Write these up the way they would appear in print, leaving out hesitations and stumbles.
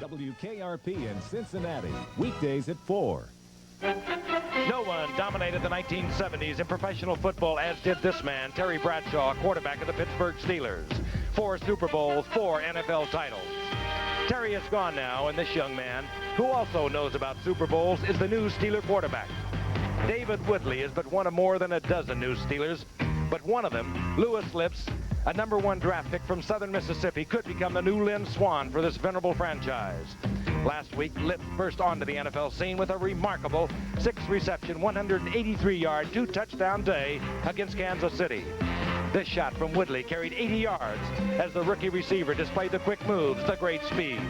WKRP in Cincinnati, weekdays at 4. No one dominated the 1970s in professional football as did this man, Terry Bradshaw, quarterback of the Pittsburgh Steelers. 4 Super Bowls, 4 NFL titles. Terry is gone now, and this young man, who also knows about Super Bowls, is the new Steeler quarterback. David Woodley is but one of more than a dozen new Steelers, but one of them, Lewis Lips, a #1 draft pick from southern Mississippi, could become the new Lynn Swann for this venerable franchise. Last week, Lips burst onto the NFL scene with a remarkable 6-reception, 183-yard, 2-touchdown day against Kansas City. This shot from Woodley carried 80 yards as the rookie receiver displayed the quick moves, the great speed.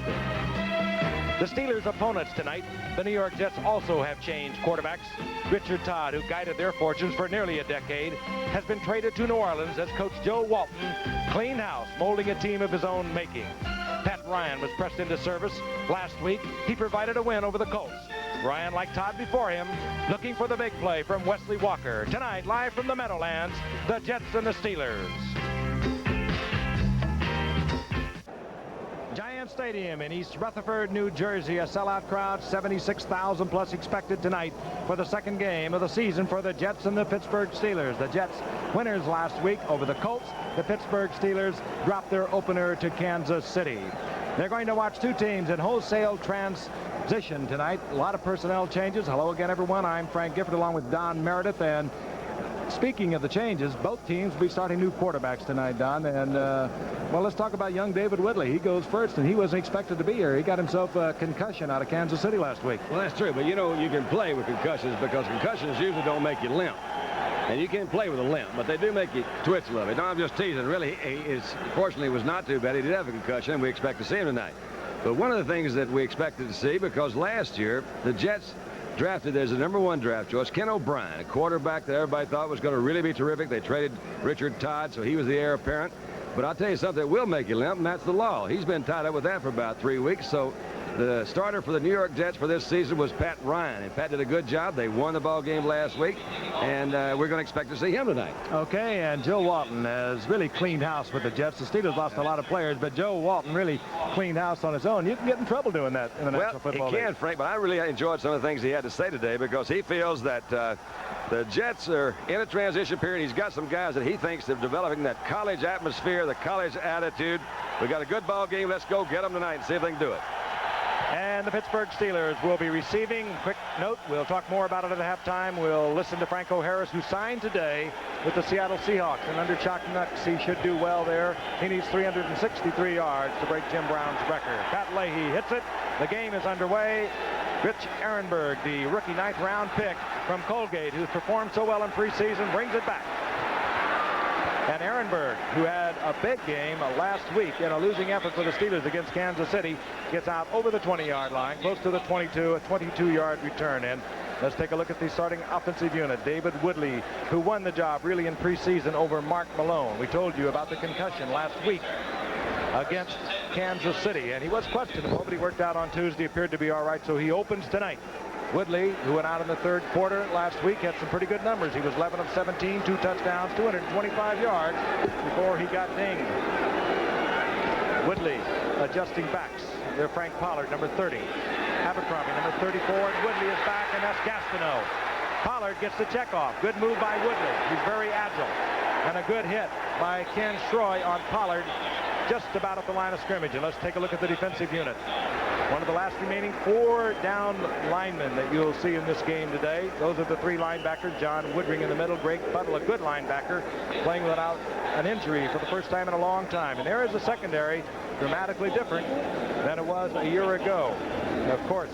The Steelers' opponents tonight, the New York Jets, also have changed quarterbacks. Richard Todd, who guided their fortunes for nearly a decade, has been traded to New Orleans as Coach Joe Walton cleaned house, molding a team of his own making. Pat Ryan was pressed into service last week. He provided a win over the Colts. Ryan, like Todd before him, looking for the big play from Wesley Walker. Tonight, live from the Meadowlands, the Jets and the Steelers. Giant Stadium in East Rutherford, New Jersey. A sellout crowd, 76,000 plus expected tonight for the second game of the season for the Jets and the Pittsburgh Steelers. The Jets winners last week over the Colts. The Pittsburgh Steelers dropped their opener to Kansas City. They're going to watch two teams in wholesale transition tonight. A lot of personnel changes. Hello again, everyone. I'm Frank Gifford along with Don Meredith. And speaking of the changes, both teams will be starting new quarterbacks tonight, Don. And, well, let's talk about young David Woodley. He goes first, and he wasn't expected to be here. He got himself a concussion out of Kansas City last week. Well, that's true, but, you know, you can play with concussions because concussions usually don't make you limp. And you can play with a limp, but they do make you twitch a little bit. No, I'm just teasing. Really, fortunately, it was not too bad. He did have a concussion, and we expect to see him tonight. But one of the things that we expected to see, because last year, the Jets drafted as a #1 draft choice Ken O'Brien, a quarterback that everybody thought was going to really be terrific. They traded Richard Todd, so he was the heir apparent. But I'll tell you something that will make you limp, and that's the law. He's been tied up with that for about 3 weeks. So the starter for the New York Jets for this season was Pat Ryan, and Pat did a good job. They won the ball game last week, and we're going to expect to see him tonight. Okay, and Joe Walton has really cleaned house with the Jets. The Steelers lost a lot of players, but Joe Walton really cleaned house on his own. You can get in trouble doing that in the National Football League. Well, he can, Frank, but I really enjoyed some of the things he had to say today because he feels that the Jets are in a transition period. He's got some guys that he thinks are developing that college atmosphere, the college attitude. We got a good ball game. Let's go get them tonight and see if they can do it. And the Pittsburgh Steelers will be receiving. Quick note, we'll talk more about it at halftime. We'll listen to Franco Harris, who signed today with the Seattle Seahawks. And under Chuck Nucks, he should do well there. He needs 363 yards to break Jim Brown's record. Pat Leahy hits it. The game is underway. Rich Ehrenberg, the rookie 9th-round pick from Colgate, who's performed so well in preseason, brings it back. And Ehrenberg, who had a big game last week in a losing effort for the Steelers against Kansas City, gets out over the 20-yard line, close to the 22, a 22-yard return. And let's take a look at the starting offensive unit. David Woodley, who won the job really in preseason over Mark Malone. We told you about the concussion last week against Kansas City, and he was questionable, but he worked out on Tuesday, appeared to be all right, so he opens tonight. Woodley, who went out in the third quarter last week, had some pretty good numbers. He was 11 of 17, 2 touchdowns, 225 yards before he got dinged. Woodley adjusting backs. They're Frank Pollard, number 30. Abercrombie, number 34, and Woodley is back, and that's Gastineau. Pollard gets the check off. Good move by Woodley. He's very agile. And a good hit by Ken Schroy on Pollard just about at the line of scrimmage. And let's take a look at the defensive unit. One of the last remaining 4 down linemen that you'll see in this game today. Those are the 3 linebackers. John Woodring in the middle. Greg Buttle, a good linebacker, playing without an injury for the first time in a long time. And there is a secondary dramatically different than it was a year ago. And of course,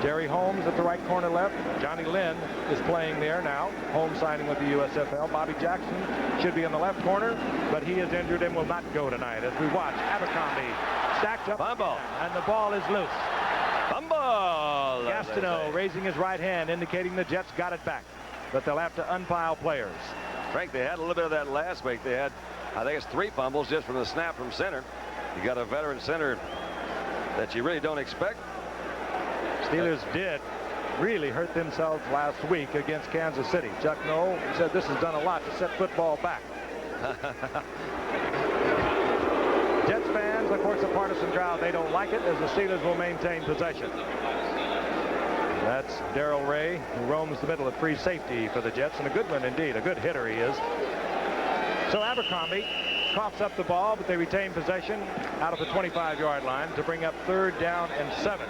Jerry Holmes at the right corner left. Johnny Lynn is playing there now. Holmes signing with the USFL. Bobby Jackson should be in the left corner, but he is injured and will not go tonight. As we watch, Abercrombie stacked up, Fumble. And the ball is loose. Fumble. Gastineau raising his right hand, indicating the Jets got it back, but they'll have to unpile players. Frank, they had a little bit of that last week. They had, I think it's 3 fumbles just from the snap from center. You got a veteran center that you really don't expect. Steelers did really hurt themselves last week against Kansas City. Chuck Noll said this has done a lot to set football back. Jets fans, of course, a partisan crowd, they don't like it, as the Steelers will maintain possession. That's Darrell Ray, who roams the middle at free safety for the Jets, and a good one indeed. A good hitter he is. So Abercrombie coughs up the ball, but they retain possession out of the 25-yard line to bring up 3rd down and 7.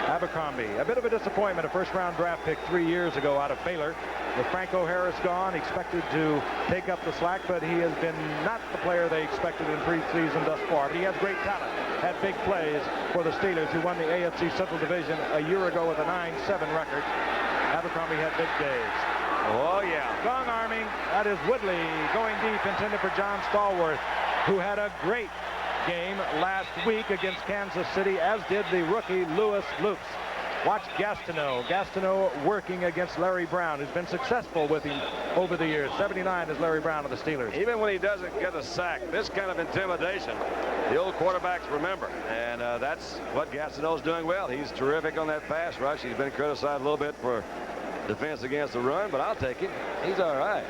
Abercrombie, a bit of a disappointment, a first-round draft pick 3 years ago out of Baylor. With Franco Harris gone, expected to take up the slack, but he has been not the player they expected in preseason thus far. But he has great talent, had big plays for the Steelers, who won the AFC Central Division a year ago with a 9-7 record. Abercrombie had big days. Oh, yeah. Strong arming. That is Woodley going deep, intended for John Stallworth, who had a great game last week against Kansas City, as did the rookie Lewis Loops. Watch Gastineau. Gastineau working against Larry Brown, who's been successful with him over the years. 79 is Larry Brown of the Steelers. Even when he doesn't get a sack, this kind of intimidation, the old quarterbacks remember. And that's what Gastineau's doing well. He's terrific on that pass rush. He's been criticized a little bit for defense against the run, but I'll take it. He's all right.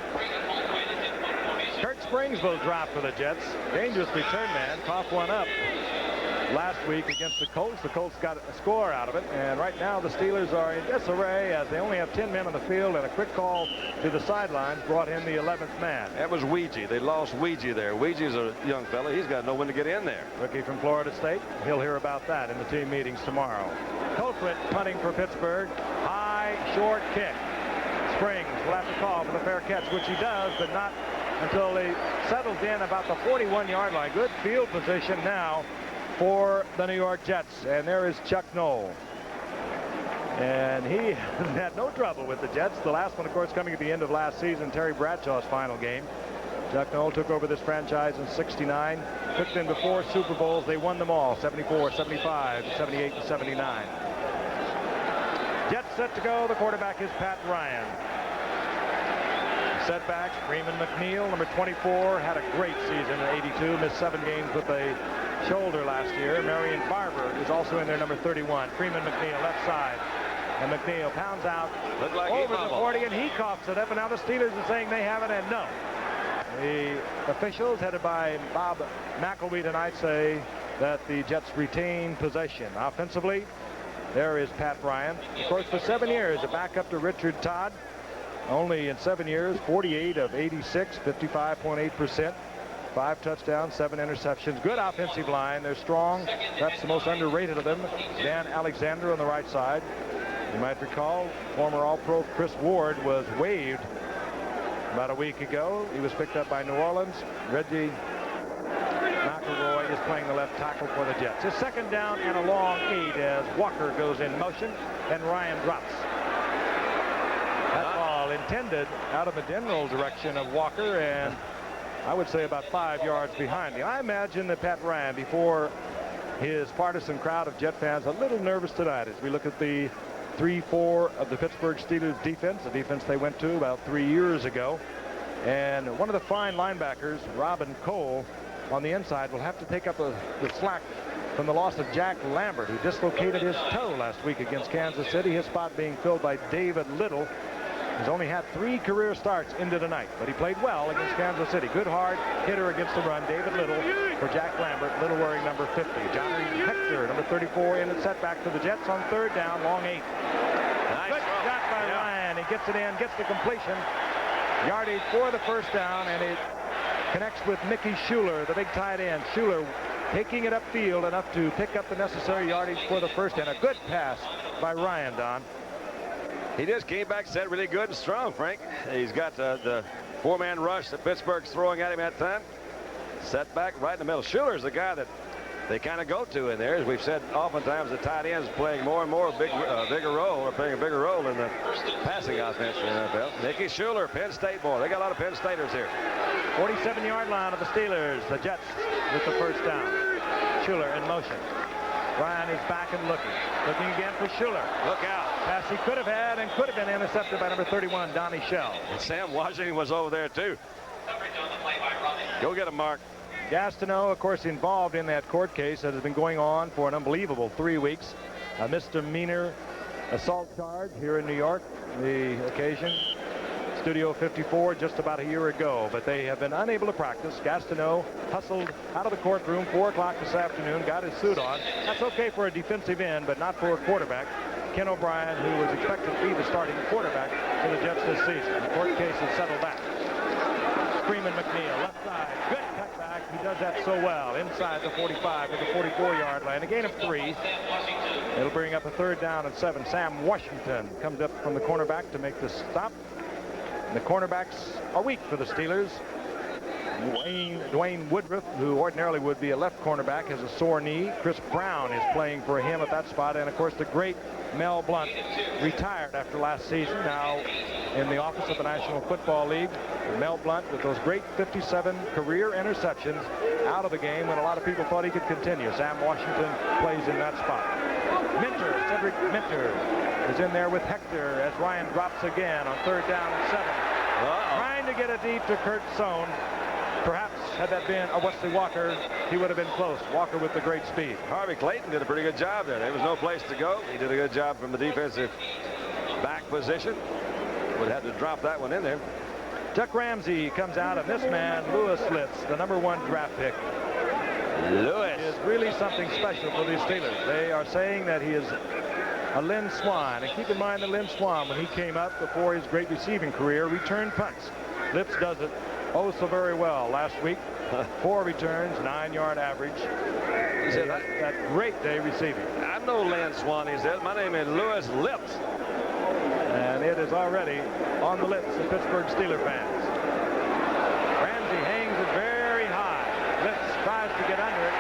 Kurt Springs will drop for the Jets. Dangerous return man. Coughed one up last week against the Colts. The Colts got a score out of it, and right now the Steelers are in disarray as they only have 10 men on the field, and a quick call to the sidelines brought in the 11th man. That was Ouija. They lost Ouija there. Ouija's a young fella. He's got to know when to get in there. Rookie from Florida State. He'll hear about that in the team meetings tomorrow. Colquitt punting for Pittsburgh. High, short kick. Springs will have to call for the fair catch, which he does, but not until he settles in about the 41-yard line. Good field position now for the New York Jets. And there is Chuck Noll. And he has had no trouble with the Jets. The last one, of course, coming at the end of last season, Terry Bradshaw's final game. Chuck Noll took over this franchise in '69. Took them to 4 Super Bowls. They won them all, 74, 75, 78, and 79. Jets set to go. The quarterback is Pat Ryan. Setbacks, Freeman McNeil, number 24, had a great season in '82. Missed 7 games with a shoulder last year. Marion Barber is also in there, number 31. Freeman McNeil, left side. And McNeil pounds out Like over the 40, and he coughs it up. And now the Steelers are saying they have it, and no. The officials, headed by Bob McElwee tonight, say that the Jets retain possession. Offensively, there is Pat Ryan. Of course, for 7 years, a backup to Richard Todd. Only in 7 years, 48 of 86, 55.8%. 5 touchdowns, 7 interceptions. Good offensive line. They're strong. Perhaps the most underrated of them, Dan Alexander on the right side. You might recall, former All-Pro Chris Ward was waived about a week ago. He was picked up by New Orleans. Reggie McElroy is playing the left tackle for the Jets. It's 2nd down and a long 8 as Walker goes in motion and Ryan drops. That ball intended out of the general direction of Walker, and I would say about 5 yards behind him. I imagine that Pat Ryan, before his partisan crowd of Jet fans, a little nervous tonight as we look at the 3-4 of the Pittsburgh Steelers defense, the defense they went to about 3 years ago. And one of the fine linebackers, Robin Cole, on the inside will have to take up the slack from the loss of Jack Lambert, who dislocated his toe last week against Kansas City. His spot being filled by David Little. He's only had 3 career starts into tonight, but he played well against Kansas City. Good hard hitter against the run. David Little for Jack Lambert. Little wearing number 50. Johnny Hector, number 34, in the setback for the Jets on 3rd down, long 8. Nice Good shot by Ryan. He gets it in, gets the completion. Yardage for the 1st down, and it connects with Mickey Schuler, the big tight end. Schuler taking it upfield enough to pick up the necessary yardage for the 1st, and a good pass by Ryan, Don. He just came back set really good and strong, Frank. He's got the 4-man rush that Pittsburgh's throwing at him at time. Set back right in the middle. Schuler's the guy that they kind of go to in there. As we've said, oftentimes the tight ends playing more and more bigger role, or playing a bigger role in the passing offense in the NFL. Mickey Schuler, Penn State boy. They got a lot of Penn Staters here. 47-yard line of the Steelers. The Jets with the 1st down. Schuler in motion. Ryan is back and looking. Looking again for Schuler. Look out. Pass he could have had and could have been intercepted by number 31, Donnie Shell. And Sam Washington was over there, too. Go get him, Mark. Gastineau, of course, involved in that court case that has been going on for an unbelievable 3 weeks. A misdemeanor assault charge here in New York. The occasion, Studio 54 just about a year ago, but they have been unable to practice. Gastineau hustled out of the courtroom 4 o'clock this afternoon, got his suit on. That's okay for a defensive end, but not for a quarterback. Ken O'Brien, who was expected to be the starting quarterback for the Jets this season. The court case has settled back. Freeman McNeil, left side, good cutback. He does that so well. Inside the 45 to the 44-yard line. A gain of 3. It'll bring up a 3rd down and 7. Sam Washington comes up from the cornerback to make the stop. And the cornerbacks are weak for the Steelers. Dwayne Woodruff, who ordinarily would be a left cornerback, has a sore knee. Chris Brown is playing for him at that spot. And, of course, the great Mel Blount retired after last season. Now in the office of the National Football League. Mel Blount with those great 57 career interceptions out of the game when a lot of people thought he could continue. Sam Washington plays in that spot. Cedric Minter is in there with Hector as Ryan drops again on 3rd down and 7. Trying to get it deep to Kurt Sohn. Perhaps had that been a Wesley Walker, he would have been close. Walker with the great speed. Harvey Clayton did a pretty good job there. There was no place to go. He did a good job from the defensive back position. Would have had to drop that one in there. Chuck Ramsey comes out, and this man, Lewis Litz, the #1 draft pick, Lewis is really something special for these Steelers. They are saying that he is a Lynn Swan. And keep in mind that Lynn Swan, when he came up before his great receiving career, returned punts. Litz does it oh so very well last week. 4 returns, 9-yard average. He said that great day receiving. I'm no Lynn Swan, he said. My name is Lewis Litz. And it is already on the lips of Pittsburgh Steeler fans. Ramsey hangs it very high. Litz tries to get under it.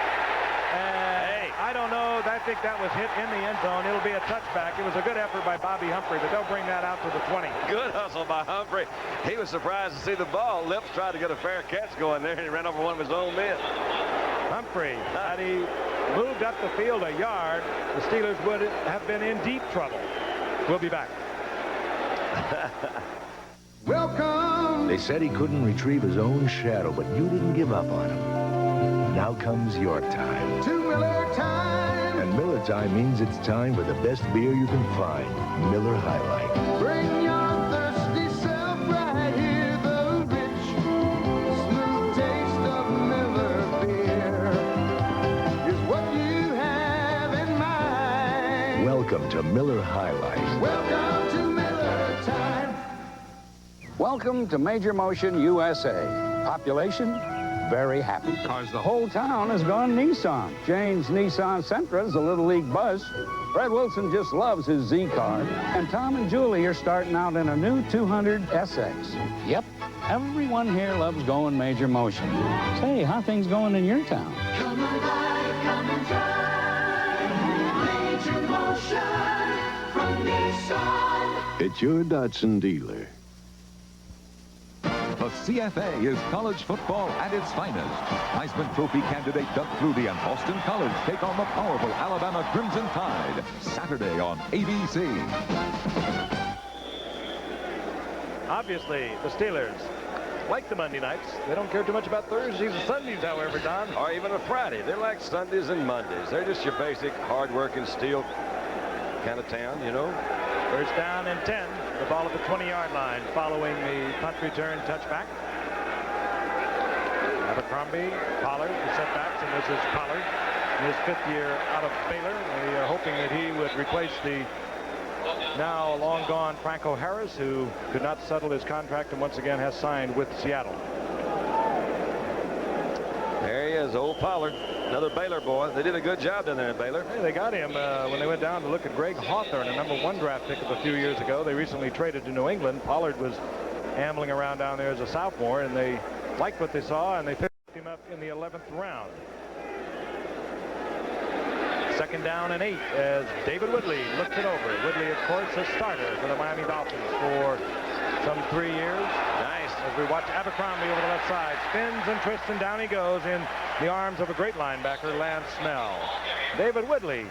And I don't know. I think that was hit in the end zone. It'll be a touchback. It was a good effort by Bobby Humphrey, but they'll bring that out to the 20. Good hustle by Humphrey. He was surprised to see the ball. Lips tried to get a fair catch going there, and he ran over one of his own men. Humphrey, had he moved up the field a yard, the Steelers would have been in deep trouble. We'll be back. Welcome. They said he couldn't retrieve his own shadow, but you didn't give up on him. Now comes your time. To Miller time. And Miller time means it's time for the best beer you can find. Miller High Life. Bring your thirsty self right here. The rich, smooth taste of Miller beer is what you have in mind. Welcome to Miller High Life. Welcome to Miller time. Welcome to Major Motion USA. Population, very happy. Because the whole town has gone Nissan. Jane's Nissan Sentra is a Little League buzz. Fred Wilson just loves his Z card. And Tom and Julie are starting out in a new 200 SX. Yep, everyone here loves going Major Motion. Say, how things going in your town? Come alive, come and drive. Major Motion from Nissan. It's your Datsun dealer. The CFA is college football at its finest. Heisman Trophy candidate Doug Flutie and Boston College take on the powerful Alabama Crimson Tide. Saturday on ABC. Obviously, the Steelers like the Monday nights. They don't care too much about Thursdays and Sundays, however, Don. Or even a Friday. They like Sundays and Mondays. They're just your basic, hard-working, steel kind of town, you know. First down and 10. The ball at the 20-yard line following the punt return touchback. Abercrombie, Pollard, the setbacks, and this is Pollard in his 5th year out of Baylor. We are hoping that he would replace the now long gone Franco Harris, who could not settle his contract and once again has signed with Seattle. There he is, old Pollard. Another Baylor boy. They did a good job down there in Baylor. Hey, they got him when they went down to look at Greg Hawthorne, a #1 draft pick of a few years ago. They recently traded to New England. Pollard was ambling around down there as a sophomore, and they liked what they saw, and they picked him up in the 11th round. 2nd down and 8 as David Woodley looks it over. Woodley, of course, a starter for the Miami Dolphins for some 3 years. Nice. As we watch Abercrombie over the left side. Spins and twists, and down he goes in the arms of a great linebacker, Lance Snell. David Woodley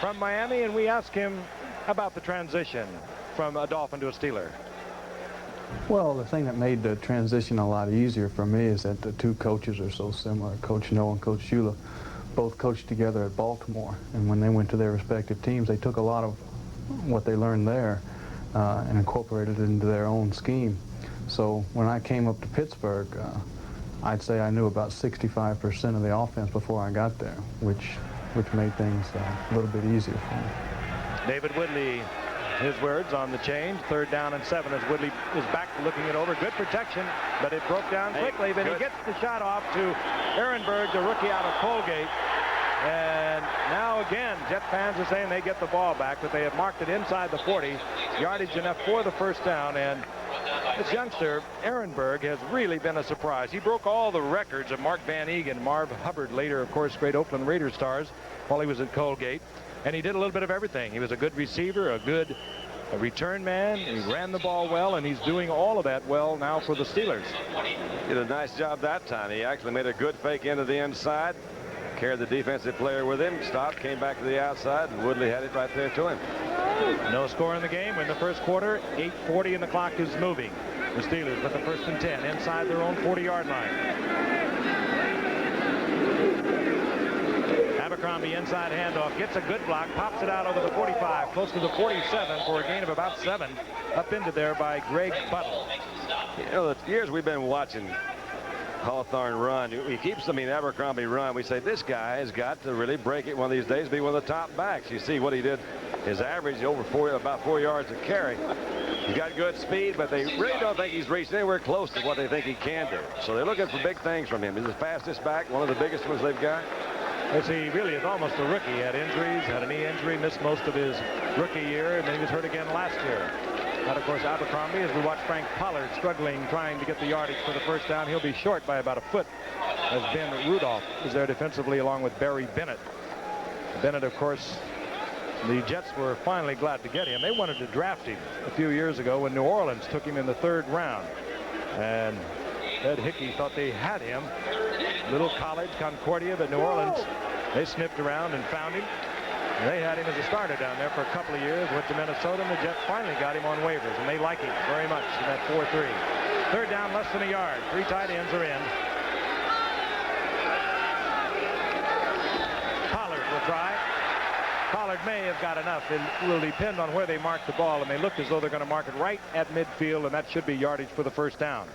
from Miami, and we ask him about the transition from a Dolphin to a Steeler. Well, the thing that made the transition a lot easier for me is that the two coaches are so similar. Coach Noah and Coach Shula both coached together at Baltimore, and when they went to their respective teams, they took a lot of what they learned there and incorporated it into their own scheme. So when I came up to Pittsburgh, I'd say I knew about 65% of the offense before I got there, which made things a little bit easier for me. David Woodley, his words on the change. 3rd down and 7 as Woodley is back looking it over. Good protection, but it broke down quickly. Then he gets the shot off to Ehrenberg, the rookie out of Colgate. And now again, Jet fans are saying they get the ball back, but they have marked it inside the 40. Yardage enough for the first down. And this youngster, Ehrenberg, has really been a surprise. He broke all the records of Mark Van Egan, Marv Hubbard, later, of course, great Oakland Raiders stars, while he was at Colgate. And he did a little bit of everything. He was a good receiver, a good return man. He ran the ball well, and he's doing all of that well now for the Steelers. Did a nice job that time. He actually made a good fake into the inside. Carried the defensive player with him, stopped, came back to the outside, and Woodley had it right there to him. No score in the game. We're in the first quarter. 8:40 and the clock is moving. The Steelers with the 1st and 10 inside their own 40-yard line. Abercrombie inside handoff, gets a good block, pops it out over the 45, close to the 47 for a gain of about 7, up into there by Greg Buttle. You know, the years we've been watching Hawthorne run, Abercrombie run, we say this guy has got to really break it one of these days, be one of the top backs. You see what he did, his average over about 4 yards a carry. He's got good speed, but they really don't think he's reached anywhere close to what they think he can do. So they're looking for big things from him. He's the fastest back, one of the biggest ones they've got. As he really is almost a rookie. He had injuries, had a knee injury, missed most of his rookie year, and then he was hurt again last year. But of course, Abercrombie, as we watch Frank Pollard struggling, trying to get the yardage for the first down, he'll be short by about a foot, as Ben Rudolph is there defensively along with Barry Bennett. Bennett, of course, the Jets were finally glad to get him. They wanted to draft him a few years ago when New Orleans took him in the 3rd round. And Ed Hickey thought they had him. Little college, Concordia, but New Orleans, they sniffed around and found him. And they had him as a starter down there for a couple of years. Went to Minnesota, and the Jets finally got him on waivers, and they like him very much in that 4-3. 3rd down, less than a yard. 3 tight ends are in. Pollard will try. Pollard may have got enough. It will depend on where they mark the ball, and they look as though they're going to mark it right at midfield, and that should be yardage for the first down.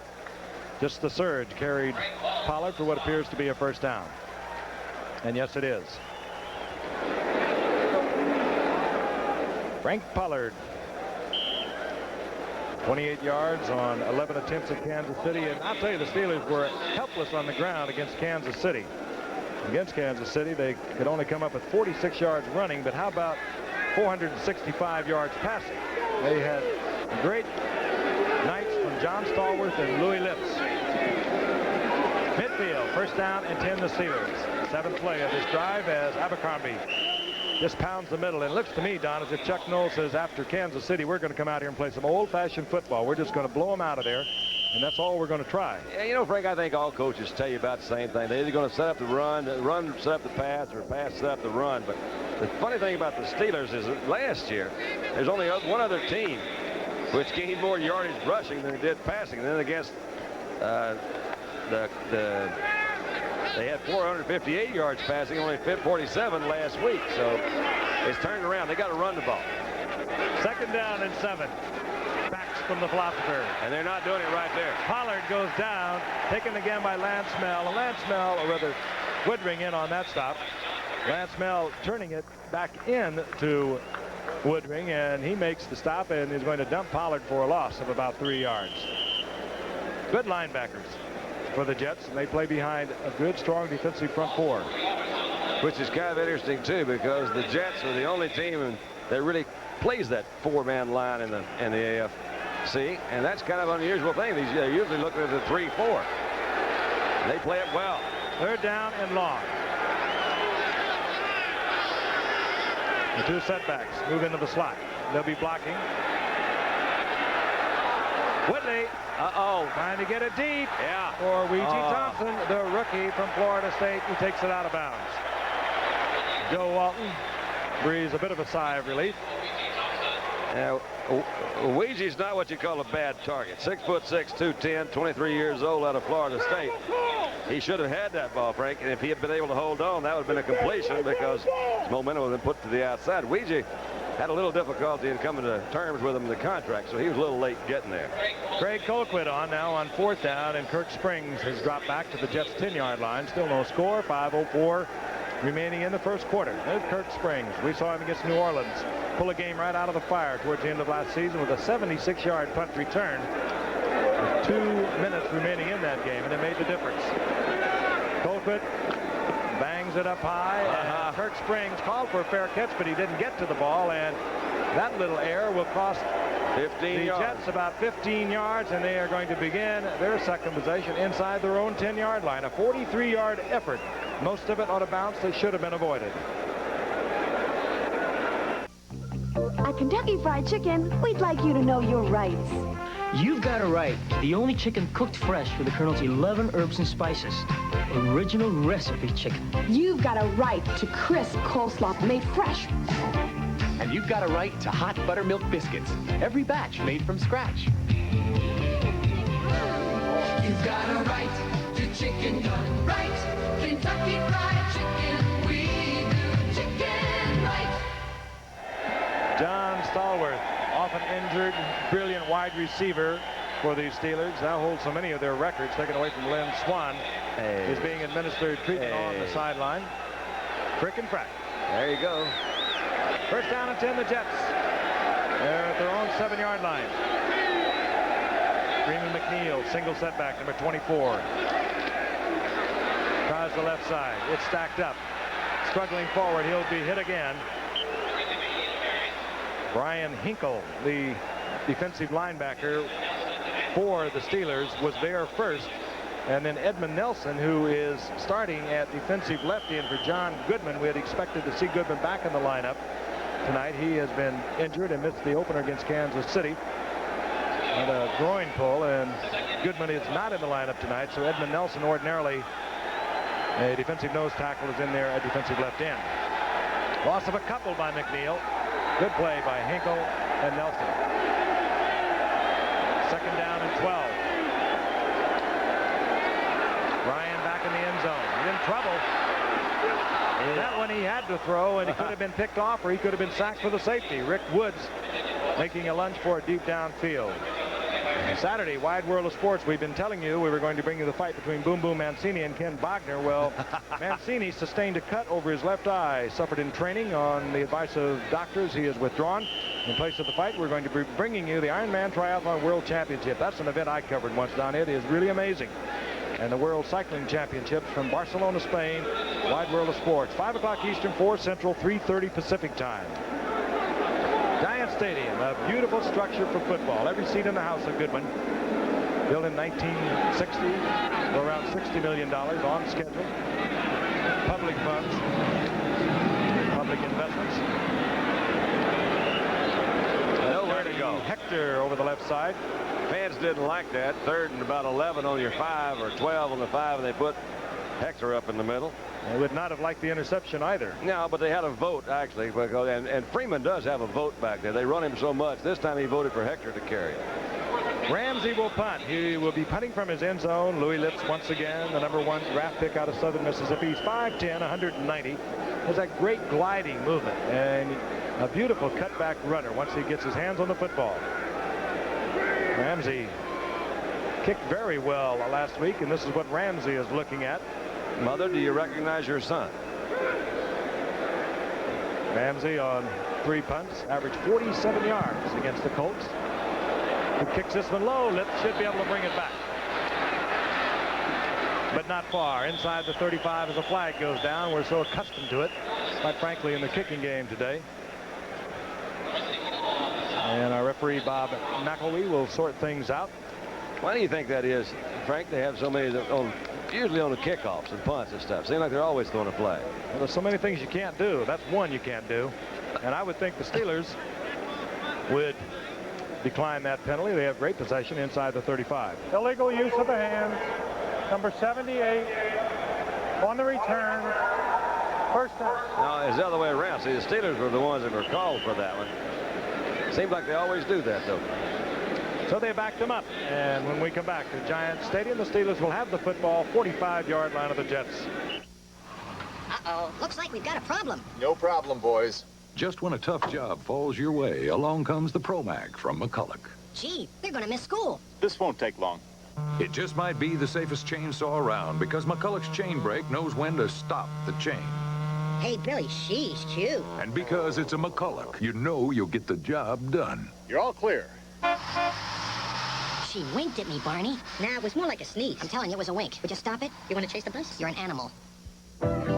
Just the surge carried Pollard for what appears to be a first down. And yes, it is. Frank Pollard, 28 yards on 11 attempts at Kansas City. And I'll tell you, the Steelers were helpless on the ground against Kansas City. Against Kansas City, they could only come up with 46 yards running, but how about 465 yards passing? They had great nights from John Stallworth and Louis Lips. Midfield, first down and 10 the Steelers. 7th play of this drive as Abercrombie just pounds the middle. And it looks to me, Don, as if Chuck Noll says after Kansas City, we're going to come out here and play some old-fashioned football. We're just going to blow them out of there, and that's all we're going to try. Yeah, you know, Frank, I think all coaches tell you about the same thing. They're either going to set up the run set up the pass, or pass set up the run. But the funny thing about the Steelers is that last year, there's only one other team which gained more yardage rushing than it did passing. And then against they had 458 yards passing, only 47 last week. So it's turned around. They got to run the ball. 2nd down and 7. Backs from the philosopher. And they're not doing it right there. Pollard goes down, taken again by Lance Mel. Lance Mel, or rather Woodring in on that stop. Lance Mel turning it back in to Woodring, and he makes the stop and is going to dump Pollard for a loss of about 3 yards. Good linebackers for the Jets, and they play behind a good, strong defensive front 4. Which is kind of interesting, too, because the Jets are the only team that really plays that 4-man line in the AFC, and that's kind of an unusual thing. They're usually looking at the 3-4. They play it well. 3rd down and long. The 2 setbacks move into the slot. They'll be blocking. Woodley, trying to get it deep. Yeah. For Weegee Thompson, the rookie from Florida State, who takes it out of bounds. Joe Walton breathes a bit of a sigh of relief. Now, Weegee's not what you call a bad target. 6'6", 210, 23 years old, out of Florida State. He should have had that ball, Frank, and if he had been able to hold on, that would have been a completion because his momentum would have been put to the outside. Weegee had a little difficulty in coming to terms with him in the contract, so he was a little late getting there. Craig Colquitt on now on 4th down, and Kirk Springs has dropped back to the Jets' 10-yard line. Still no score. 5:04 remaining in the first quarter. There's Kirk Springs. We saw him against New Orleans pull a game right out of the fire towards the end of last season with a 76-yard punt return. With 2 minutes remaining in that game, and it made the difference. Colquitt bangs it up high, and Kirk Springs called for a fair catch, but he didn't get to the ball, and that little error will cost 15 the yards. Jets about 15 yards, and they are going to begin their second possession inside their own 10-yard line. A 43-yard effort. Most of it on a bounce that should have been avoided. At Kentucky Fried Chicken, we'd like you to know your rights. You've got a right to the only chicken cooked fresh with the Colonel's 11 herbs and spices. Original recipe chicken. You've got a right to crisp coleslaw made fresh. And you've got a right to hot buttermilk biscuits. Every batch made from scratch. You've got a right to chicken done right. Kentucky Fried Chicken, we do chicken right. John Stallworth, often injured, brilliant wide receiver for the Steelers. Now holds so many of their records taken away from Lynn Swan. Is being administered treatment on the sideline. Frick and Frack. There you go. First down and 10, the Jets. They're at their own 7-yard line. Freeman McNeil, single setback, number 24. Tries the left side. It's stacked up. Struggling forward, he'll be hit again. Brian Hinkle, the defensive linebacker for the Steelers, was there first. And then Edmund Nelson, who is starting at defensive left end for John Goodman. We had expected to see Goodman back in the lineup tonight. He has been injured and missed the opener against Kansas City on a groin pull, and Goodman is not in the lineup tonight. So Edmund Nelson, ordinarily a defensive nose tackle, is in there at defensive left end. Loss of a couple by McNeil. Good play by Hinkle and Nelson. Second down and 12. Ryan back in the end zone. He's in trouble. That one he had to throw, and he could have been picked off, or he could have been sacked for the safety. Rick Woods making a lunge for it deep downfield. Saturday, Wide World of Sports, we've been telling you we were going to bring you the fight between Boom Boom Mancini and Ken Bogner. Well, Mancini sustained a cut over his left eye, suffered in training. On the advice of doctors, he is withdrawn. In place of the fight, we're going to be bringing you the Ironman Triathlon World Championship. That's an event I covered once, Don. It is really amazing. And the World Cycling Championships from Barcelona, Spain. Wide World of Sports. 5 o'clock Eastern, 4 Central, 3:30 Pacific time. Giant Stadium, a beautiful structure for football. Every seat in the house of Goodman. Built in 1960 for around $60 million, on schedule. Public funds, public investments. Nowhere to go. Hector over the left side. Fans didn't like that. 3rd and about 11 on your 5 or 12 on the 5, and they put Hector up in the middle. They would not have liked the interception either. No, but they had a vote, actually, because, and Freeman does have a vote back there. They run him so much. This time he voted for Hector to carry it. Ramsey will punt. He will be punting from his end zone. Louis Lipps once again, the #1 draft pick out of Southern Mississippi. He's 5'10", 190. Has that great gliding movement and a beautiful cutback runner once he gets his hands on the football. Ramsey kicked very well last week, and this is what Ramsey is looking at. Mother, do you recognize your son? Ramsey on 3 punts, averaged 47 yards against the Colts. Who kicks this one low. Lips should be able to bring it back. But not far. Inside the 35 as a flag goes down. We're so accustomed to it, quite frankly, in the kicking game today. And our referee, Bob McElwee, will sort things out. Why do you think that is, Frank? They have so many usually on the kickoffs and punts and stuff. Seems like they're always throwing a flag. Well, there's so many things you can't do. That's one you can't do. And I would think the Steelers would decline that penalty. They have great possession inside the 35. Illegal use of the hands. Number 78 on the return. First down. No, it's the other way around. See, the Steelers were the ones that were called for that one. Seems like they always do that, though. So they backed them up. And when we come back to Giant Stadium, the Steelers will have the football, 45-yard line of the Jets. Uh-oh. Looks like we've got a problem. No problem, boys. Just when a tough job falls your way, along comes the Pro Mag from McCulloch. Gee, they're going to miss school. This won't take long. It just might be the safest chainsaw around because McCulloch's chain brake knows when to stop the chain. Hey, Billy, she's cute. And because it's a McCulloch, you know you'll get the job done. You're all clear. She winked at me, Barney. Nah, it was more like a sneeze. I'm telling you, it was a wink. Would you stop it? You want to chase the bus? You're an animal.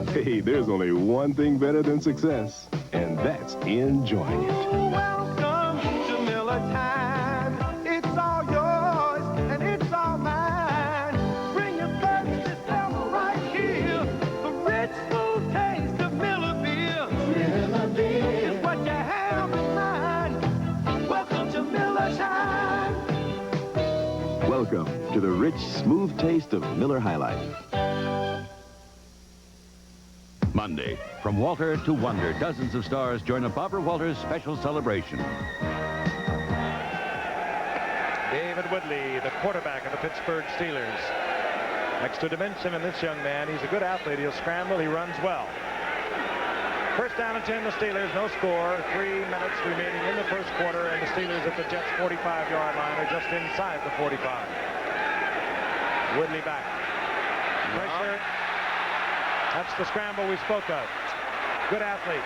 Hey, there's only one thing better than success, and that's enjoying it. Welcome to Miller Time. It's all yours, and it's all mine. Bring your thirsty self right here. The rich, smooth taste of Miller beer. Miller beer is what you have in mind. Welcome to Miller Time. Welcome to the rich, smooth taste of Miller High Life. Monday, from Walter to Wonder, dozens of stars join a Barbara Walters special celebration. David Woodley, the quarterback of the Pittsburgh Steelers. Extra dimension in this young man. He's a good athlete. He'll scramble. He runs well. First down and 10, the Steelers. No score. 3 minutes remaining in the first quarter, and the Steelers at the Jets' 45-yard line are just inside the 45. Woodley back. Pressure. That's the scramble we spoke of. Good athlete.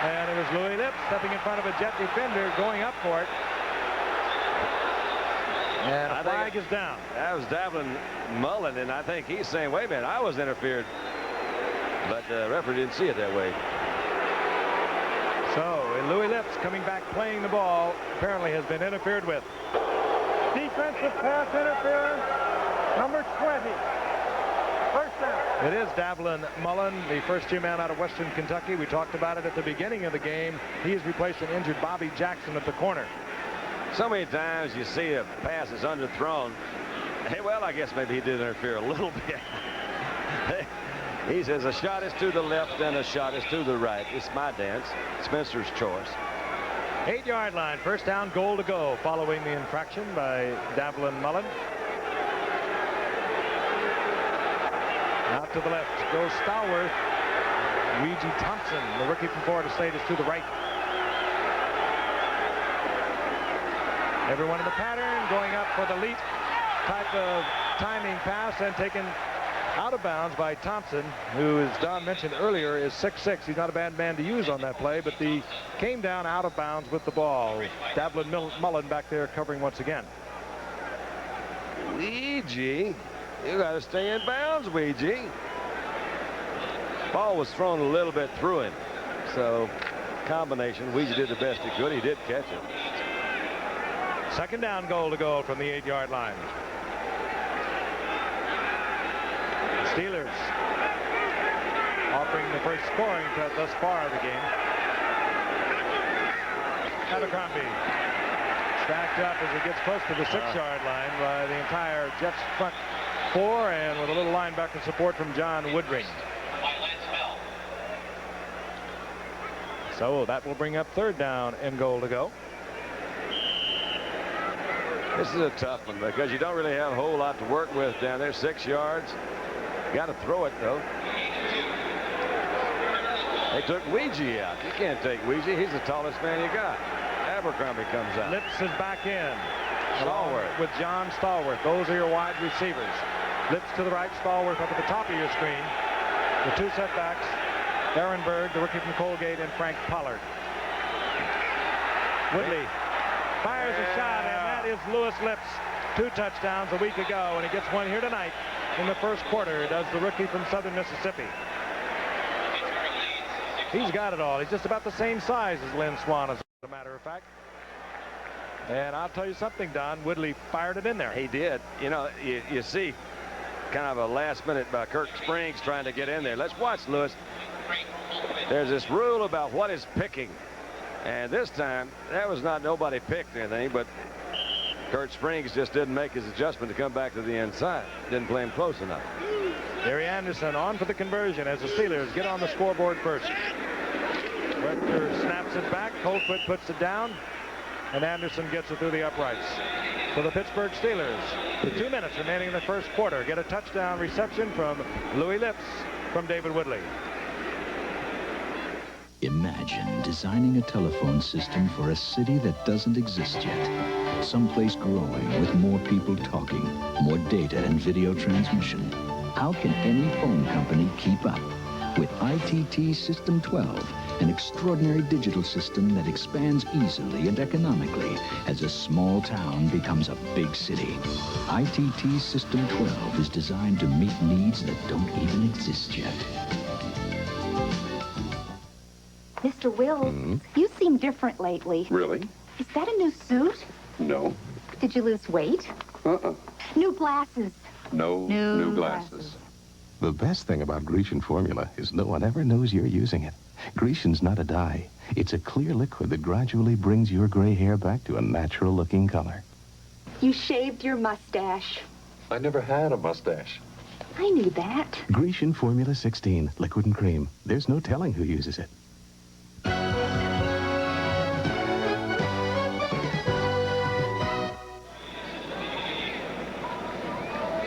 And it was Louis Lips stepping in front of a Jet defender, going up for it. And a flag is down. That was Davlin Mullen, and I think he's saying, wait a minute, I was interfered. But the referee didn't see it that way. So Louis Lips coming back playing the ball apparently has been interfered with. Defensive pass interference, number 20. First down. It is Davlin Mullen, the first-team man out of Western Kentucky. We talked about it at the beginning of the game. He has replaced an injured Bobby Jackson at the corner. So many times you see a pass is underthrown. Hey, well, I guess maybe he did interfere a little bit. He says a shot is to the left and a shot is to the right. It's my dance. Spencer's choice. 8-yard line, first down, goal to go following the infraction by Davlin Mullen. Out to the left goes Stallworth. Luigi Thompson, the rookie from Florida State, is to the right. Everyone in the pattern going up for the leap type of timing pass and taken out of bounds by Thompson, who, as Don mentioned earlier, is 6'6". He's not a bad man to use on that play, but he came down out of bounds with the ball. Davlin Mullen back there covering once again. Luigi, you got to stay in bounds, Luigi. Ball was thrown a little bit through him. So, combination. Luigi did the best he could. He did catch it. Second down, goal to go from the 8-yard line. Steelers offering the first scoring thus far of the game. Abercrombie stacked up as it gets close to the 6-yard line by the entire Jets front four, and with a little linebacker support from John Woodring. So that will bring up third down and goal to go. This is a tough one because you don't really have a whole lot to work with down there. 6 yards. Got to throw it, though. They took Ouija out. You can't take Ouija. He's the tallest man you got. Abercrombie comes out. Lips is back in. Stallworth. With John Stallworth. Those are your wide receivers. Lips to the right, Stallworth up at the top of your screen. The two setbacks, Aaron Berg, the rookie from Colgate, and Frank Pollard. Woodley fires a shot, and that is Louis Lips. 2 touchdowns a week ago, and he gets one here tonight in the first quarter, does the rookie from Southern Mississippi. He's got it all. He's just about the same size as Lynn Swan, as a matter of fact. And I'll tell you something, Don. Woodley fired it in there. He did. You know, you see kind of a last minute by Kirk Springs trying to get in there. Let's watch, Lewis. There's this rule about what is picking. And this time, that was not nobody picked anything, but Kurt Springs just didn't make his adjustment to come back to the inside. Didn't play him close enough. Gary Anderson on for the conversion as the Steelers get on the scoreboard first. Rector snaps it back. Colquitt puts it down, and Anderson gets it through the uprights. So the Pittsburgh Steelers, with 2 minutes remaining in the first quarter, get a touchdown reception from Louis Lips from David Woodley. Imagine Imagine designing a telephone system for a city that doesn't exist yet. Someplace growing with more people talking, more data and video transmission. How can any phone company keep up? With ITT System 12, an extraordinary digital system that expands easily and economically as a small town becomes a big city. ITT System 12 is designed to meet needs that don't even exist yet. Mr. Wills, you seem different lately. Really? Is that a new suit? No. Did you lose weight? New glasses. No new glasses. The best thing about Grecian formula is no one ever knows you're using it. Grecian's not a dye. It's a clear liquid that gradually brings your gray hair back to a natural-looking color. You shaved your mustache. I never had a mustache. I knew that. Grecian Formula 16, liquid and cream. There's no telling who uses it.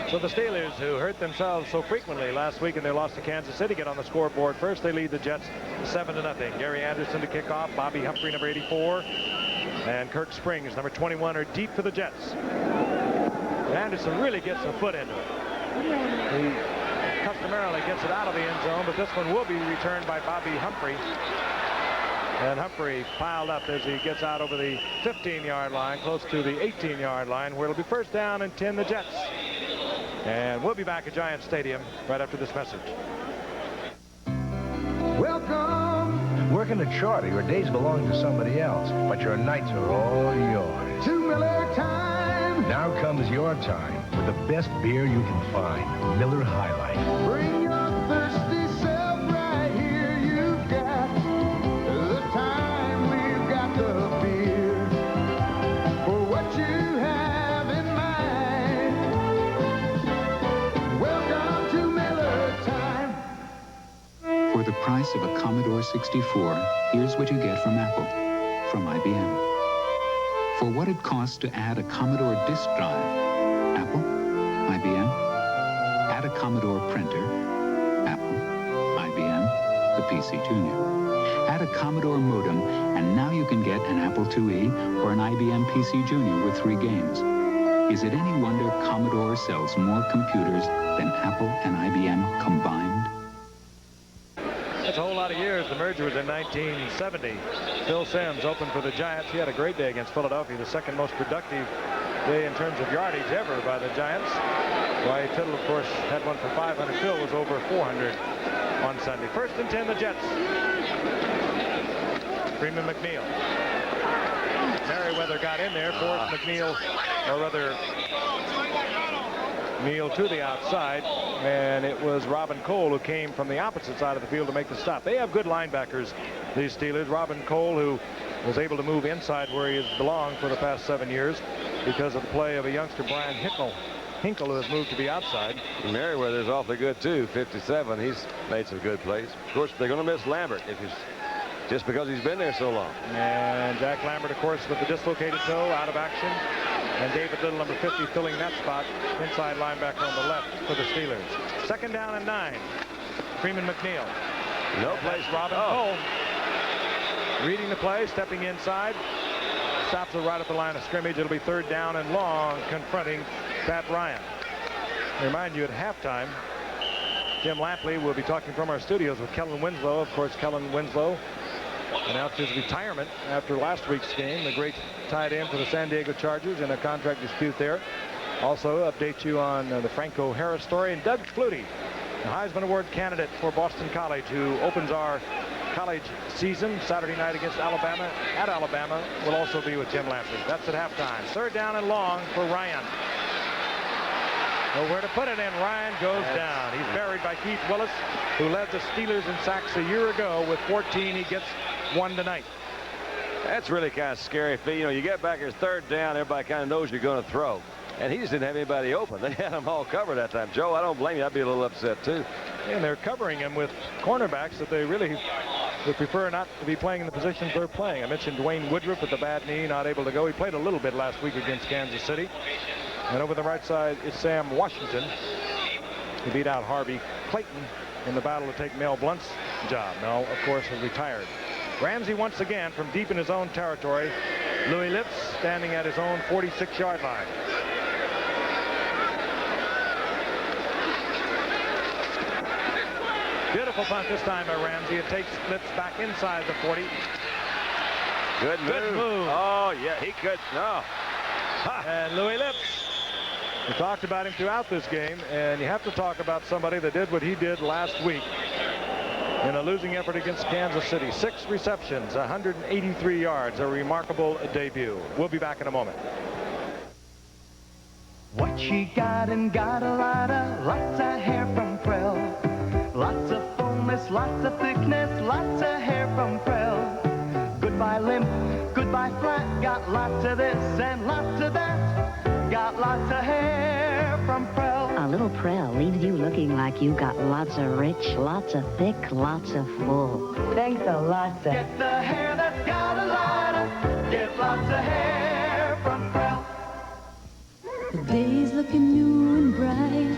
So the Steelers, who hurt themselves so frequently last week in their loss to Kansas City, get on the scoreboard first. They lead the Jets 7-0. Gary Anderson to kick off. Bobby Humphrey, number 84. And Kirk Springs, number 21, are deep for the Jets. Anderson really gets a foot into it. He customarily gets it out of the end zone, but this one will be returned by Bobby Humphrey. And Humphrey piled up as he gets out over the 15-yard line, close to the 18-yard line, where it'll be first down and 10, the Jets. And we'll be back at Giant Stadium right after this message. Welcome! Working at Shorty, your days belong to somebody else, but your nights are all yours. 2 Miller time! Now comes your time with the best beer you can find, Miller High Life. Bring your thirsty self right here. You've got the time, we've got the beer for what you have in mind. Welcome to Miller time. For the price of a Commodore 64, here's what you get from Apple, from IBM. For what it costs to add a Commodore disk drive, Apple, IBM. Add a Commodore printer, Apple, IBM, the PC Junior. Add a Commodore modem, and now you can get an Apple IIe or an IBM PC Junior with 3 games. Is it any wonder Commodore sells more computers than Apple and IBM combined? That's a whole lot of years. The merger was in 1970. Phil Simms opened for the Giants. He had a great day against Philadelphia, the second most productive day in terms of yardage ever by the Giants. Wyatt Tittle, of course, had one for 500. Phil was over 400 on Sunday. First and 10, the Jets. Freeman McNeil. Merriweather got in there, forced McNeil, or rather, Neal to the outside, and it was Robin Cole who came from the opposite side of the field to make the stop. They have good linebackers, these Steelers. Robin Cole, who was able to move inside where he has belonged for the past 7 years because of the play of a youngster, Brian Hinkle, who has moved to the outside. Merriweather's awfully good, too, 57. He's made some good plays. Of course, they're going to miss Lambert just because he's been there so long. And Jack Lambert, of course, with the dislocated toe, out of action. And David Little, number 50, filling that spot, inside linebacker on the left for the Steelers. Second down and 9. Freeman McNeil. No place. Robin Cole. Reading the play, stepping inside. Stops it right at the line of scrimmage. It'll be third down and long, confronting Pat Ryan. I remind you, at halftime, Jim Lampley will be talking from our studios with Kellen Winslow. Of course, Kellen Winslow announced his retirement after last week's game. The great tight end for the San Diego Chargers in a contract dispute there. Also, update you on the Franco Harris story. And Doug Flutie, the Heisman Award candidate for Boston College, who opens our college season Saturday night against Alabama at Alabama, will also be with Jim Lampley. That's at halftime. Third down and long for Ryan. Nowhere to put it in. Ryan goes down. He's buried by Keith Willis, who led the Steelers in sacks a year ago with 14. He gets 1 tonight. That's really kind of scary. You know, you get back here third down, everybody kind of knows you're going to throw. And he just didn't have anybody open. They had them all covered that time. Joe, I don't blame you. I'd be a little upset, too. And they're covering him with cornerbacks that they really would prefer not to be playing in the positions they're playing. I mentioned Dwayne Woodruff with the bad knee, not able to go. He played a little bit last week against Kansas City. And over the right side is Sam Washington. He beat out Harvey Clayton in the battle to take Mel Blunt's job. Mel, of course, has retired. Ramsey once again from deep in his own territory. Louis Lips standing at his own 46-yard line. Beautiful punt this time by Ramsey. It takes Lips back inside the 40. Good move. Oh, yeah, he could. No. And Louis Lips. We talked about him throughout this game, and you have to talk about somebody that did what he did last week in a losing effort against Kansas City. 6 receptions, 183 yards, a remarkable debut. We'll be back in a moment. What she got and got a lot of, lots of hair from Prell. Lots of fullness, lots of thickness, lots of hair from Prell. Goodbye limp, goodbye flat, got lots of this and lots of that. Got lots of hair from Prell. A little Prell leaves you looking like you got lots of rich, lots of thick, lots of full. Thanks a lot, sir. Get the hair that's got a lot of, get lots of hair from Prell. The day's looking new and bright,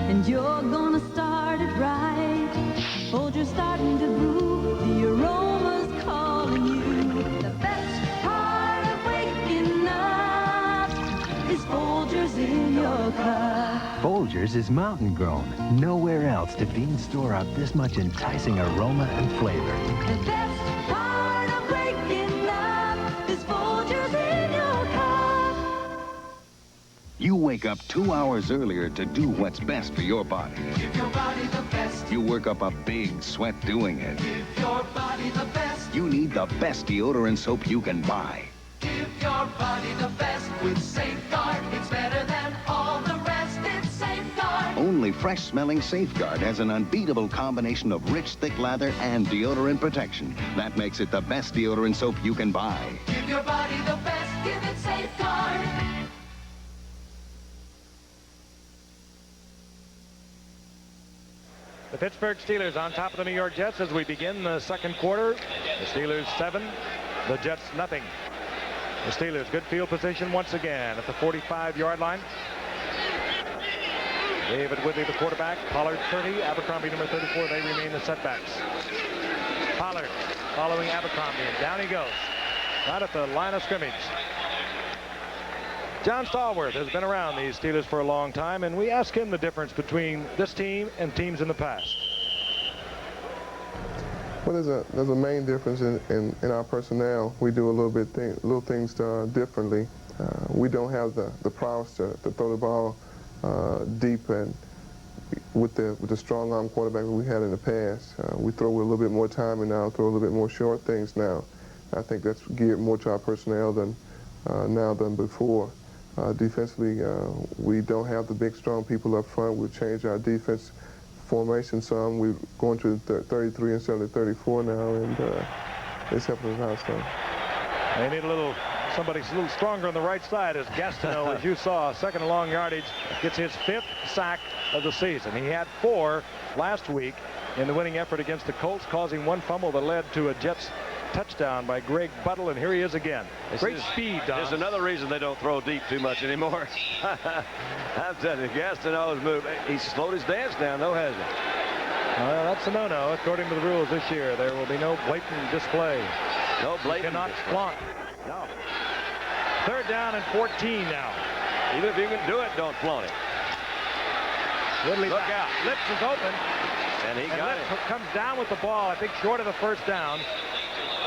and you're gonna start it right. Folger's starting to brew, the aroma's calling you. The best part of waking up is Folger's in your cup. Folgers is mountain grown. Nowhere else did beans store out this much enticing aroma and flavor. The best part of waking up is Folger's in your cup. You wake up 2 hours earlier to do what's best for your body. Give your body the best. You work up a big sweat doing it. Give your body the best. You need the best deodorant soap you can buy. Give your body the best with Safeguard. It's better than all the rest. It's Safeguard. Only fresh-smelling Safeguard has an unbeatable combination of rich, thick lather and deodorant protection. That makes it the best deodorant soap you can buy. Give your body the best. Give it Safeguard. The Pittsburgh Steelers on top of the New York Jets as we begin the second quarter. The Steelers 7, the Jets nothing. The Steelers good field position once again at the 45-yard line. David Whitley, the quarterback. Pollard 30, Abercrombie number 34. They remain the setbacks. Pollard following Abercrombie, and down he goes. Right at the line of scrimmage. John Stallworth has been around these Steelers for a long time, and we ask him the difference between this team and teams in the past. Well, there's a main difference in our personnel. We do a little things differently. We don't have the prowess to throw the ball deep and with the strong arm quarterback that we had in the past. We throw with a little bit more time and now throw a little bit more short things now. I think that's geared more to our personnel than now than before. Defensively, we don't have the big, strong people up front. We've changed our defense formation some. We're going to 33 instead of 34 now, and it's helping us out some. They need somebody a little stronger on the right side as Gastineau, as you saw, second and long yardage, gets his 5th sack of the season. He had 4 last week in the winning effort against the Colts, causing 1 fumble that led to a Jets touchdown by Greg Buttle, and here he is again. Great speed, Don. There's another reason they don't throw deep too much anymore. I'm telling you, Gastineau's move. He slowed his dance down, though, hasn't he? Well, that's a no-no. According to the rules this year, there will be no blatant display. No blatant You cannot display. flaunt. No. 3rd down and 14 now. Even if you can do it, don't flaunt it. Woodley Look back. out. Lips is open. And he got Lips it. comes down with the ball, I think short of the 1st down.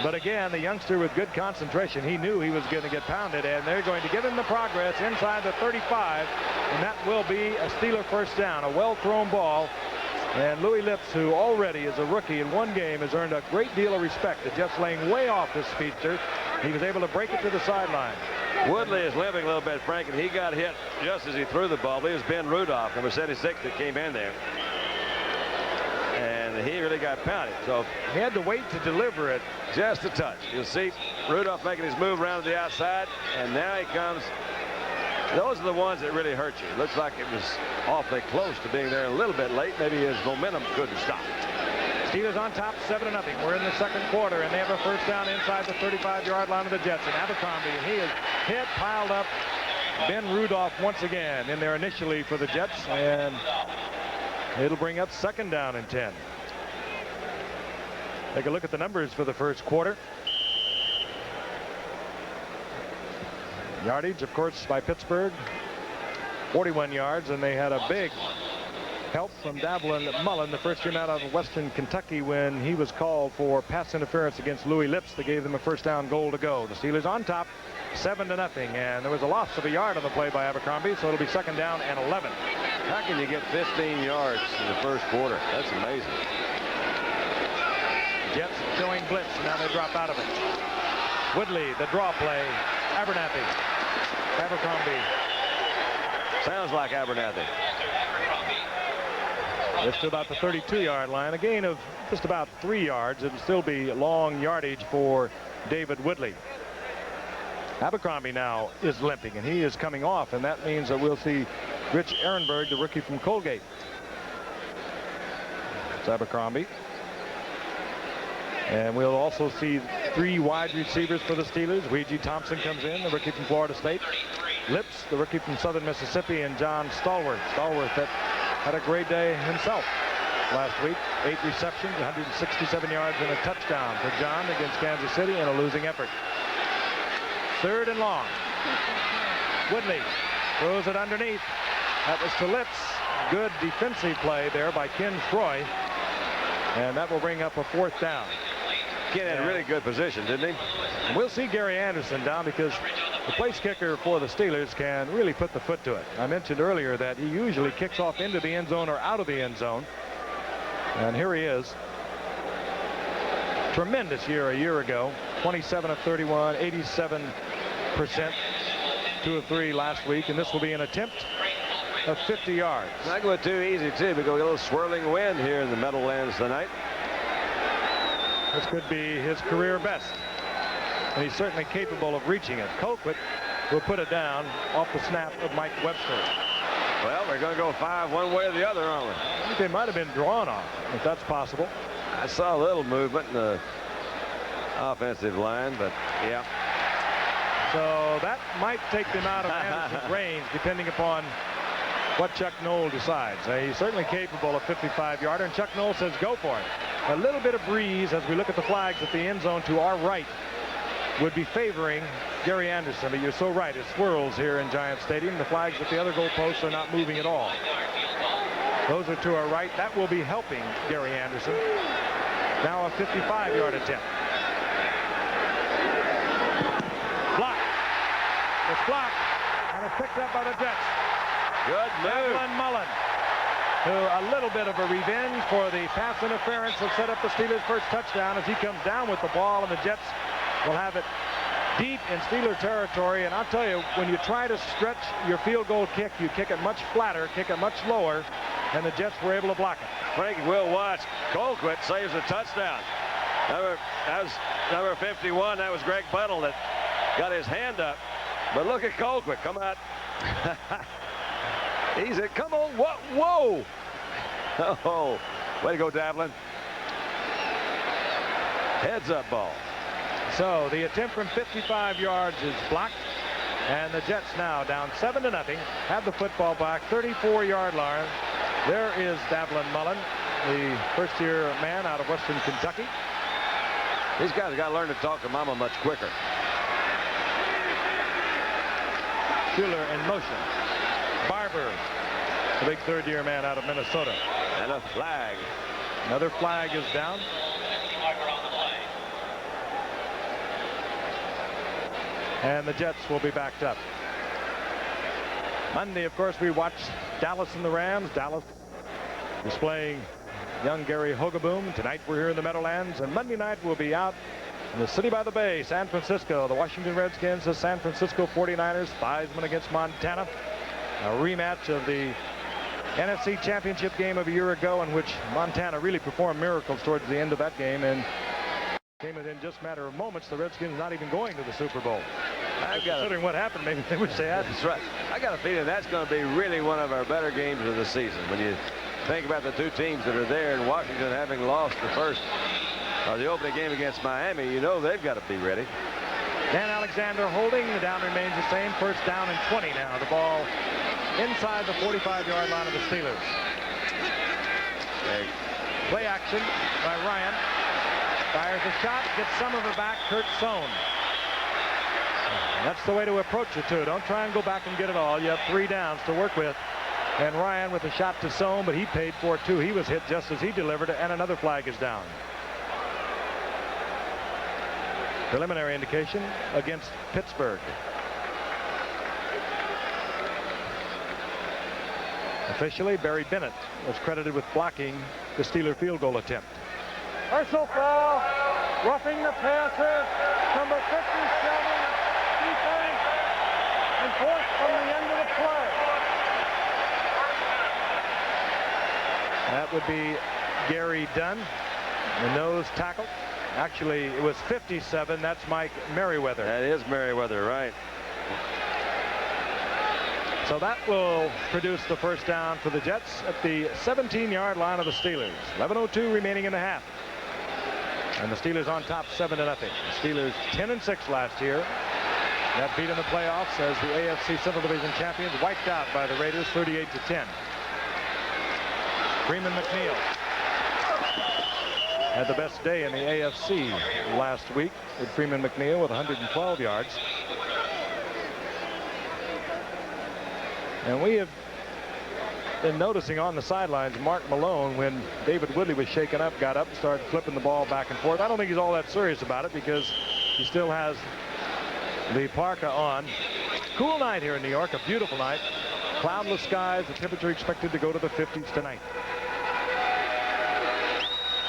But again, the youngster with good concentration, he knew he was going to get pounded, and they're going to give him the progress inside the 35, and that will be a Steeler 1st down, a well-thrown ball. And Louis Lips, who already is a rookie in 1 game, has earned a great deal of respect. The Jets laying way off this speedster. He was able to break it to the sideline. Woodley is limping a little bit, Frank, and he got hit just as he threw the ball. It was Ben Rudolph, number 76, that came in there. And he really got pounded. So he had to wait to deliver it just a touch. You'll see Rudolph making his move around to the outside, and now he comes. Those are the ones that really hurt you. Looks like it was awfully close to being there a little bit late. Maybe his momentum couldn't stop. Steelers on top 7-0. We're in the second quarter, and they have a 1st down inside the 35-yard line of the Jets. And Abercrombie, he is hit, piled up. Ben Rudolph once again in there initially for the Jets, and it'll bring up 2nd down and 10. Take a look at the numbers for the first quarter. Yardage, of course, by Pittsburgh, 41 yards, and they had a big help from Davlin Mullen, the first year out of Western Kentucky, when he was called for pass interference against Louis Lips. They gave them a first down goal to go. The Steelers on top, 7-0, and there was a loss of a yard on the play by Abercrombie, so it'll be 2nd down and 11. How can you get 15 yards in the first quarter? That's amazing. Jets showing blitz, and now they drop out of it. Woodley, the draw play. Abernathy. Abercrombie. Sounds like Abernathy. Just to about the 32-yard line. A gain of just about 3 yards. It'll still be long yardage for David Woodley. Abercrombie now is limping, and he is coming off, and that means that we'll see Rich Ehrenberg, the rookie from Colgate. It's Abercrombie. And we'll also see 3 wide receivers for the Steelers. Ouija Thompson comes in, the rookie from Florida State. Lips, the rookie from Southern Mississippi, and John Stallworth. Stallworth that had a great day himself last week. 8 receptions, 167 yards, and a touchdown for John against Kansas City in a losing effort. 3rd and long. Woodley throws it underneath. That was to Lips. Good defensive play there by Ken Troy. And that will bring up a 4th down. Ken had a really good position, didn't he? And we'll see Gary Anderson down, because the place kicker for the Steelers can really put the foot to it. I mentioned earlier that he usually kicks off into the end zone or out of the end zone. And here he is. Tremendous year a year ago. 27 of 31, 87%, 2 of 3 last week. And this will be an attempt of 50 yards. Not going too easy, too, because we got a little swirling wind here in the Meadowlands tonight. This could be his career best. And he's certainly capable of reaching it. Colquitt will put it down off the snap of Mike Webster. Well, we're going to go 5 one way or the other, aren't we? I think they might have been drawn off, if that's possible. I saw a little movement in the offensive line, but yeah. So that might take them out of Anderson's range, depending upon what Chuck Knoll decides. He's certainly capable of 55-yarder, and Chuck Knoll says go for it. A little bit of breeze as we look at the flags at the end zone to our right would be favoring Gary Anderson, but you're so right. It swirls here in Giant Stadium. The flags at the other goalposts are not moving at all. Those are to our right. That will be helping Gary Anderson. Now a 55-yard attempt. Blocked. It's blocked, and it's picked up by the Jets. Good move. Davlin Mullen, who a little bit of a revenge for the pass interference that set up the Steelers' first touchdown, as he comes down with the ball, and the Jets will have it deep in Steeler territory. And I'll tell you, when you try to stretch your field goal kick, you kick it much flatter, kick it much lower, and the Jets were able to block it. Frank will watch. Colquitt saves a touchdown. That was number 51. That was Greg Buttle that got his hand up. But look at Colquitt come out. He said, come on, whoa. Oh, way to go, Davlin. Heads up ball. So the attempt from 55 yards is blocked, and the Jets now down 7-0, have the football back, 34-yard line. There is Davlin Mullen, the first-year man out of Western Kentucky. These guys got to learn to talk to mama much quicker. Schuler in motion. Barber, the big third-year man out of Minnesota. And a flag. Another flag is down. And the Jets will be backed up. Monday, of course, we watched Dallas and the Rams. Dallas displaying young Gary Hogaboom. Tonight we're here in the Meadowlands, and Monday night we'll be out in the city by the bay, San Francisco. The Washington Redskins, the San Francisco 49ers, Theismann against Montana. A rematch of the NFC Championship game of a year ago, in which Montana really performed miracles towards the end of that game, and came within just a matter of moments. The Redskins not even going to the Super Bowl. Considering what happened, maybe they wish they had. That's right. I got a feeling that's going to be really one of our better games of the season. When you think about the two teams that are there, and Washington having lost the opening game against Miami, you know they've got to be ready. Dan Alexander holding. The down remains the same. First down and 20 now. The ball inside the 45-yard line of the Steelers. Play action by Ryan. Fires a shot, gets some of it back. Kurt Sohn. That's the way to approach it, too. Don't try and go back and get it all. You have 3 downs to work with. And Ryan with a shot to Sohn, but he paid for it, too. He was hit just as he delivered it, and another flag is down. Preliminary indication against Pittsburgh. Officially, Barry Bennett was credited with blocking the Steeler field goal attempt. Personal foul, roughing the passer, number 57, defense, enforced from the end of the play. That would be Gary Dunn, the nose tackle. Actually, it was 57. That's Mike Merriweather. That is Merriweather, right. So that will produce the first down for the Jets at the 17-yard line of the Steelers. 11:02 remaining in the half. And the Steelers on top 7-0. The Steelers 10-6 last year. That beat in the playoffs as the AFC Central Division champions, wiped out by the Raiders 38-10. Freeman McNeil had the best day in the AFC last week with Freeman McNeil with 112 yards. And we have been noticing on the sidelines Mark Malone, when David Woodley was shaken up, got up and started flipping the ball back and forth. I don't think he's all that serious about it because he still has the parka on. Cool night here in New York, a beautiful night. Cloudless skies, the temperature expected to go to the 50s tonight.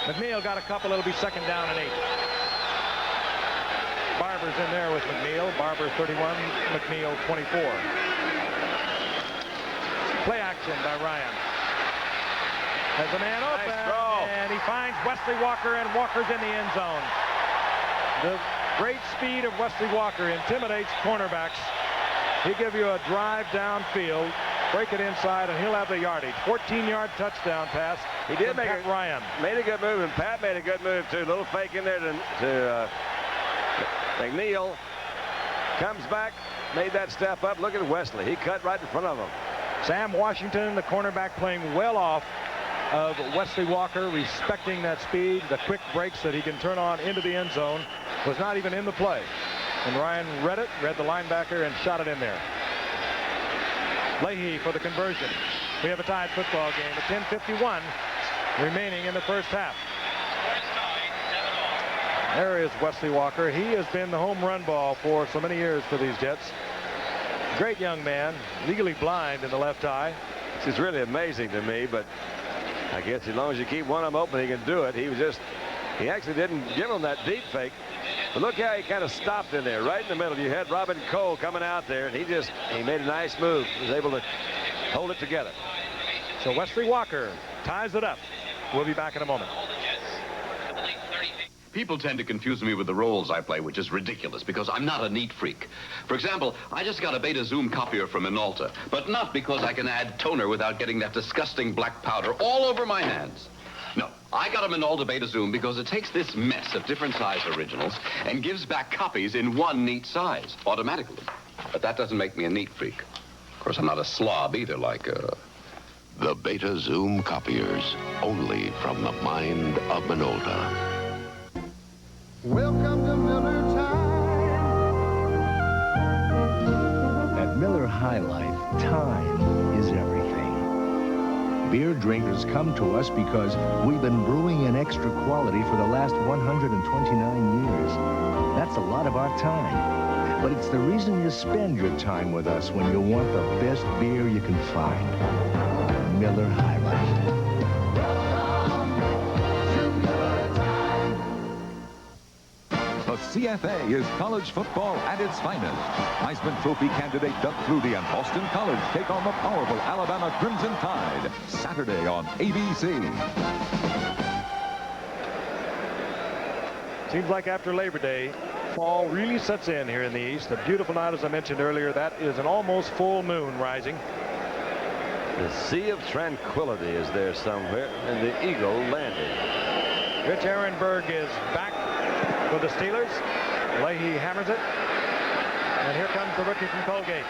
McNeil got a couple. It'll be second down and 8. Barber's in there with McNeil. Barber 31, McNeil 24. Play action by Ryan. Has a man open, and he finds Wesley Walker, and Walker's in the end zone. The great speed of Wesley Walker intimidates cornerbacks. He'll give you a drive downfield, break it inside, and he'll have the yardage. 14-yard touchdown pass. He did make Pat Ryan. Made a good move, and Pat made a good move, too. A little fake in there to McNeil. Comes back, made that step up. Look at Wesley. He cut right in front of him. Sam Washington, the cornerback, playing well off of Wesley Walker, respecting that speed. The quick breaks that he can turn on into the end zone was not even in the play. And Ryan read the linebacker, and shot it in there. Leahy for the conversion. We have a tied football game at 10:51 remaining in the first half. There is Wesley Walker. He has been the home run ball for so many years for these Jets. Great young man, legally blind in the left eye. This is really amazing to me, but I guess as long as you keep one of them open, he can do it. He actually didn't give him that deep fake. But look how he kind of stopped in there, right in the middle. You had Robin Cole coming out there, and he made a nice move. He was able to hold it together. So Wesley Walker ties it up. We'll be back in a moment. People tend to confuse me with the roles I play, which is ridiculous because I'm not a neat freak. For example, I just got a Beta Zoom copier from Minolta, but not because I can add toner without getting that disgusting black powder all over my hands. No, I got a Minolta Beta Zoom because it takes this mess of different size originals and gives back copies in one neat size automatically. But that doesn't make me a neat freak. Of course, I'm not a slob either, like The Beta Zoom copiers, only from the mind of Minolta. Welcome to Miller time. At Miller High Life, time is everything. Beer drinkers come to us because we've been brewing in extra quality for the last 129 years. That's a lot of our time. But it's the reason you spend your time with us when you want the best beer you can find. Miller High Life. The CFA is college football at its finest. Heisman Trophy candidate Doug Flutie and Boston College take on the powerful Alabama Crimson Tide. Saturday on ABC. Seems like after Labor Day, fall really sets in here in the East. A beautiful night, as I mentioned earlier. That is an almost full moon rising. The Sea of Tranquility is there somewhere, and the Eagle landed. Rich Ehrenberg is back for the Steelers. Leahy hammers it. And here comes the rookie from Colgate.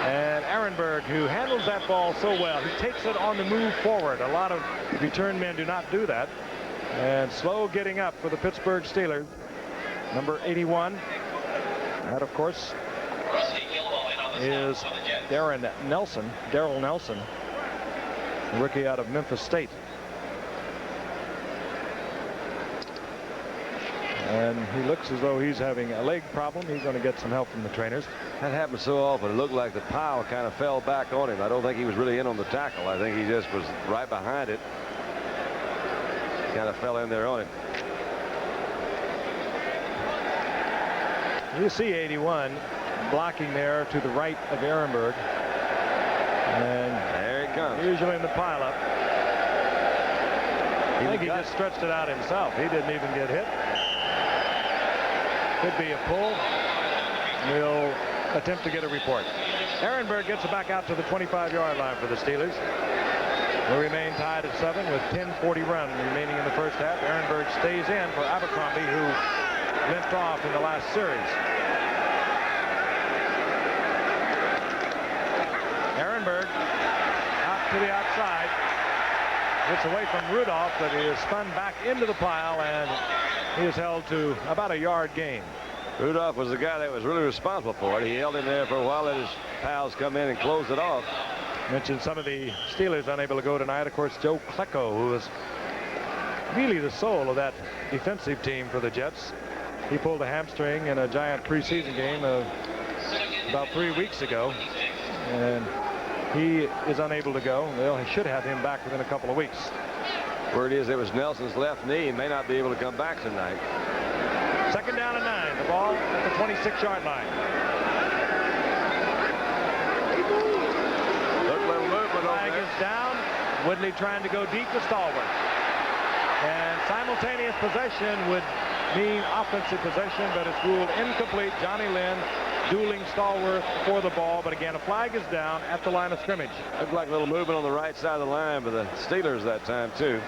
And Ehrenberg, who handles that ball so well, he takes it on the move forward. A lot of return men do not do that. And slow getting up for the Pittsburgh Steelers. Number 81. That, of course, is Daryl Nelson, rookie out of Memphis State. And he looks as though he's having a leg problem. He's going to get some help from the trainers. That happens so often. It looked like the pile kind of fell back on him. I don't think he was really in on the tackle. I think he just was right behind it. Kind of fell in there on him. You see 81 blocking there to the right of Ehrenberg. And there he comes. Usually in the pileup. I think he just stretched it out himself. He didn't even get hit. Could be a pull. We'll attempt to get a report. Ehrenberg gets it back out to the 25-yard line for the Steelers. They remain tied at 7 with 10:40 run remaining in the first half. Ehrenberg stays in for Abercrombie, who limped off in the last series. Ehrenberg out to the outside. Gets away from Rudolph, but he is spun back into the pile, and he is held to about a yard gain. Rudolph was the guy that was really responsible for it. He held him there for a while, let his pals come in and close it off. Mentioned some of the Steelers unable to go tonight. Of course, Joe Klecko, who is really the soul of that defensive team for the Jets. He pulled a hamstring in a giant preseason game about 3 weeks ago, and he is unable to go. They should have him back within a couple of weeks. Word is it was Nelson's left knee. He may not be able to come back tonight. Second down and 9. The ball at the 26-yard line. Flag is down. Woodley trying to go deep to Stallworth. And simultaneous possession would mean offensive possession, but it's ruled incomplete. Johnny Lynn dueling Stallworth for the ball, but again, a flag is down at the line of scrimmage. Looked like a little movement on the right side of the line for the Steelers that time, too.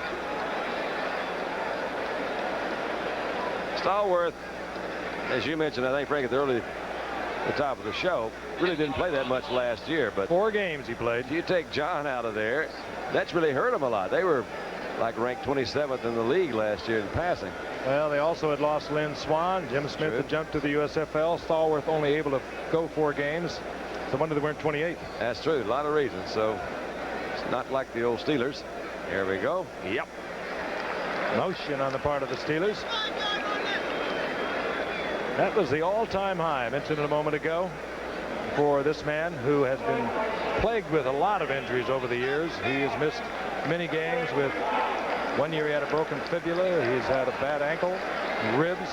Stallworth, as you mentioned, I think, Frank, at the top of the show, really didn't play that much last year. But 4 games he played. You take John out of there, that's really hurt him a lot. They were like ranked 27th in the league last year in passing. Well, they also had lost Lynn Swan. Jim Smith had jumped to the USFL. Stallworth only able to go 4 games. So wonder they weren't 28. That's true. A lot of reasons. So it's not like the old Steelers. Here we go. Yep. Motion on the part of the Steelers. That was the all-time high I mentioned a moment ago for this man who has been plagued with a lot of injuries over the years. He has missed many games. With 1 year he had a broken fibula. He's had a bad ankle, ribs.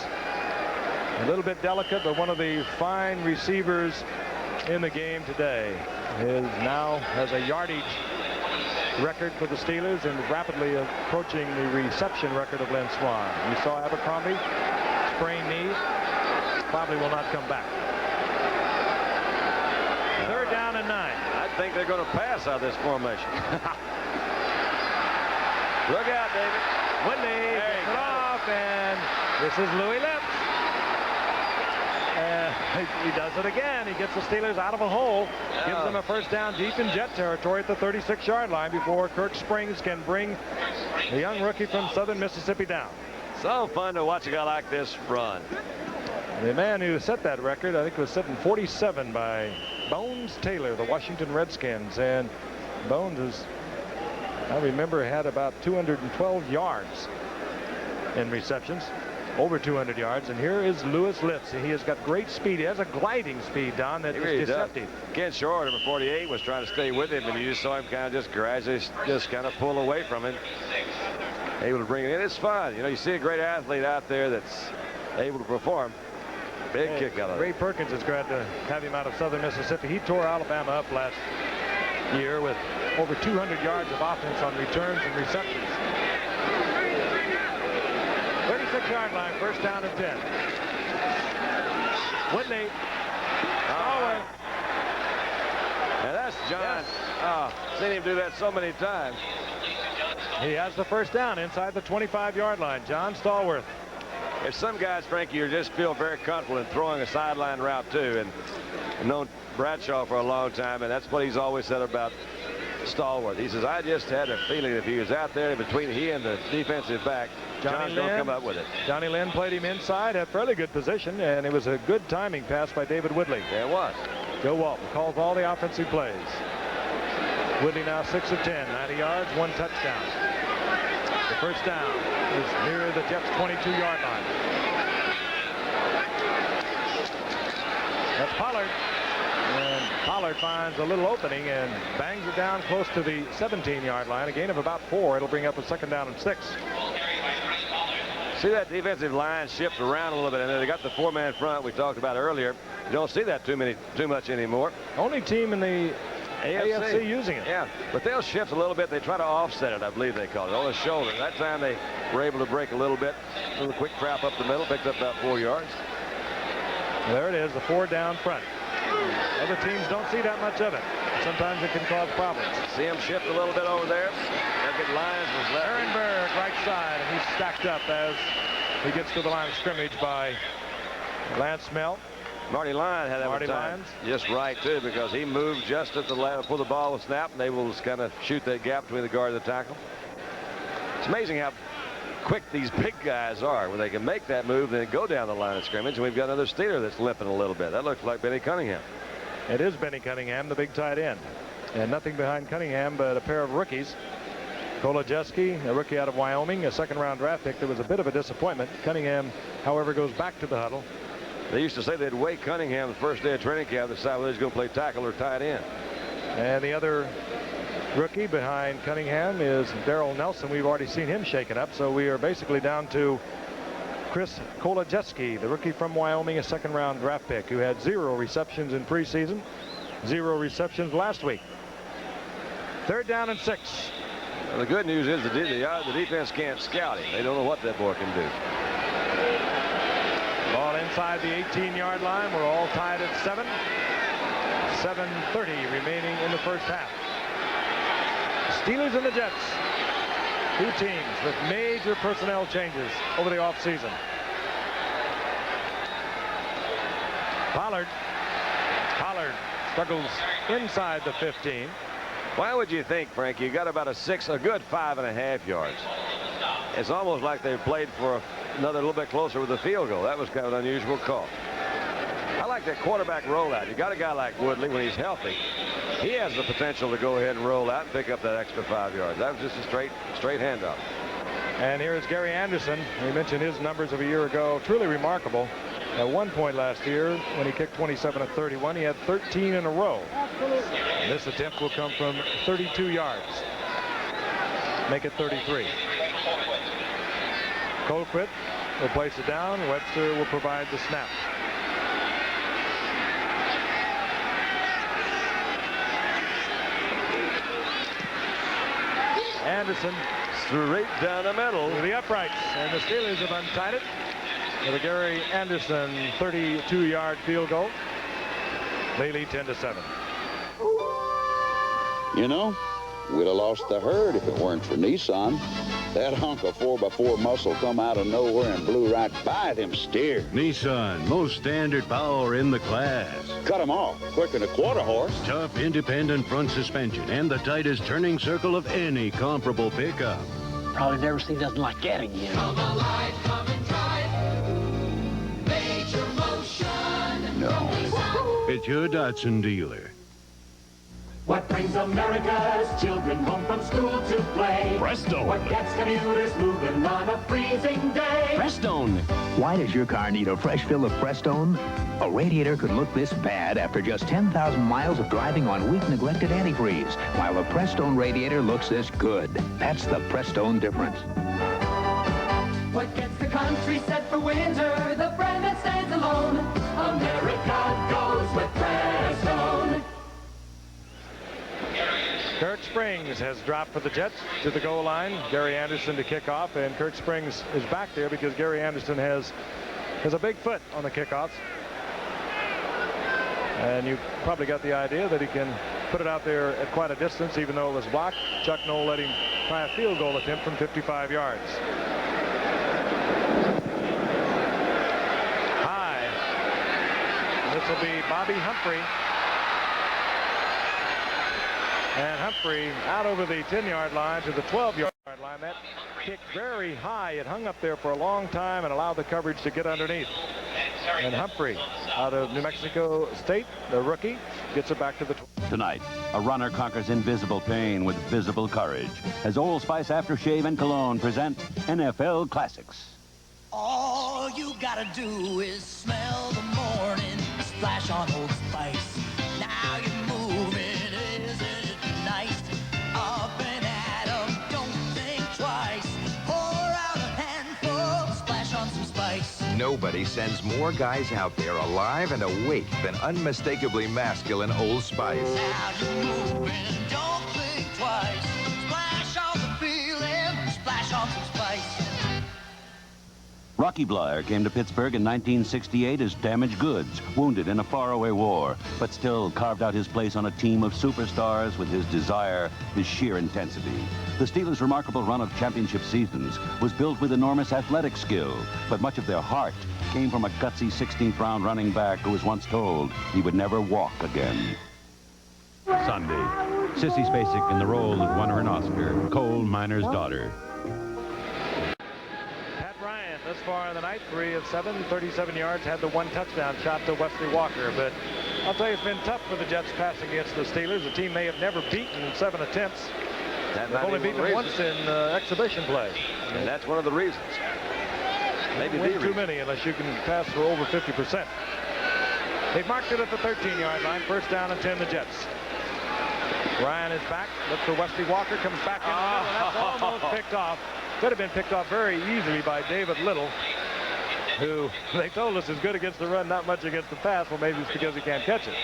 A little bit delicate, but one of the fine receivers in the game today. Now has a yardage record for the Steelers and rapidly approaching the reception record of Lynn Swan. You saw Abercrombie, sprained knee, probably will not come back. Third down and 9. I think they're going to pass out of this formation. Look out, David. Whitney gets it off, and this is Louis Lips. He does it again. He gets the Steelers out of a hole, gives them a first down deep in Jet territory at the 36-yard line before Kirk Springs can bring the young rookie from Southern Mississippi down. So fun to watch a guy like this run. The man who set that record, I think, was set in 47 by Bones Taylor, the Washington Redskins. And Bones is, I remember, had about 212 yards in receptions, over 200 yards. And here is Louis Lips. He has got great speed. He has a gliding speed, Don, that is deceptive. Ken Shore, number 48, was trying to stay with him, and you just saw him kind of just gradually just kind of pull away from him. Able to bring it in. It's fun. You know, you see a great athlete out there that's able to perform. Big kick out of it. Ray Perkins is glad to have him out of Southern Mississippi. He tore Alabama up last year with over 200 yards of offense on returns and receptions. 36-yard line, first down and 10. Whitney. And that's John. Yes. Seen him do that so many times. He has the first down inside the 25-yard line. John Stallworth There's some guys, Frankie, you just feel very comfortable in throwing a sideline route too. And I've known Bradshaw for a long time, and that's what he's always said about Stallworth. He says, I just had a feeling if he was out there between he and the defensive back, John's going to come up with it. Johnny Lynn played him inside, had fairly good position, and it was a good timing pass by David Woodley. Yeah, it was. Joe Walton calls all the offensive plays. Woodley now 6 of 10, 90 yards, 1 touchdown. The first down is near the Jets' 22-yard line. That's Pollard. And Pollard finds a little opening and bangs it down close to the 17-yard line. A gain of about 4. It'll bring up a 2nd down and 6. See that defensive line shift around a little bit, and they got the 4-man front we talked about earlier. You don't see that too much anymore. Only team in the AFC using it. Yeah, but they'll shift a little bit. They try to offset it, I believe they call it, on the shoulder. That time they were able to break a little bit. A little quick trap up the middle, picked up about 4 yards. Well, there it is, the 4 down front. Other teams don't see that much of it. Sometimes it can cause problems. See him shift a little bit over there. Elgin Lyons was left. Ehrenberg right side, and he's stacked up as he gets to the line of scrimmage by Lance Smell. Marty Lyon had that Marty time Lyons. just right, too, because he moved just at the before the ball was snapped, and they will just kind of shoot that gap between the guard and the tackle. It's amazing how quick these big guys are when they can make that move and then go down the line of scrimmage. And we've got another Steeler that's limping a little bit. That looks like Benny Cunningham. It is Benny Cunningham, the big tight end. And nothing behind Cunningham but a pair of rookies. Kolodziejski, a rookie out of Wyoming, a 2nd-round draft pick. There was a bit of a disappointment. Cunningham, however, goes back to the huddle. They used to say they'd weigh Cunningham the first day of training camp to decide whether he's going to play tackle or tight end. And the other rookie behind Cunningham is Darrell Nelson. We've already seen him shaken up, so we are basically down to Chris Kolodziejski, the rookie from Wyoming, a 2nd-round draft pick who had 0 receptions in preseason, 0 receptions last week. 3rd down and 6. Well, the good news is the defense can't scout him. They don't know what that boy can do. Ball inside the 18-yard line. We're all tied at 7. 7:30 remaining in the first half. Steelers and the Jets. 2 teams with major personnel changes over the offseason. Pollard struggles inside the 15. Why would you think, Frank, you got about a good 5.5 yards. It's almost like they played for another little bit closer with the field goal. That was kind of an unusual call. I like that quarterback rollout. You got a guy like Woodley when he's healthy. He has the potential to go ahead and roll out and pick up that extra 5 yards. That was just a straight handoff. And here is Gary Anderson. We mentioned his numbers of a year ago. Truly remarkable. At one point last year, when he kicked 27 of 31, he had 13 in a row. And this attempt will come from 32 yards. Make it 33. Colquitt will place it down. Webster will provide the snap. Anderson straight down the middle to the uprights, and the Steelers have untied it with a Gary Anderson 32-yard field goal. They lead 10-7. You know, we'd have lost the herd if it weren't for Nissan. That hunk of 4x4 muscle come out of nowhere and blew right by them steer. Nissan, most standard power in the class. Cut them off quicker than a quarter horse. Tough, independent front suspension and the tightest turning circle of any comparable pickup. Probably never seen nothing like that again. Come alive, come and drive. Major motion. No. It's your Datsun dealer. What brings America's children home from school to play? Prestone. What gets commuters moving on a freezing day? Prestone. Why does your car need a fresh fill of Prestone? A radiator could look this bad after just 10,000 miles of driving on weak, neglected antifreeze, while a Prestone radiator looks this good. That's the Prestone difference. What gets the country set for winter? The brand that stands alone. America goes with Prestone. Kirk Springs has dropped for the Jets to the goal line. Gary Anderson to kick off, and Kirk Springs is back there because Gary Anderson has a big foot on the kickoffs. And you probably got the idea that he can put it out there at quite a distance, even though it was blocked. Chuck Noll let him try a field goal attempt from 55 yards. will be Bobby Humphrey. And Humphrey out over the 10-yard line to the 12-yard line. That kicked very high. It hung up there for a long time and allowed the coverage to get underneath. And Humphrey out of New Mexico State, the rookie, gets it back to the 12. Tonight, a runner conquers invisible pain with visible courage as Old Spice Aftershave and Cologne present NFL Classics. All you gotta do is smell the morning splash on Old Spice. Now you're moving, isn't it nice? Up and at 'em, don't think twice. Pour out a handful, splash on some spice. Nobody sends more guys out there alive and awake than unmistakably masculine Old Spice. Now you're moving, don't think twice. Splash on the feeling, splash on some spice. Rocky Blyer came to Pittsburgh in 1968 as damaged goods, wounded in a faraway war, but still carved out his place on a team of superstars with his desire, his sheer intensity. The Steelers' remarkable run of championship seasons was built with enormous athletic skill, but much of their heart came from a gutsy 16th-round running back who was once told he would never walk again. Sunday, Sissy Spacek in the role that won her an Oscar, Coal Miner's Daughter. Thus far in the night, 3 of 7, 37 yards, had the 1 touchdown shot to Wesley Walker. But I'll tell you, it's been tough for the Jets passing against the Steelers, a team they have never beaten in 7 attempts. They've only beaten them once in exhibition play. And that's one of the reasons. Maybe way too many unless you can pass for over 50%. They've marked it at the 13-yard line. First down and 10, the Jets. Ryan is back. Look for Wesley Walker. Comes back in the middle, and that's almost picked off. Could have been picked off very easily by David Little, who they told us is good against the run, not much against the pass. Well, maybe it's because he can't catch it.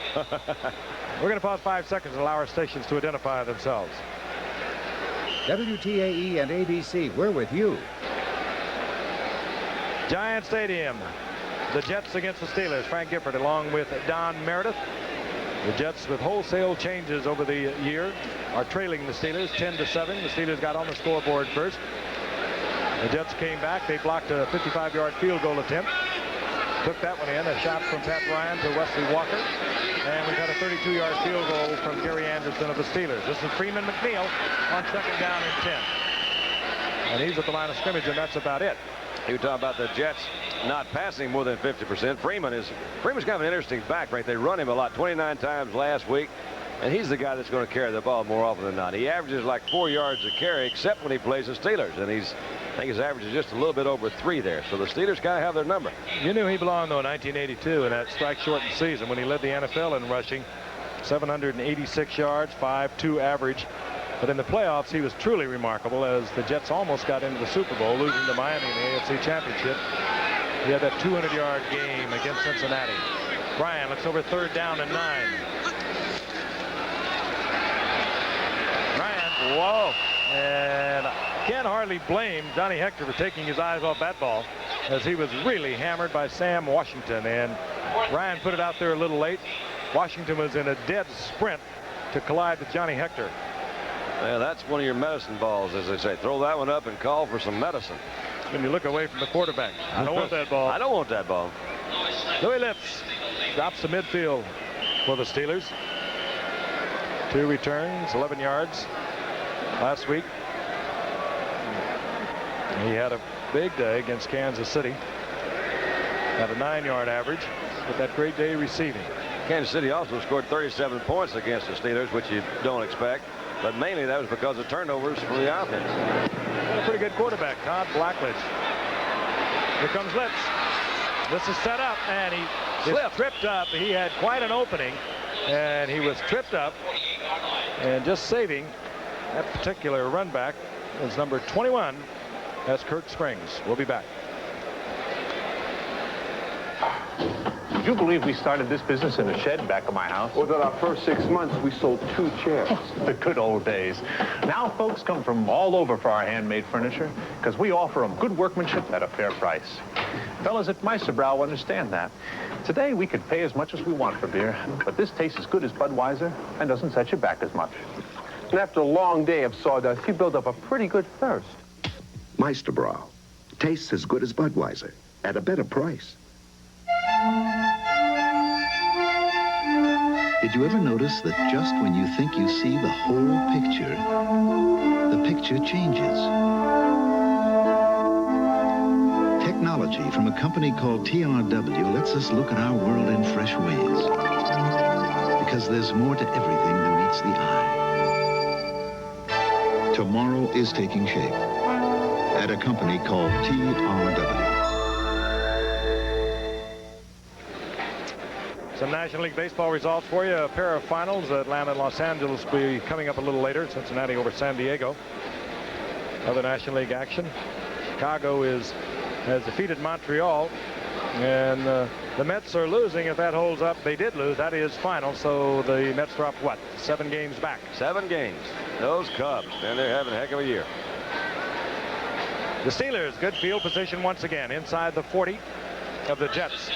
We're going to pause 5 seconds and allow our stations to identify themselves. WTAE and ABC, we're with you. Giant Stadium. The Jets against the Steelers. Frank Gifford along with Don Meredith. The Jets, with wholesale changes over the year, are trailing the Steelers 10-7. The Steelers got on the scoreboard first. The Jets came back. They blocked a 55-yard field goal attempt. Took that one in. A shot from Pat Ryan to Wesley Walker. And we've got a 32-yard field goal from Gary Anderson of the Steelers. This is Freeman McNeil on 2nd down and 10. And he's at the line of scrimmage, and that's about it. You talk about the Jets not passing more than 50%. Freeman's kind of an interesting back, right? They run him a lot, 29 times last week. And he's the guy that's going to carry the ball more often than not. He averages like 4 yards a carry, except when he plays the Steelers. And I think his average is just a little bit over 3 there. So the Steelers kind of have their number. You knew he belonged, though, in 1982 in that strike-shortened season when he led the NFL in rushing. 786 yards, 5.2 average. But in the playoffs, he was truly remarkable as the Jets almost got into the Super Bowl, losing to Miami in the AFC Championship. He had that 200-yard game against Cincinnati. Ryan looks over 3rd down and 9. Ryan, whoa. And I can't hardly blame Johnny Hector for taking his eyes off that ball, as he was really hammered by Sam Washington. And Ryan put it out there a little late. Washington was in a dead sprint to collide with Johnny Hector. Yeah, that's one of your medicine balls, as they say. Throw that one up and call for some medicine. When you look away from the quarterback. I don't want that ball. I don't want that ball. Louis Lipps drops the midfield for the Steelers. 2 returns, 11 yards last week. He had a big day against Kansas City. Had a 9-yard average with that great day receiving. Kansas City also scored 37 points against the Steelers, which you don't expect. But mainly that was because of turnovers for the offense. A pretty good quarterback, Todd Blackledge. Here comes Lipps. This is set up, and he is tripped up. He had quite an opening, and he was tripped up. And just saving that particular run back is number 21. That's Kirk Springs. We'll be back. Would you believe we started this business in a shed back of my house? Within our first 6 months, we sold 2 chairs. The good old days. Now folks come from all over for our handmade furniture because we offer them good workmanship at a fair price. Fellas at Meisterbrow understand that. Today, we could pay as much as we want for beer, but this tastes as good as Budweiser and doesn't set you back as much. And after a long day of sawdust, you build up a pretty good thirst. Meisterbrow. Tastes as good as Budweiser at a better price. Did you ever notice that just when you think you see the whole picture, the picture changes? Technology from a company called TRW lets us look at our world in fresh ways. Because there's more to everything than meets the eye. Tomorrow is taking shape at a company called TRW. Some National League Baseball results for you. A pair of finals. Atlanta and Los Angeles will be coming up a little later. Cincinnati over San Diego. Other National League action. Chicago has defeated Montreal. And the Mets are losing. If that holds up, they did lose. That is final. So the Mets drop what? 7 games back. 7 games. Those Cubs, man, they're having a heck of a year. The Steelers, good field position once again. Inside the 40 of the Jets.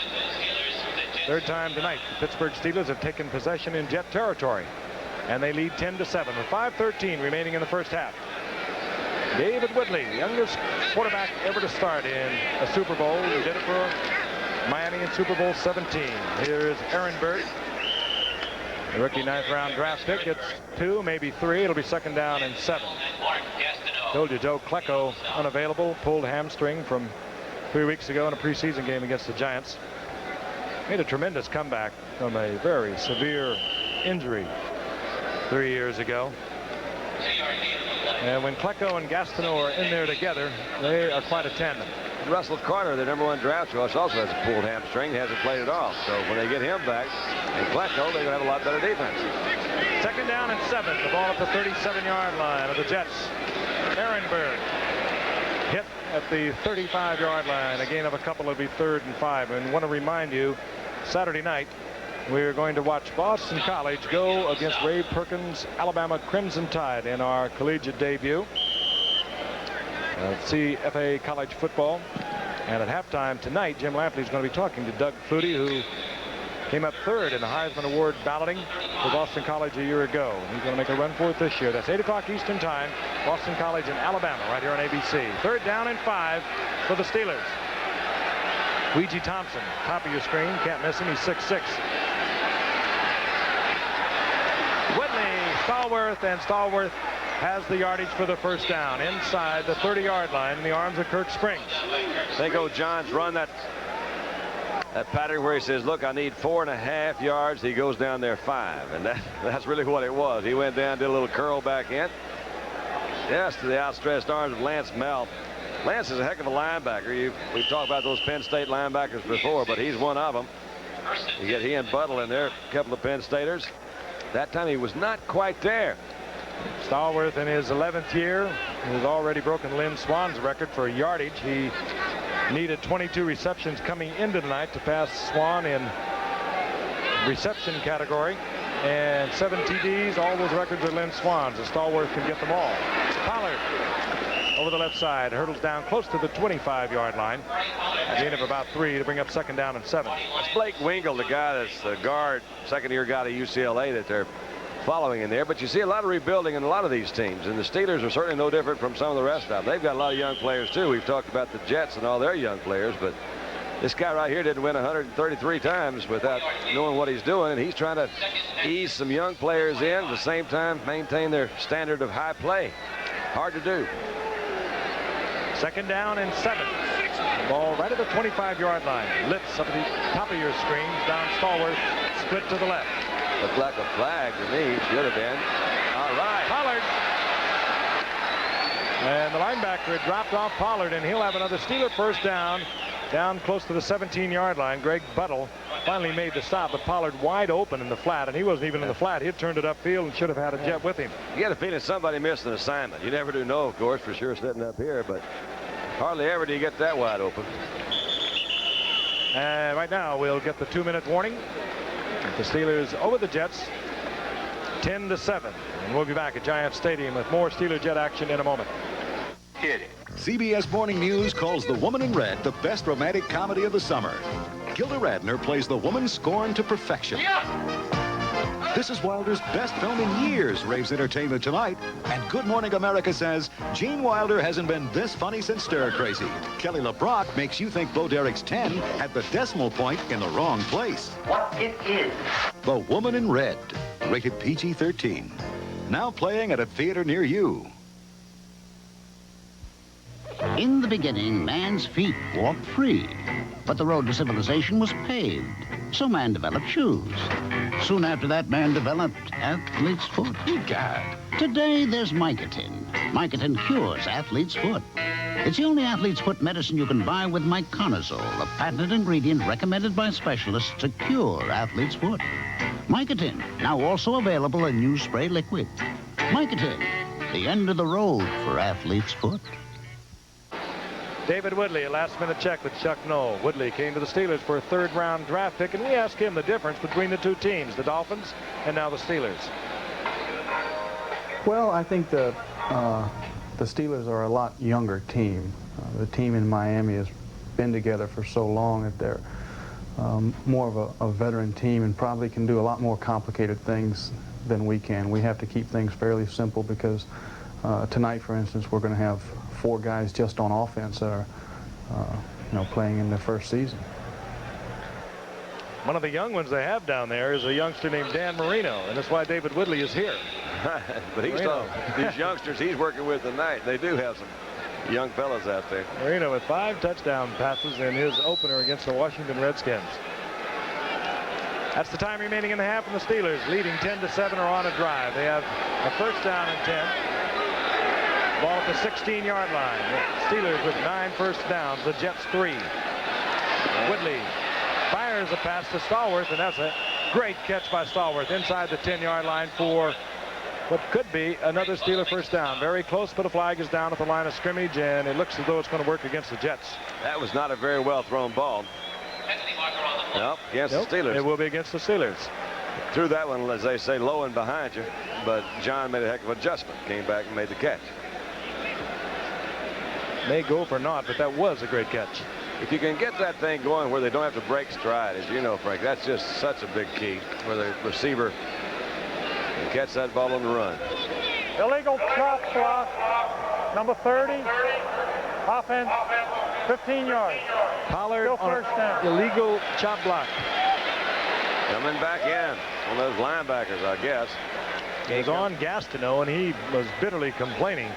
Third time tonight, the Pittsburgh Steelers have taken possession in Jet territory. And they lead 10-7 with 5:13 remaining in the first half. David Woodley, youngest quarterback ever to start in a Super Bowl. He did it for Miami in Super Bowl 17. Here's Aaron Bird. The rookie 9th round draft pick gets 2, maybe 3. It'll be 2nd down and 7. Told you Joe Klecko unavailable, pulled hamstring from 3 weeks ago in a preseason game against the Giants. Made a tremendous comeback from a very severe injury 3 years ago. And when Klecko and Gastineau are in there together, they are quite a tandem. Russell Carter, the #1 draft choice, also has a pulled hamstring. He hasn't played at all. So when they get him back and Klecko, they're going to have a lot better defense. 2nd down and 7. The ball at the 37-yard line of the Jets. Aaron Bird hit at the 35-yard line. A gain of a couple. It'll be 3rd and 5. And want to remind you, Saturday night, we're going to watch Boston College go against Ray Perkins' Alabama Crimson Tide in our collegiate debut. CFA college football. And at halftime tonight, Jim Lampley is going to be talking to Doug Flutie, who came up 3rd in the Heisman Award balloting for Boston College a year ago. He's going to make a run for it this year. That's 8 o'clock Eastern time. Boston College in Alabama right here on ABC. 3rd down and 5 for the Steelers. Ouija Thompson, top of your screen. Can't miss him. He's 6'6". Whitley, Stallworth, and Stallworth has the yardage for the first down inside the 30-yard line in the arms of Kirk Springs. They go John's run that pattern where he says, look, I need 4.5 yards. He goes down there 5. And that's really what it was. He went down, did a little curl back in. Yes, to the outstretched arms of Lance Mel. Lance is a heck of a linebacker. We've talked about those Penn State linebackers before, but he's one of them. You get he and Buttle in there, a couple of Penn Staters. That time he was not quite there. Stallworth in his 11th year has already broken Lynn Swan's record for yardage. He needed 22 receptions coming into tonight to pass Swan in reception category. And 7 TDs, all those records are Lynn Swan's. And Stallworth can get them all. Pollard over the left side, hurdles down close to the 25-yard line. A gain of about 3 to bring up 2nd down and 7. It's Blake Wingle, the guy that's the guard, 2nd-year guy to UCLA that they're following in there. But you see a lot of rebuilding in a lot of these teams, and the Steelers are certainly no different from some of the rest of them. They've got a lot of young players too. We've talked about the Jets and all their young players, but this guy right here didn't win 133 times without knowing what he's doing, and he's trying to ease some young players in, at the same time maintain their standard of high play. Hard to do. 2nd down and 7. The ball right at the 25-yard line. Lips up at the top of your screen. Down Stallworth. Split to the left. Looked like a flag to me. Should have been. All right. Pollard. And the linebacker had dropped off Pollard, and he'll have another Steeler first down close to the 17-yard line. Greg Buttle finally made the stop, but Pollard wide open in the flat, and he wasn't even in the flat. He had turned it upfield and should have had a jet with him. You got a feeling somebody missed an assignment. You never do know, of course, for sure, sitting up here, but hardly ever do you get that wide open. And right now we'll get the 2-minute warning. The Steelers over the Jets 10-7. And we'll be back at Giants Stadium with more Steeler Jet action in a moment. Hit it. CBS Morning News calls The Woman in Red the best romantic comedy of the summer. Gilda Radner plays the woman scorned to perfection. Yeah. This is Wilder's best film in years, raves Entertainment Tonight. And Good Morning America says, Gene Wilder hasn't been this funny since Stir Crazy. Kelly LeBrock makes you think Bo Derek's 10 had the decimal point in the wrong place. What it is. The Woman in Red, rated PG-13. Now playing at a theater near you. In the beginning, man's feet walked free, but the road to civilization was paved, so man developed shoes. Soon after that, man developed athlete's foot. God. Today, there's Mycotin. Mycotin cures athlete's foot. It's the only athlete's foot medicine you can buy with myconazole, a patented ingredient recommended by specialists to cure athlete's foot. Mycotin, now also available in new spray liquid. Mycotin, the end of the road for athlete's foot. David Woodley, a last-minute check with Chuck Noll. Woodley came to the Steelers for a third-round draft pick, and we asked him the difference between the two teams, the Dolphins and now the Steelers. Well, I think the Steelers are a lot younger team. The team in Miami has been together for so long that they're more of a veteran team and probably can do a lot more complicated things than we can. We have to keep things fairly simple because tonight, for instance, we're going to have 4 guys just on offense that are, playing in their first season. One of the young ones they have down there is a youngster named Dan Marino, and that's why David Woodley is here. But he's these youngsters he's working with tonight, they do have some young fellas out there. Marino with 5 touchdown passes in his opener against the Washington Redskins. That's the time remaining in the half, and the Steelers leading 10-7 are on a drive. They have a first down and 10. Ball at the 16-yard line. The Steelers with 9 first downs. The Jets 3. Woodley fires a pass to Stallworth, and that's a great catch by Stallworth inside the 10-yard line for what could be another Steeler first down. Very close, but a flag is down at the line of scrimmage, and it looks as though it's going to work against the Jets. That was not a very well thrown ball. Nope, against the Steelers. It will be against the Steelers. Threw that one, as they say, low and behind you, but John made a heck of an adjustment. Came back and made the catch. May go for naught, but that was a great catch. If you can get that thing going where they don't have to break stride, as you know, Frank, that's just such a big key, where the receiver can catch that ball on the run. Illegal chop block, number 30, offense, 15 yards. Pollard Still on first down. Illegal chop block. Coming back in, one of those linebackers, I guess. He was on Gastineau, and he was bitterly complaining.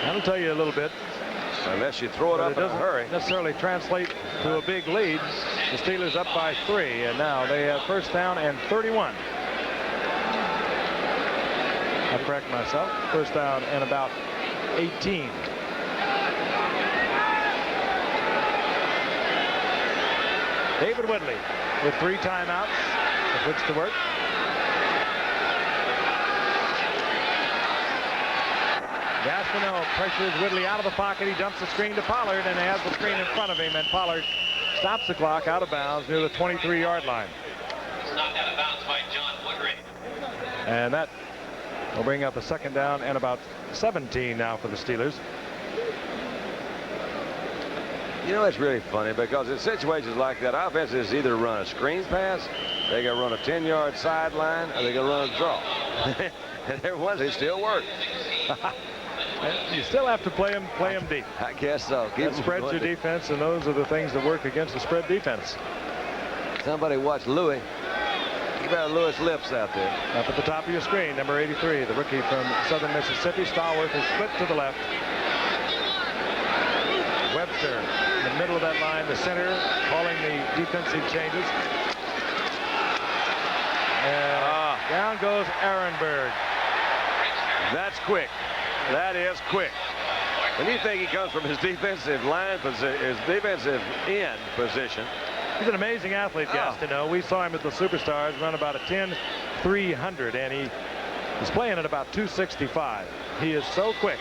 That'll tell you a little bit. Unless you throw it up in a hurry. Doesn't necessarily translate to a big lead. The Steelers up by 3, and now they have first down and 31. I correct myself. First down and about 18. David Woodley with 3 timeouts with which to work. Gastineau pressures Woodley out of the pocket. He dumps the screen to Pollard, and he has the screen in front of him, and Pollard stops the clock out of bounds near the 23-yard line. Knocked out of bounds by John Woodring. And that will bring up a second down and about 17 now for the Steelers. You know, it's really funny because in situations like that, offenses either run a screen pass, they can run a 10-yard sideline, or they can run a draw. And every one they still work. You still have to play them deep. I guess so. That spreads your defense, and those are the things that work against the spread defense. Somebody watch Louis. Keep out Louis' lips out there. Up at the top of your screen, number 83, the rookie from Southern Mississippi. Stallworth is split to the left. Webster in the middle of that line, the center, calling the defensive changes. And down goes Ehrenberg. That's quick. That is quick. When you think he comes from his defensive line position, his defensive end position. He's an amazing athlete, Gastineau. We saw him at the Superstars run about a 10-300, and he's playing at about 265. He is so quick.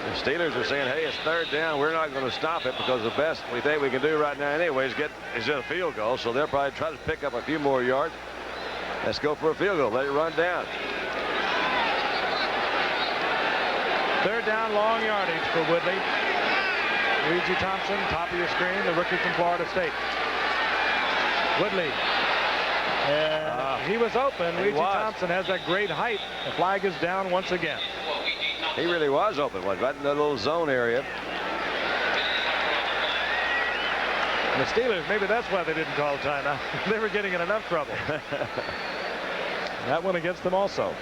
The Steelers are saying, hey, it's third down. We're not going to stop it because the best we think we can do right now anyway is get a field goal. So they'll probably try to pick up a few more yards. Let's go for a field goal. Let it run down. Third down, long yardage for Woodley. Luigi Thompson, top of your screen, the rookie from Florida State. Woodley. And he was open. Luigi Thompson has that great height. The flag is down once again. He really was open, right in the little zone area. And the Steelers, maybe that's why they didn't call timeout. They were getting in enough trouble. That one against them also.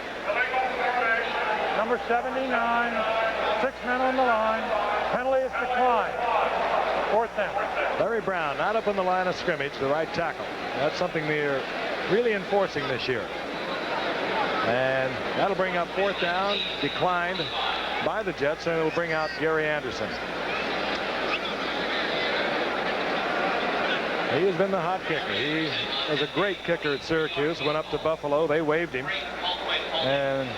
Number 79, 6 men on the line. Penalty is declined. 4th down. Larry Brown not up on the line of scrimmage, the right tackle. That's something they're really enforcing this year. And that'll bring up 4th down, declined by the Jets, and it'll bring out Gary Anderson. He has been the hot kicker. He was a great kicker at Syracuse, went up to Buffalo. They waived him. And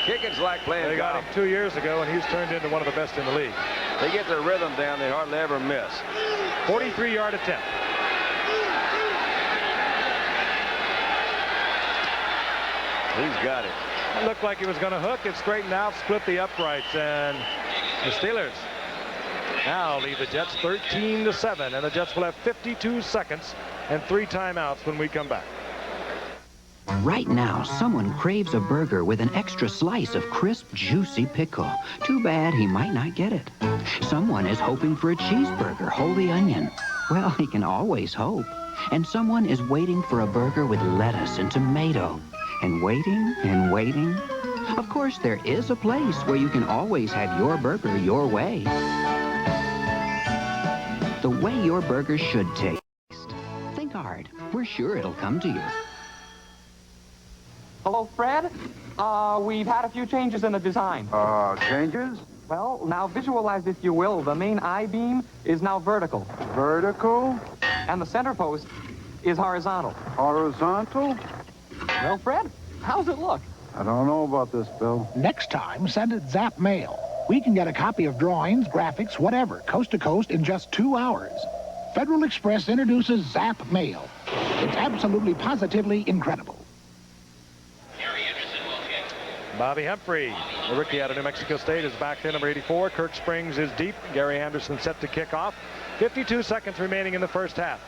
kicking's like playing they got him 2 years ago, and he's turned into one of the best in the league. They get their rhythm down. They hardly ever miss. 43-yard attempt. He's got it. It looked like he was going to hook. It straightened out, split the uprights, and the Steelers now lead the Jets 13-7, and the Jets will have 52 seconds and 3 timeouts when we come back. Right now, someone craves a burger with an extra slice of crisp, juicy pickle. Too bad he might not get it. Someone is hoping for a cheeseburger, holy onion. Well, he can always hope. And someone is waiting for a burger with lettuce and tomato. And waiting and waiting. Of course, there is a place where you can always have your burger your way. The way your burger should taste. Think hard. We're sure it'll come to you. Hello, Fred. We've had a few changes in the design. Changes? Well, now visualize, if you will, the main I-beam is now vertical. Vertical? And the center post is horizontal. Horizontal? Well, Fred, how's it look? I don't know about this, Bill. Next time, send it Zap Mail. We can get a copy of drawings, graphics, whatever, coast to coast in just 2 hours. Federal Express introduces Zap Mail. It's absolutely, positively incredible. Bobby Humphrey, the rookie out of New Mexico State, is back there, number 84. Kirk Springs is deep. Gary Anderson set to kick off. 52 seconds remaining in the first half.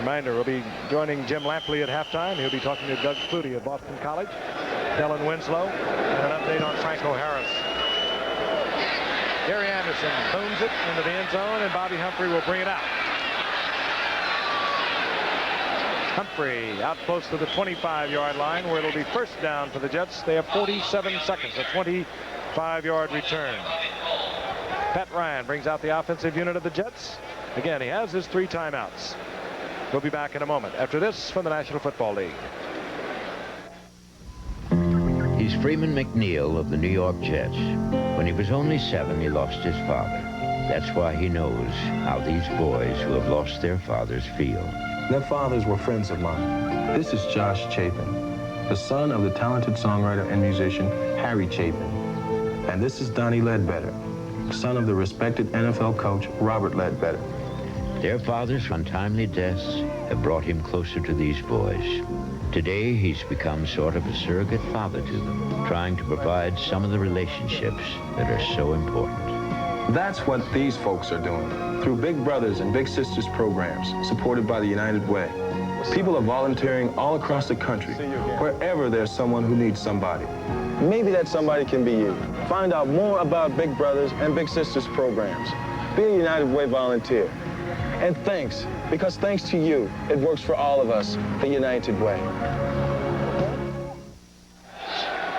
Reminder, we'll be joining Jim Lampley at halftime. He'll be talking to Doug Flutie at Boston College. Kellen Winslow, and an update on Franco Harris. Gary Anderson booms it into the end zone, and Bobby Humphrey will bring it out. Humphrey out close to the 25-yard line, where it'll be first down for the Jets. They have 47 seconds, a 25-yard return. Pat Ryan brings out the offensive unit of the Jets. Again, he has his 3 timeouts. We'll be back in a moment after this from the National Football League. He's Freeman McNeil of the New York Jets. When he was only 7, he lost his father. That's why he knows how these boys who have lost their fathers feel. Their fathers were friends of mine. This is Josh Chapin, the son of the talented songwriter and musician Harry Chapin. And this is Donnie Ledbetter, son of the respected NFL coach Robert Ledbetter. Their fathers' untimely deaths have brought him closer to these boys. Today, he's become sort of a surrogate father to them, trying to provide some of the relationships that are so important. That's what these folks are doing through Big Brothers and Big Sisters programs supported by the United Way. People are volunteering all across the country, wherever there's someone who needs somebody. Maybe that somebody can be you. Find out more about Big Brothers and Big Sisters programs. Be a United Way volunteer. And thanks, because thanks to you, it works for all of us, the United Way.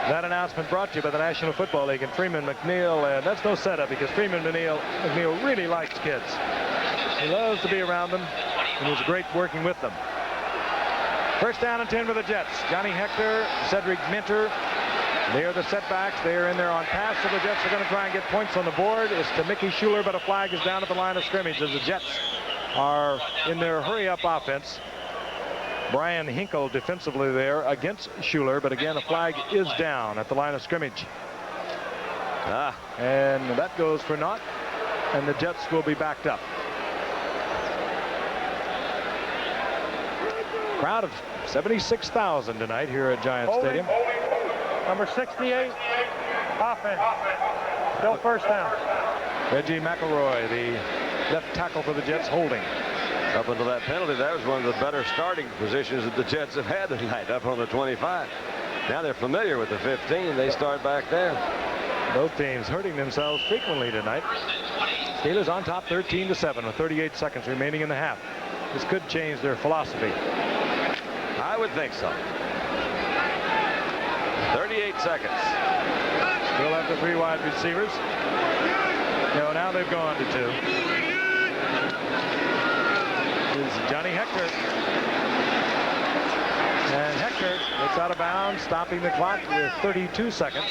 That announcement brought to you by the National Football League and Freeman McNeil. And that's no setup, because Freeman McNeil really likes kids. He loves to be around them, and he's great working with them. First down and 10 for the Jets. Johnny Hector, Cedric Minter. They are the setbacks. They are in there on pass, so the Jets are going to try and get points on the board. It's to Mickey Schuler, but a flag is down at the line of scrimmage as the Jets are in their hurry-up offense. Brian Hinkle defensively there against Schuler, but again, a flag is down at the line of scrimmage. And that goes for naught, and the Jets will be backed up. Crowd of 76,000 tonight here at Giant Stadium. Number 68, offense. Still first down. Reggie McElroy, the left tackle for the Jets, holding. Up until that penalty, that was one of the better starting positions that the Jets have had tonight, up on the 25. Now they're familiar with the 15. They start back there. Both teams hurting themselves frequently tonight. Steelers on top 13-7 with 38 seconds remaining in the half. This could change their philosophy. I would think so. 38 seconds. Still have the 3 wide receivers. No, now they've gone to 2. Is Johnny Hector. And Hector gets out of bounds, stopping the clock with 32 seconds.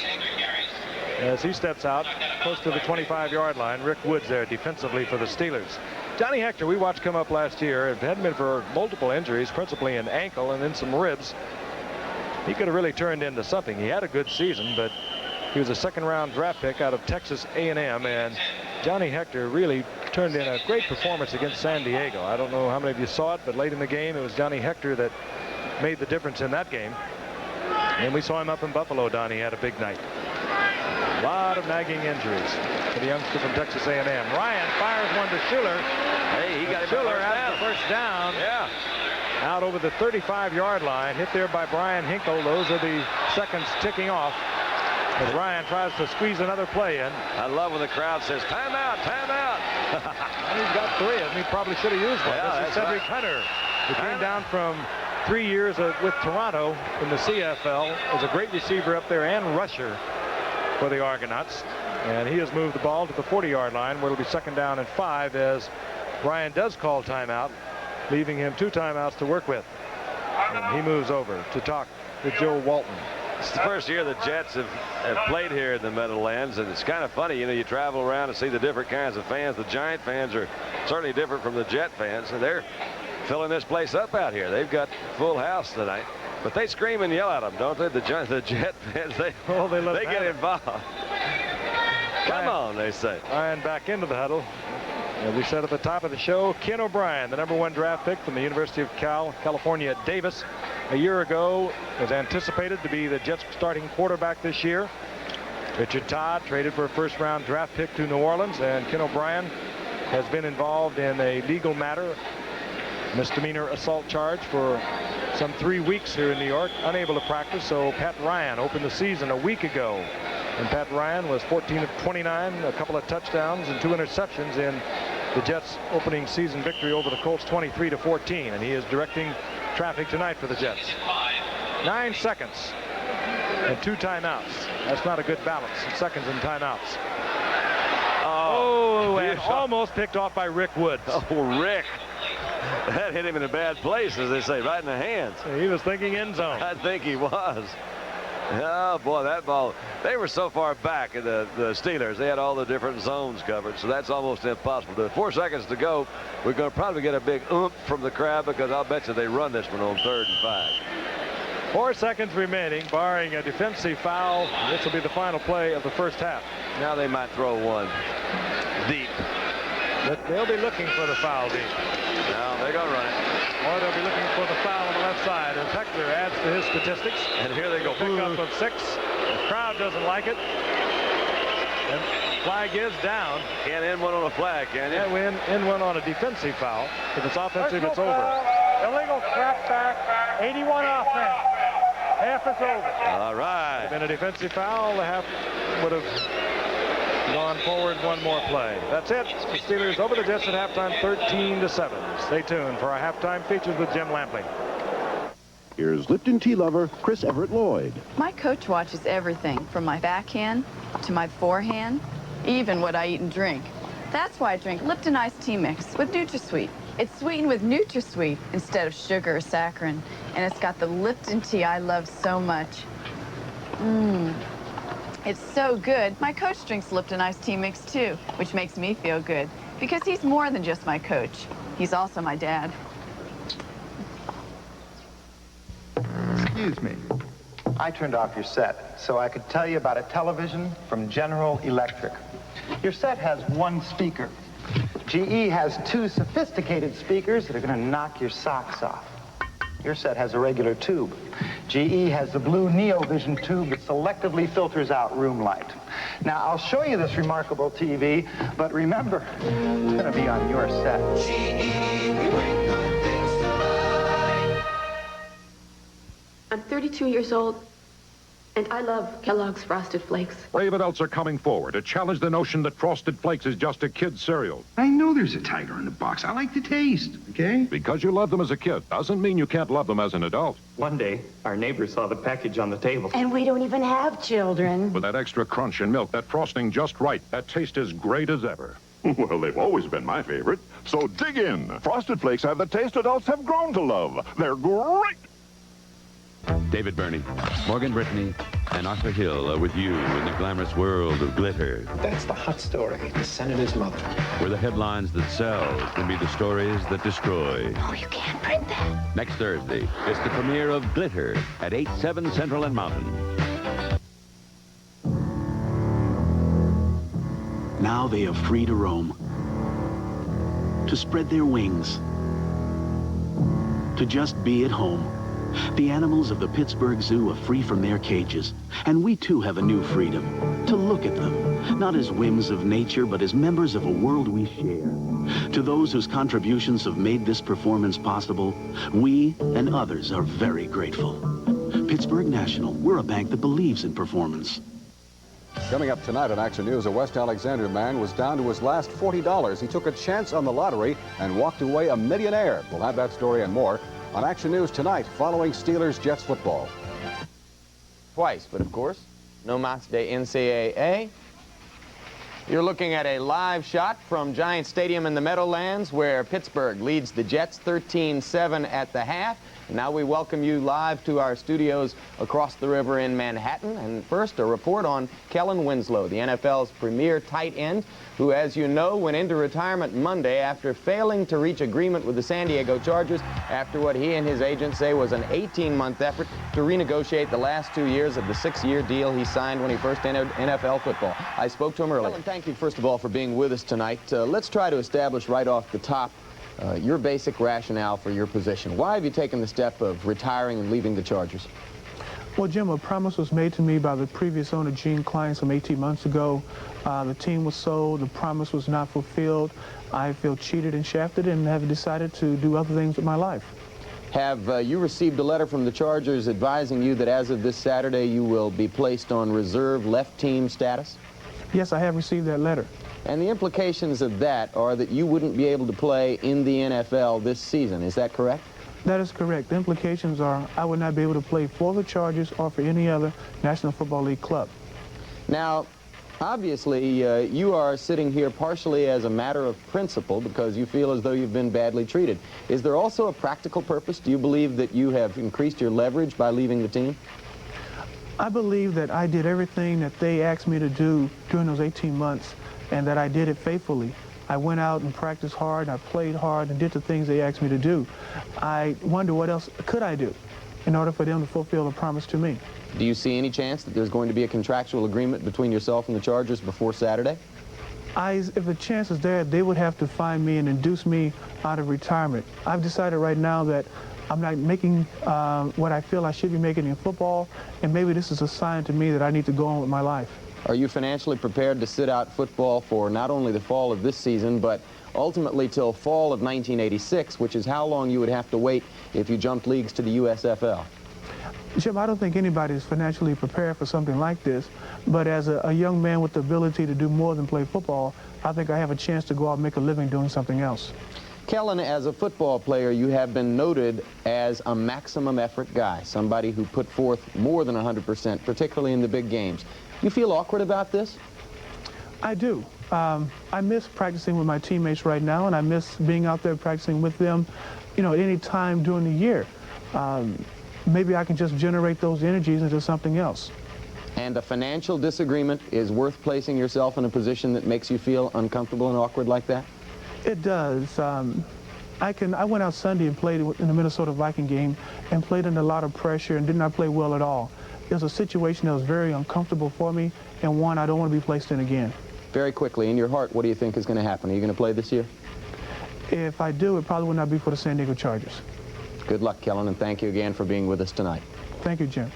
As he steps out close to the 25-yard line. Rick Woods there defensively for the Steelers. Johnny Hector, we watched come up last year. It hadn't been for multiple injuries, principally an ankle and then some ribs. He could have really turned into something. He had a good season, but he was a second-round draft pick out of Texas A&M, and Johnny Hector really turned in a great performance against San Diego. I don't know how many of you saw it, but late in the game, it was Johnny Hector that made the difference in that game. And we saw him up in Buffalo, Donnie had a big night. A lot of nagging injuries for the youngster from Texas A&M. Ryan fires one to Schuler. Hey, he got Schuler has the first down. Yeah. Out over the 35-yard line, hit there by Brian Hinkle. Those are the seconds ticking off as Ryan tries to squeeze another play in. I love when the crowd says, timeout, timeout. He's got 3, and he probably should have used one. Yeah, this is Cedric Hunter, who came down from 3 years with Toronto in the CFL. Was a great receiver up there and rusher for the Argonauts. And he has moved the ball to the 40-yard line, where it'll be 2nd down and 5 as Brian does call timeout, leaving him 2 timeouts to work with. And he moves over to talk with Joe Walton. It's the first year the Jets have played here in the Meadowlands, and it's kind of funny, you know, you travel around and see the different kinds of fans. The Giant fans are certainly different from the Jet fans, and they're filling this place up out here. They've got full house tonight, but they scream and yell at them, don't they? The Jet fans, they get involved. Come on, they say. Ryan back into the huddle. As we said at the top of the show, Ken O'Brien, the #1 draft pick from the University of California at Davis, a year ago was anticipated to be the Jets starting quarterback this year. Richard Todd traded for a 1st-round draft pick to New Orleans, and Ken O'Brien has been involved in a legal matter, misdemeanor assault charge, for some 3 weeks here in New York, unable to practice. So Pat Ryan opened the season a week ago, and Pat Ryan was 14 of 29, a couple of touchdowns and 2 interceptions in the Jets' opening season victory over the Colts 23-14, and he is directing traffic tonight for the Jets. 9 seconds and 2 timeouts. That's not a good balance. Seconds and timeouts. Oh, and almost picked off by Rick Woods. Oh, Rick. That hit him in a bad place, as they say, right in the hands. He was thinking end zone. I think he was. Oh, boy, that ball. They were so far back in the Steelers. They had all the different zones covered, so that's almost impossible. 4 seconds to go. We're going to probably get a big oomph from the crowd, because I'll bet you they run this one on 3rd and 5. 4 seconds remaining, barring a defensive foul. This will be the final play of the first half. Now they might throw one deep. But they'll be looking for the foul deep. No, they're going to run it. Or they'll be looking for the foul on the left side as Hector adds to his statistics. And here they go. Pickup of 6. The crowd doesn't like it. And flag is down. Can't end one on a flag, can you? Yeah, we end one on a defensive foul. If it's offensive, it's over. Illegal crap back. 81 offense. Half is over. All right. If it had been a defensive foul, the half would have gone forward one more play. That's it. The Steelers over the Jets at halftime, 13-7. Stay tuned for our halftime features with Jim Lampley. Here's Lipton tea lover Chris Everett Lloyd. My coach watches everything from my backhand to my forehand, even what I eat and drink. That's why I drink Lipton iced tea mix with NutraSweet. It's sweetened with NutraSweet instead of sugar or saccharin, and it's got the Lipton tea I love so much. It's so good. My coach drinks Lipton iced tea mix too, which makes me feel good, because he's more than just my coach. He's also my dad. Excuse me. I turned off your set so I could tell you about a television from General Electric. Your set has 1 speaker. GE has 2 sophisticated speakers that are going to knock your socks off. Your set has a regular tube. GE has the blue NeoVision tube that selectively filters out room light. Now, I'll show you this remarkable TV, but remember, it's going to be on your set. I'm 32 years old, and I love Kellogg's Frosted Flakes. Brave adults are coming forward to challenge the notion that Frosted Flakes is just a kid's cereal. I know there's a tiger in the box. I like the taste, okay? Because you love them as a kid doesn't mean you can't love them as an adult. One day, our neighbor saw the package on the table. And we don't even have children. With that extra crunch and milk, that frosting just right, that taste is great as ever. Well, they've always been my favorite, so dig in. Frosted Flakes have the taste adults have grown to love. They're great. David Burney, Morgan Brittany, and Arthur Hill are with you in the glamorous world of glitter. That's the hot story, the senator's mother. Where the headlines that sell can be the stories that destroy. Oh, you can't print that. Next Thursday, it's the premiere of Glitter at 8/7 Central and Mountain. Now they are free to roam, to spread their wings, to just be at home. The animals of the Pittsburgh Zoo are free from their cages, and we too have a new freedom, to look at them, not as whims of nature, but as members of a world we share. To those whose contributions have made this performance possible, we and others are very grateful. Pittsburgh National, we're a bank that believes in performance. Coming up tonight on Action News, a West Alexander man was down to his last $40. He took a chance on the lottery and walked away a millionaire. We'll have that story and more on Action News tonight, following Steelers-Jets football. Twice, but of course, no match day NCAA. You're looking at a live shot from Giant Stadium in the Meadowlands, where Pittsburgh leads the Jets 13-7 at the half. And now we welcome you live to our studios across the river in Manhattan. And first, a report on Kellen Winslow, the NFL's premier tight end, who, as you know, went into retirement Monday after failing to reach agreement with the San Diego Chargers after what he and his agent say was an 18-month effort to renegotiate the last 2 years of the 6-year deal he signed when he first entered NFL football. I spoke to him earlier. Kellen, thank you, first of all, for being with us tonight. Let's try to establish right off the top your basic rationale for your position. Why have you taken the step of retiring and leaving the Chargers? Well, Jim, a promise was made to me by the previous owner, Gene Klein, some 18 months ago. The team was sold. The promise was not fulfilled. I feel cheated and shafted and have decided to do other things with my life. Have you received a letter from the Chargers advising you that as of this Saturday you will be placed on reserve left team status? Yes, I have received that letter. And the implications of that are that you wouldn't be able to play in the NFL this season. Is that correct? That is correct. The implications are I would not be able to play for the Chargers or for any other National Football League club. Now, obviously, you are sitting here partially as a matter of principle because you feel as though you've been badly treated. Is there also a practical purpose? Do you believe that you have increased your leverage by leaving the team? I believe that I did everything that they asked me to do during those 18 months and that I did it faithfully. I went out and practiced hard, I played hard, and did the things they asked me to do. I wonder what else could I do in order for them to fulfill the promise to me. Do you see any chance that there's going to be a contractual agreement between yourself and the Chargers before Saturday? If the chance is there, they would have to find me and induce me out of retirement. I've decided right now that I'm not making what I feel I should be making in football, and maybe this is a sign to me that I need to go on with my life. Are you financially prepared to sit out football for not only the fall of this season, but ultimately till fall of 1986, which is how long you would have to wait if you jumped leagues to the USFL? Jim, I don't think anybody is financially prepared for something like this, but as a young man with the ability to do more than play football, I think I have a chance to go out and make a living doing something else. Kellen, as a football player, you have been noted as a maximum effort guy, somebody who put forth more than 100%, particularly in the big games. You feel awkward about this? I do. I miss practicing with my teammates right now, and I miss being out there practicing with them, at any time during the year. Maybe I can just generate those energies into something else. And a financial disagreement is worth placing yourself in a position that makes you feel uncomfortable and awkward like that? It does. I went out Sunday and played in the Minnesota Viking game and played under a lot of pressure and did not play well at all. It was a situation that was very uncomfortable for me and one I don't want to be placed in again. Very quickly, in your heart, what do you think is going to happen? Are you going to play this year? If I do, it probably would not be for the San Diego Chargers. Good luck, Kellen, and thank you again for being with us tonight. Thank you, Jim.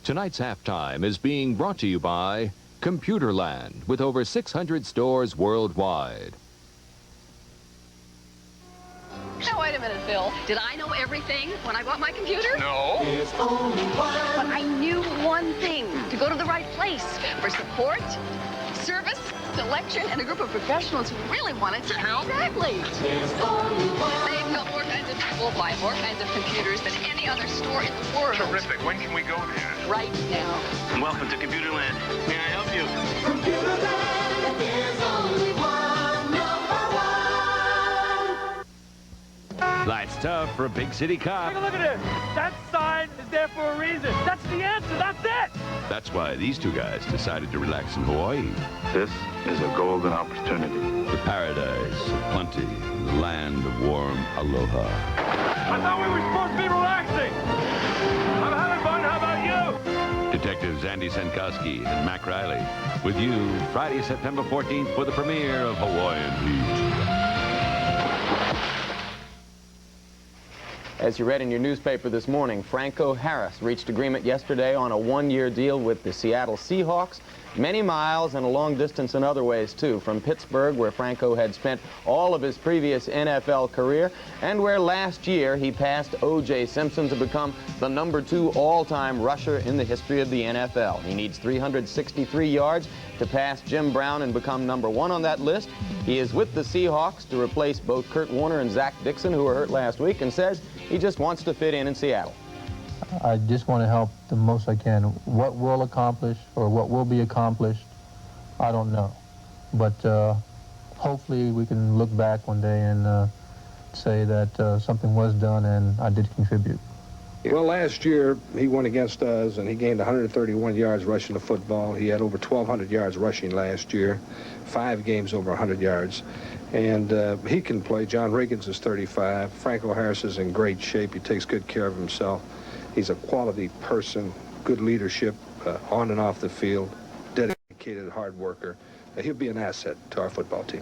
Tonight's halftime is being brought to you by Computerland, with over 600 stores worldwide. Now, wait a minute, Bill. Did I know everything when I bought my computer? No. There's only one. But I knew one thing. To go to the right place for support, service, selection, and a group of professionals who really wanted to help. Exactly. There's only one. They've got more kinds of people buy more kinds of computers than any other store in the world. Terrific. When can we go there? Right now. Welcome to Computerland. May I help you? Computerland, there's only one, number one. Life's tough for a big city cop. Take a look at this. That sign is there for a reason. That's the answer. That's it. That's why these two guys decided to relax in Hawaii. This is a golden opportunity. The paradise of plenty, the land of warm aloha. I thought we were supposed to be relaxing. I'm having fun. How about you? Detectives Andy Senkowski and Mac Riley with you Friday, September 14th for the premiere of Hawaiian Heat. As you read in your newspaper this morning, Franco Harris reached agreement yesterday on a one-year deal with the Seattle Seahawks. Many miles and a long distance in other ways, too, from Pittsburgh, where Franco had spent all of his previous NFL career, and where last year he passed O.J. Simpson to become the #2 all-time rusher in the history of the NFL. He needs 363 yards to pass Jim Brown and become #1 on that list. He is with the Seahawks to replace both Kurt Warner and Zach Dixon, who were hurt last week, and says he just wants to fit in Seattle. I just want to help the most I can. What will accomplish or what will be accomplished, I don't know. But hopefully we can look back one day and say that something was done and I did contribute. Well, last year he went against us and he gained 131 yards rushing the football. He had over 1,200 yards rushing last year, 5 games over 100 yards. And he can play. John Riggins is 35. Franco Harris is in great shape. He takes good care of himself. He's a quality person, good leadership on and off the field, dedicated, hard worker. He'll be an asset to our football team.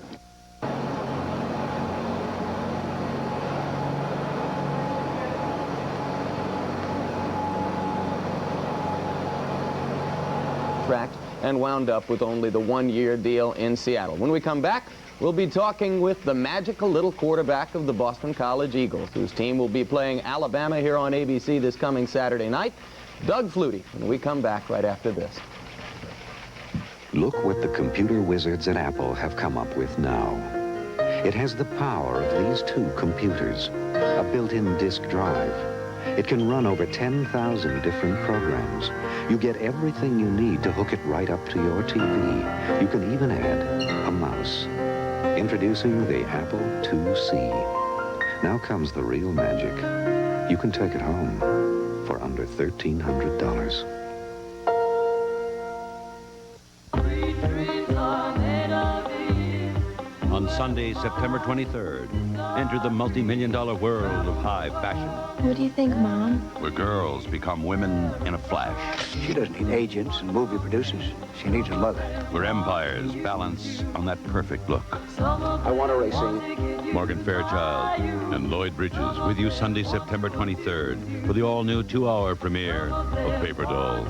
And wound up with only the one-year deal in Seattle. When we come back, we'll be talking with the magical little quarterback of the Boston College Eagles, whose team will be playing Alabama here on ABC this coming Saturday night, Doug Flutie, when we come back right after this. Look what the computer wizards at Apple have come up with now. It has the power of these 2 computers, a built-in disk drive. It can run over 10,000 different programs. You get everything you need to hook it right up to your TV. You can even add a mouse. Introducing the Apple IIc. Now comes the real magic. You can take it home for under $1,300. On Sunday, September 23rd, enter the multi-million-dollar world of high fashion, What do you think, Mom? where girls become women in a flash, She doesn't need agents and movie producers. She needs a mother. where empires balance on that perfect look. I want a racing. Morgan Fairchild and Lloyd Bridges with you Sunday, September 23rd for the all-new 2-hour premiere of Paper Dolls.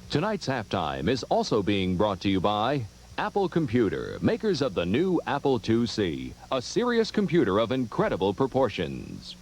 Tonight's halftime is also being brought to you by Apple Computer, makers of the new Apple IIc, a serious computer of incredible proportions.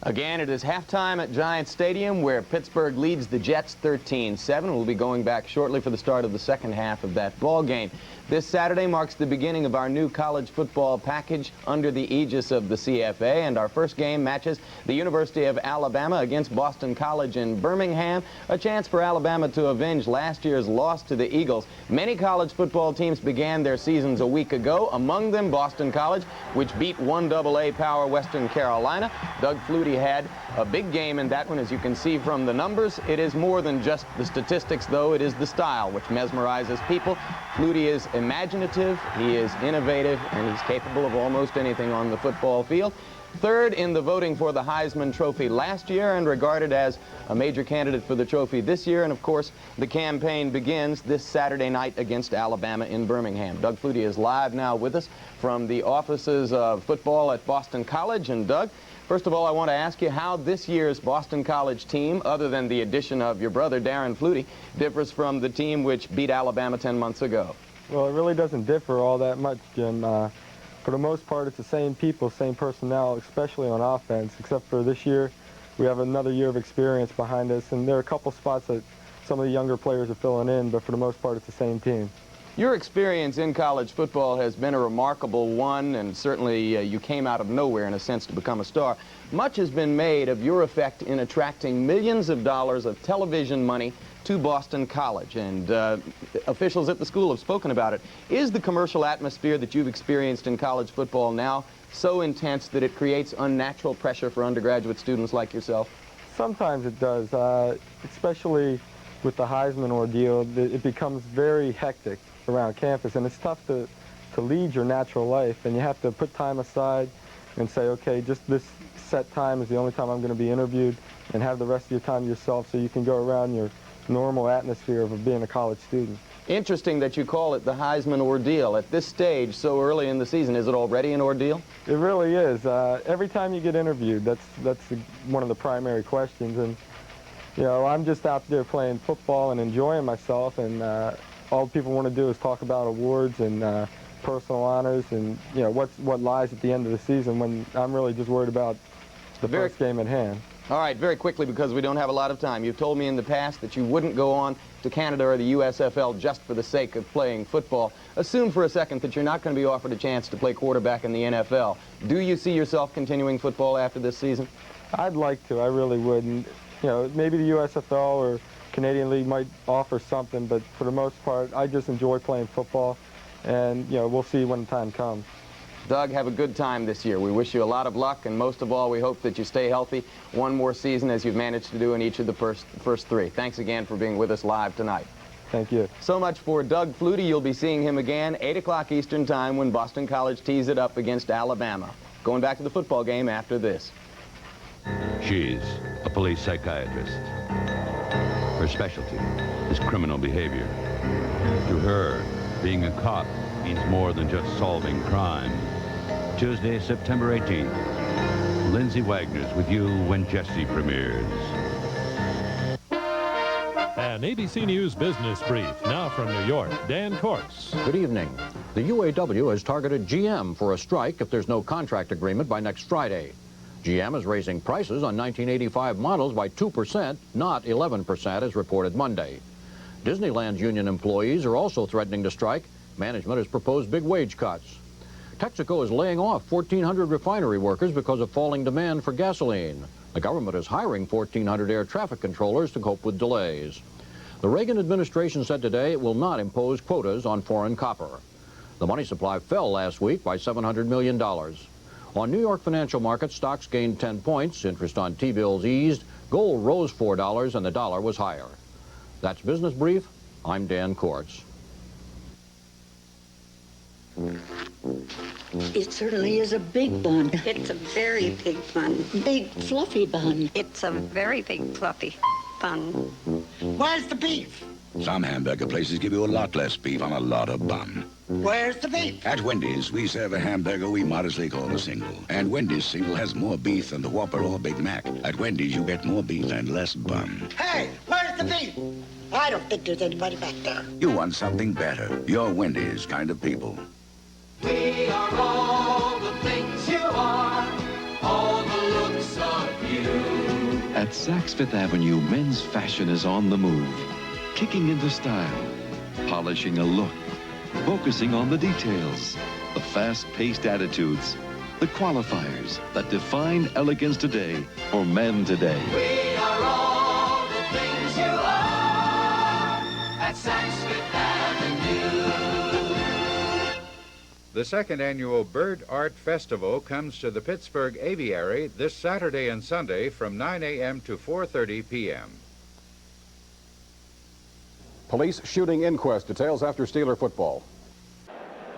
Again, it is halftime at Giant Stadium, where Pittsburgh leads the Jets 13-7. We'll be going back shortly for the start of the second half of that ball game. This Saturday marks the beginning of our new college football package under the aegis of the CFA, and our first game matches the University of Alabama against Boston College in Birmingham, a chance for Alabama to avenge last year's loss to the Eagles. Many college football teams began their seasons a week ago, among them Boston College, which beat 1AA power Western Carolina. Doug Flutie had a big game in that one, as you can see from the numbers. It is more than just the statistics, though. It is the style which mesmerizes people. Flutie is imaginative, he is innovative, and he's capable of almost anything on the football field. third in the voting for the Heisman Trophy last year and regarded as a major candidate for the trophy this year. And of course, the campaign begins this Saturday night against Alabama in Birmingham. Doug Flutie is live now with us from the offices of football at Boston College. And Doug, first of all, I want to ask you how this year's Boston College team, other than the addition of your brother Darren Flutie, differs from the team which beat Alabama 10 months ago. Well, it really doesn't differ all that much, Jim. For the most part, it's the same people, same personnel, especially on offense, except for this year, we have another year of experience behind us, and there are a couple spots that some of the younger players are filling in, but for the most part, it's the same team. Your experience in college football has been a remarkable one, and certainly you came out of nowhere, in a sense, to become a star. Much has been made of your effect in attracting millions of dollars of television money to Boston College, and officials at the school have spoken about it. Is the commercial atmosphere that you've experienced in college football now so intense that it creates unnatural pressure for undergraduate students like yourself? Sometimes it does, especially with the Heisman ordeal. It becomes very hectic around campus, and it's tough to lead your natural life, and you have to put time aside and say, okay, just this set time is the only time I'm going to be interviewed, and have the rest of your time yourself so you can go around your normal atmosphere of being a college student. Interesting that you call it the Heisman ordeal. At this stage, so early in the season, is it already an ordeal? It really is. Every time you get interviewed, that's one of the primary questions. And, you know, I'm just out there playing football and enjoying myself, and all people want to do is talk about awards and personal honors and, you know, what lies at the end of the season, when I'm really just worried about the first game at hand. All right, very quickly, because we don't have a lot of time. You've told me in the past that you wouldn't go on to Canada or the USFL just for the sake of playing football. Assume for a second that you're not going to be offered a chance to play quarterback in the NFL. Do you see yourself continuing football after this season? I'd like to. I really would. And, you know, maybe the USFL or Canadian League might offer something, but for the most part, I just enjoy playing football, and, you know, we'll see when the time comes. Doug, have a good time this year. We wish you a lot of luck, and most of all, we hope that you stay healthy one more season, as you've managed to do in each of the first three. Thanks again for being with us live tonight. Thank you. So much for Doug Flutie. You'll be seeing him again 8 o'clock Eastern Time when Boston College tees it up against Alabama. Going back to the football game after this. She's a police psychiatrist. Her specialty is criminal behavior. To her, being a cop means more than just solving crime. Tuesday, September 18th. Lindsay Wagner's with you when Jesse premieres. An ABC News business brief now from New York. Dan Courts. Good evening. The UAW has targeted GM for a strike if there's no contract agreement by next Friday. GM is raising prices on 1985 models by 2%, not 11%, as reported Monday. Disneyland's union employees are also threatening to strike. Management has proposed big wage cuts. Texaco is laying off 1,400 refinery workers because of falling demand for gasoline. The government is hiring 1,400 air traffic controllers to cope with delays. The Reagan administration said today it will not impose quotas on foreign copper. The money supply fell last week by $700 million. On New York financial markets, stocks gained 10 points, interest on T-bills eased, gold rose $4, and the dollar was higher. That's Business Brief. I'm Dan Courts. It certainly is a big bun. It's a very big bun. Big, fluffy bun. It's a very big, fluffy bun. Where's the beef? Some hamburger places give you a lot less beef on a lot of bun. Where's the beef? At Wendy's, we serve a hamburger we modestly call a single. And Wendy's single has more beef than the Whopper or Big Mac. At Wendy's, you get more beef and less bun. Hey, where's the beef? I don't think there's anybody back there. You want something better. You're Wendy's kind of people. We are all the things you are, all the looks of you. At Saks Fifth Avenue, men's fashion is on the move. Kicking into style, polishing a look, focusing on the details, the fast-paced attitudes, the qualifiers that define elegance today for men today. We are all the things you are at Saks Fifth Avenue. The second annual Bird Art Festival comes to the Pittsburgh Aviary this Saturday and Sunday from 9 a.m. to 4:30 p.m. Police shooting inquest details after Steeler football.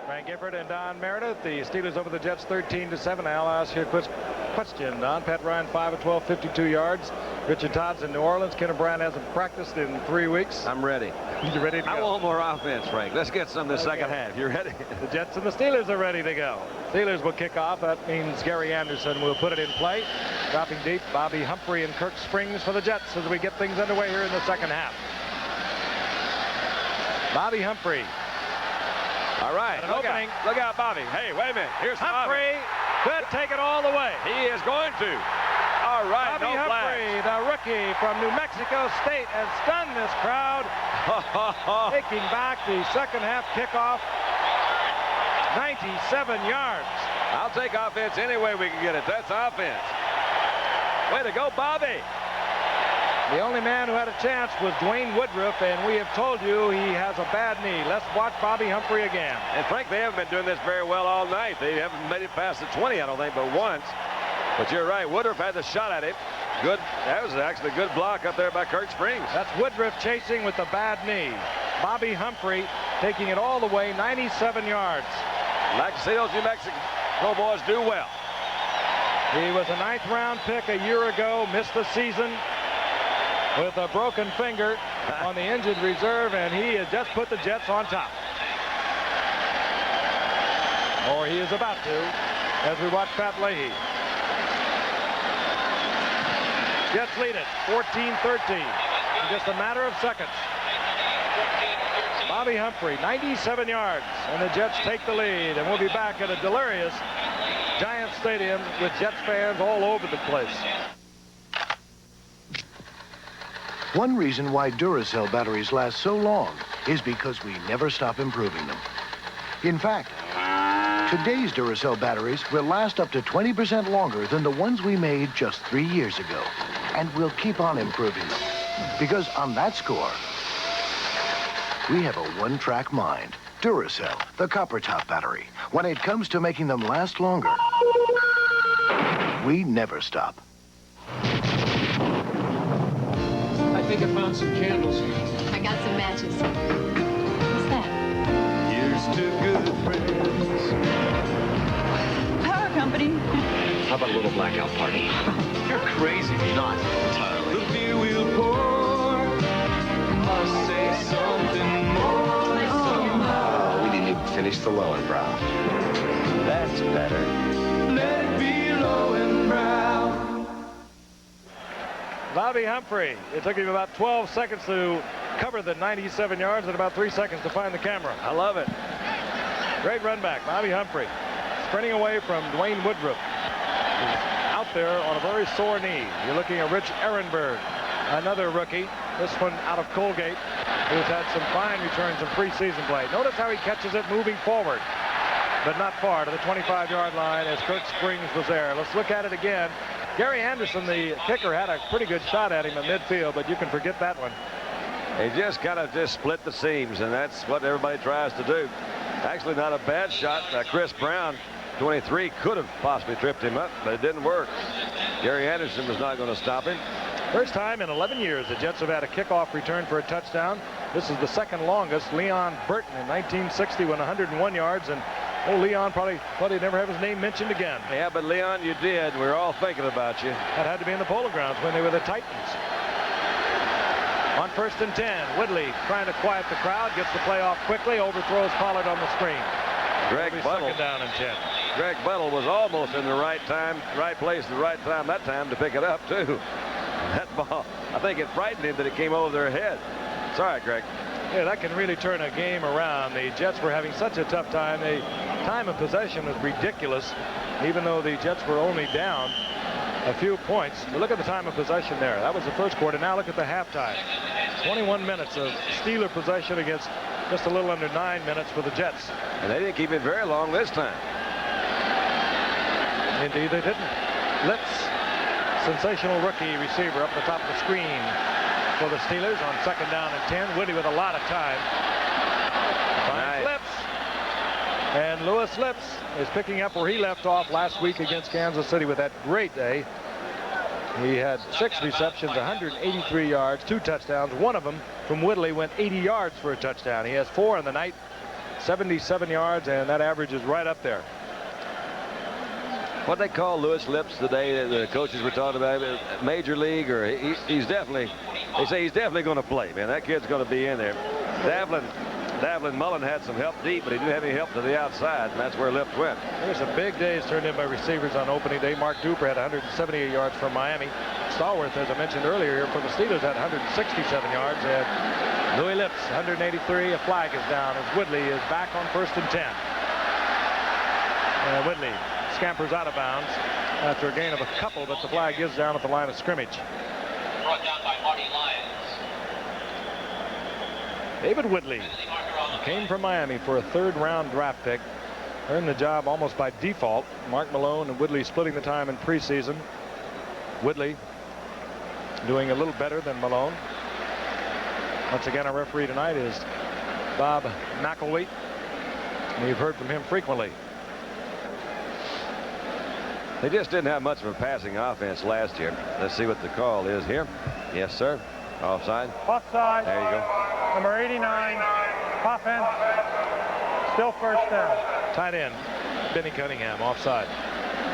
Frank Gifford and Don Meredith. The Steelers over the Jets 13-7. Now, last here, quick question, Don. Pat Ryan, 5 of 12, 52 yards. Richard Todd's in New Orleans. Kenneth Bryant hasn't practiced in 3 weeks. I'm ready. You ready to go? I want more offense, Frank. Let's get some this second half. You ready? The Jets and the Steelers are ready to go. Steelers will kick off. That means Gary Anderson will put it in play. Dropping deep, Bobby Humphrey and Kirk Springs for the Jets as we get things underway here in the second half. Bobby Humphrey. All right. Look out, Bobby. Hey, wait a minute. Here's Humphrey. Could take it all the way. He is going to. All right, Bobby Humphrey, the rookie from New Mexico State, has stunned this crowd. Taking back the second half kickoff. 97 yards. I'll take offense any way we can get it. That's offense. Way to go, Bobby. The only man who had a chance was Dwayne Woodruff, and we have told you he has a bad knee. Let's watch Bobby Humphrey again. And Frank, they haven't been doing this very well all night. They haven't made it past the 20, I don't think, but once. But you're right, Woodruff had the shot at it. Good. That was actually a good block up there by Kirk Springs. That's Woodruff chasing with the bad knee. Bobby Humphrey taking it all the way, 97 yards. Like to see those New Mexico boys do well. He was a 9th round pick a year ago, missed the season with a broken finger on the injured reserve, and he has just put the Jets on top. Or he is about to, as we watch Pat Leahy. Jets lead it, 14-13, in just a matter of seconds. Bobby Humphrey, 97 yards, and the Jets take the lead, and we'll be back at a delirious Giant Stadium with Jets fans all over the place. One reason why Duracell batteries last so long is because we never stop improving them. In fact, today's Duracell batteries will last up to 20% longer than the ones we made just 3 years ago. And we'll keep on improving them. Because on that score, we have a one-track mind. Duracell, the copper top battery. When it comes to making them last longer, we never stop. I think I found some candles. I got some matches. What's that? Here's to good friends. Power company. How about a little blackout party? You're crazy. Not entirely. The beer we'll pour must say something more. We didn't even finish the low and brow. That's better. Let it be low and brown. Bobby Humphrey. It took him about 12 seconds to cover the 97 yards and about 3 seconds to find the camera. I love it. Great run back. Bobby Humphrey sprinting away from Dwayne Woodruff. He's out there on a very sore knee. You're looking at Rich Ehrenberg, another rookie. This one out of Colgate, who's had some fine returns in preseason play. Notice how he catches it moving forward, but not far to the 25-yard line as Kirk Springs was there. Let's look at it again. Gary Anderson, the kicker, had a pretty good shot at him in midfield, but you can forget that one. He just kind of split the seams, and that's what everybody tries to do. Actually, not a bad shot. Chris Brown, 23, could have possibly tripped him up, but it didn't work. Gary Anderson was not going to stop him. First time in 11 years the Jets have had a kickoff return for a touchdown. This is the second longest. Leon Burton in 1960 went 101 yards, and Leon probably thought he'd never have his name mentioned again. Yeah, but Leon, you did. We're all thinking about you. That had to be in the Polo Grounds when they were the Titans. On 1st and 10, Woodley trying to quiet the crowd, gets the play off quickly, overthrows Pollard on the screen. Greg Buttle. Second down and 10. Greg Buttle was almost in the right time, right place at the right time that time to pick it up, too. That ball, I think it frightened him that it came over their head. Sorry, Greg. Yeah, that can really turn a game around. The Jets were having such a tough time. The time of possession was ridiculous, even though the Jets were only down a few points. But look at the time of possession there. That was the first quarter. Now look at the halftime. 21 minutes of Steeler possession against just a little under 9 minutes for the Jets. And they didn't keep it very long this time. Indeed, they didn't. Litz, sensational rookie receiver up the top of the screen for the Steelers on 2nd down and 10. Woody with a lot of time. Finds Lips. And Lewis Lips is picking up where he left off last week against Kansas City with that great day. He had 6 receptions, 183 yards, 2 touchdowns. One of them from Woodley went 80 yards for a touchdown. He has 4 in the night, 77 yards, and that average is right up there. what they call Lewis Lips today. The coaches were talking about him, major league, or he's definitely. They say he's definitely going to play. Man, that kid's going to be in there. Davlin Mullen had some help deep, but he didn't have any help to the outside, and that's where Lips went. There's some big days turned in by receivers on opening day. Mark Duper had 178 yards from Miami. Stallworth, as I mentioned earlier, for the Steelers had 167 yards. And Louis Lips, 183. A flag is down as Woodley is back on 1st and 10. Woodley scampers out of bounds after a gain of a couple, but the flag is down at the line of scrimmage. Brought down by Marty Lyons. David Woodley came from Miami for a 3rd-round draft pick. Earned the job almost by default. Mark Malone and Woodley splitting the time in preseason. Woodley doing a little better than Malone. Once again, our referee tonight is Bob McElwaite, and you've heard from him frequently. They just didn't have much of a passing offense last year. Let's see what the call is here. Yes, sir. Offside. Offside. There you go. Number 89. Offense. Still 1st down. Tight end Benny Cunningham offside.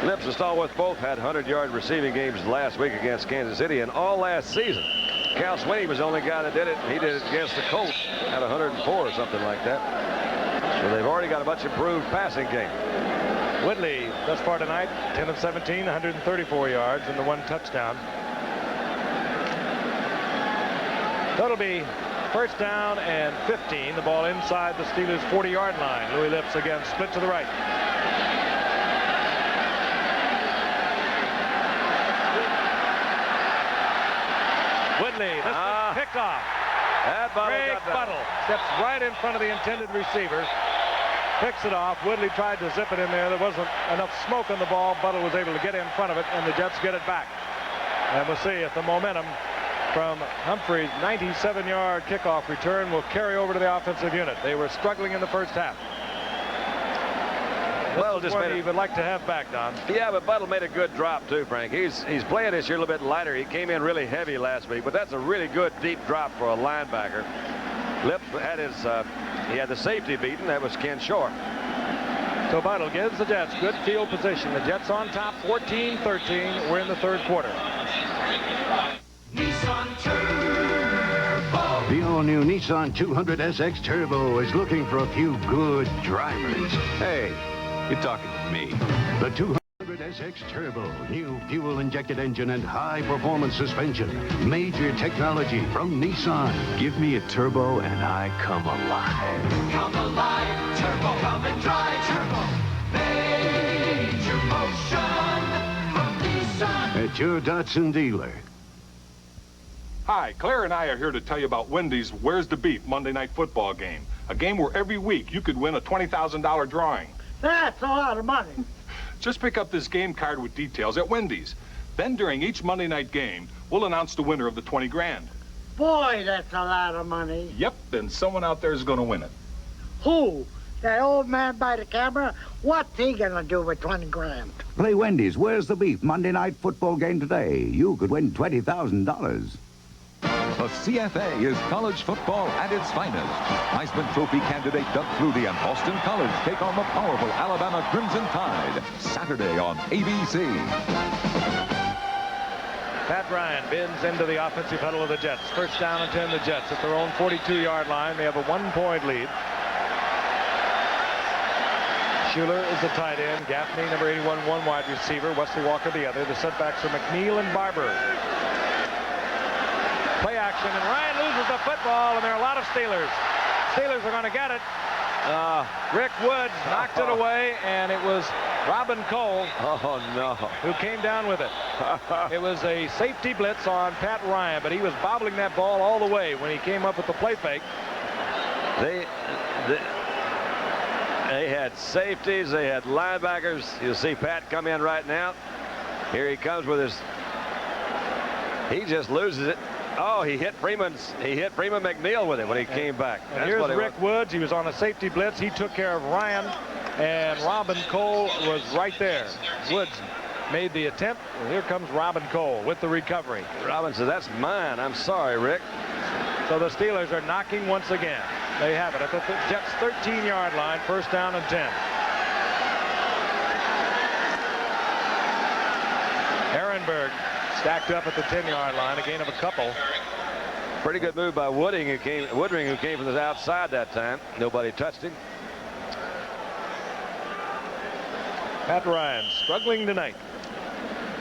Lips and Stallworth both had 100-yard receiving games last week against Kansas City and all last season. Cal Sweeney was the only guy that did it. He did it against the Colts at 104 or something like that. So they've already got a much improved passing game. Woodley thus far tonight, 10 of 17, 134 yards and the 1 touchdown. That'll be 1st down and 15. The ball inside the Steelers' 40-yard line. Louis Lips again split to the right. Woodley, this is picked off. Greg Buttle steps right in front of the intended receiver. Picks it off. Woodley tried to zip it in there. There wasn't enough smoke on the ball. Buttle was able to get in front of it, and the Jets get it back. And we'll see if the momentum from Humphrey's 97-yard kickoff return will carry over to the offensive unit. They were struggling in the 1st half. Well, just what he would like to have back, Don. Yeah, but Buttle made a good drop too, Frank. He's playing this year a little bit lighter. He came in really heavy last week, but that's a really good deep drop for a linebacker. Lips had his he had the safety beaten. That was Ken Shore. So Buttle gives the Jets good field position. The Jets on top, 14-13. We're in the 3rd quarter. Nissan Turbo. The all-new Nissan 200SX Turbo is looking for a few good drivers. Hey, you're talking to me. The 200SX Turbo, new fuel-injected engine and high-performance suspension. Major technology from Nissan. Give me a turbo and I come alive. Come alive, Turbo. Come and try Turbo. Major motion from Nissan. At your Datsun dealer. Hi, Claire and I are here to tell you about Wendy's Where's the Beef Monday Night Football game. A game where every week you could win a $20,000 drawing. That's a lot of money. Just pick up this game card with details at Wendy's. Then during each Monday night game, we'll announce the winner of the 20 grand. Boy, that's a lot of money. Yep, then someone out there is going to win it. Who? That old man by the camera? What's he gonna do with 20 grand? Play Wendy's Where's the Beef Monday Night Football game today. You could win $20,000. The CFA is college football at its finest. Heisman Trophy candidate Doug Flutie and Boston College take on the powerful Alabama Crimson Tide Saturday on ABC. Pat Ryan bends into the offensive huddle of the Jets. 1st down and 10, the Jets at their own 42-yard line. They have a 1-point lead. Schuler is the tight end. Gaffney, number 81, 1 wide receiver. Wesley Walker, the other. The setbacks are McNeil and Barber. Play action, and Ryan loses the football, and there are a lot of Steelers. Steelers are going to get it. Rick Woods knocked it away, and it was Robin Cole who came down with it. It was a safety blitz on Pat Ryan, but he was bobbling that ball all the way when he came up with the play fake. They had safeties, they had linebackers. You'll see Pat come in right now. Here he comes with his, he just loses it. Oh, he hit Freeman McNeil with it when he came back. And here's Rick Woods. He was on a safety blitz. He took care of Ryan, and Robin Cole was right there. Woods made the attempt, and here comes Robin Cole with the recovery. Robin says, that's mine. I'm sorry, Rick. So the Steelers are knocking once again. They have it at the Jets' 13-yard line, 1st down and 10. Ehrenberg stacked up at the 10-yard line, a gain of a couple. Pretty good move by Woodring, who came from the outside that time. Nobody touched him. Pat Ryan struggling tonight.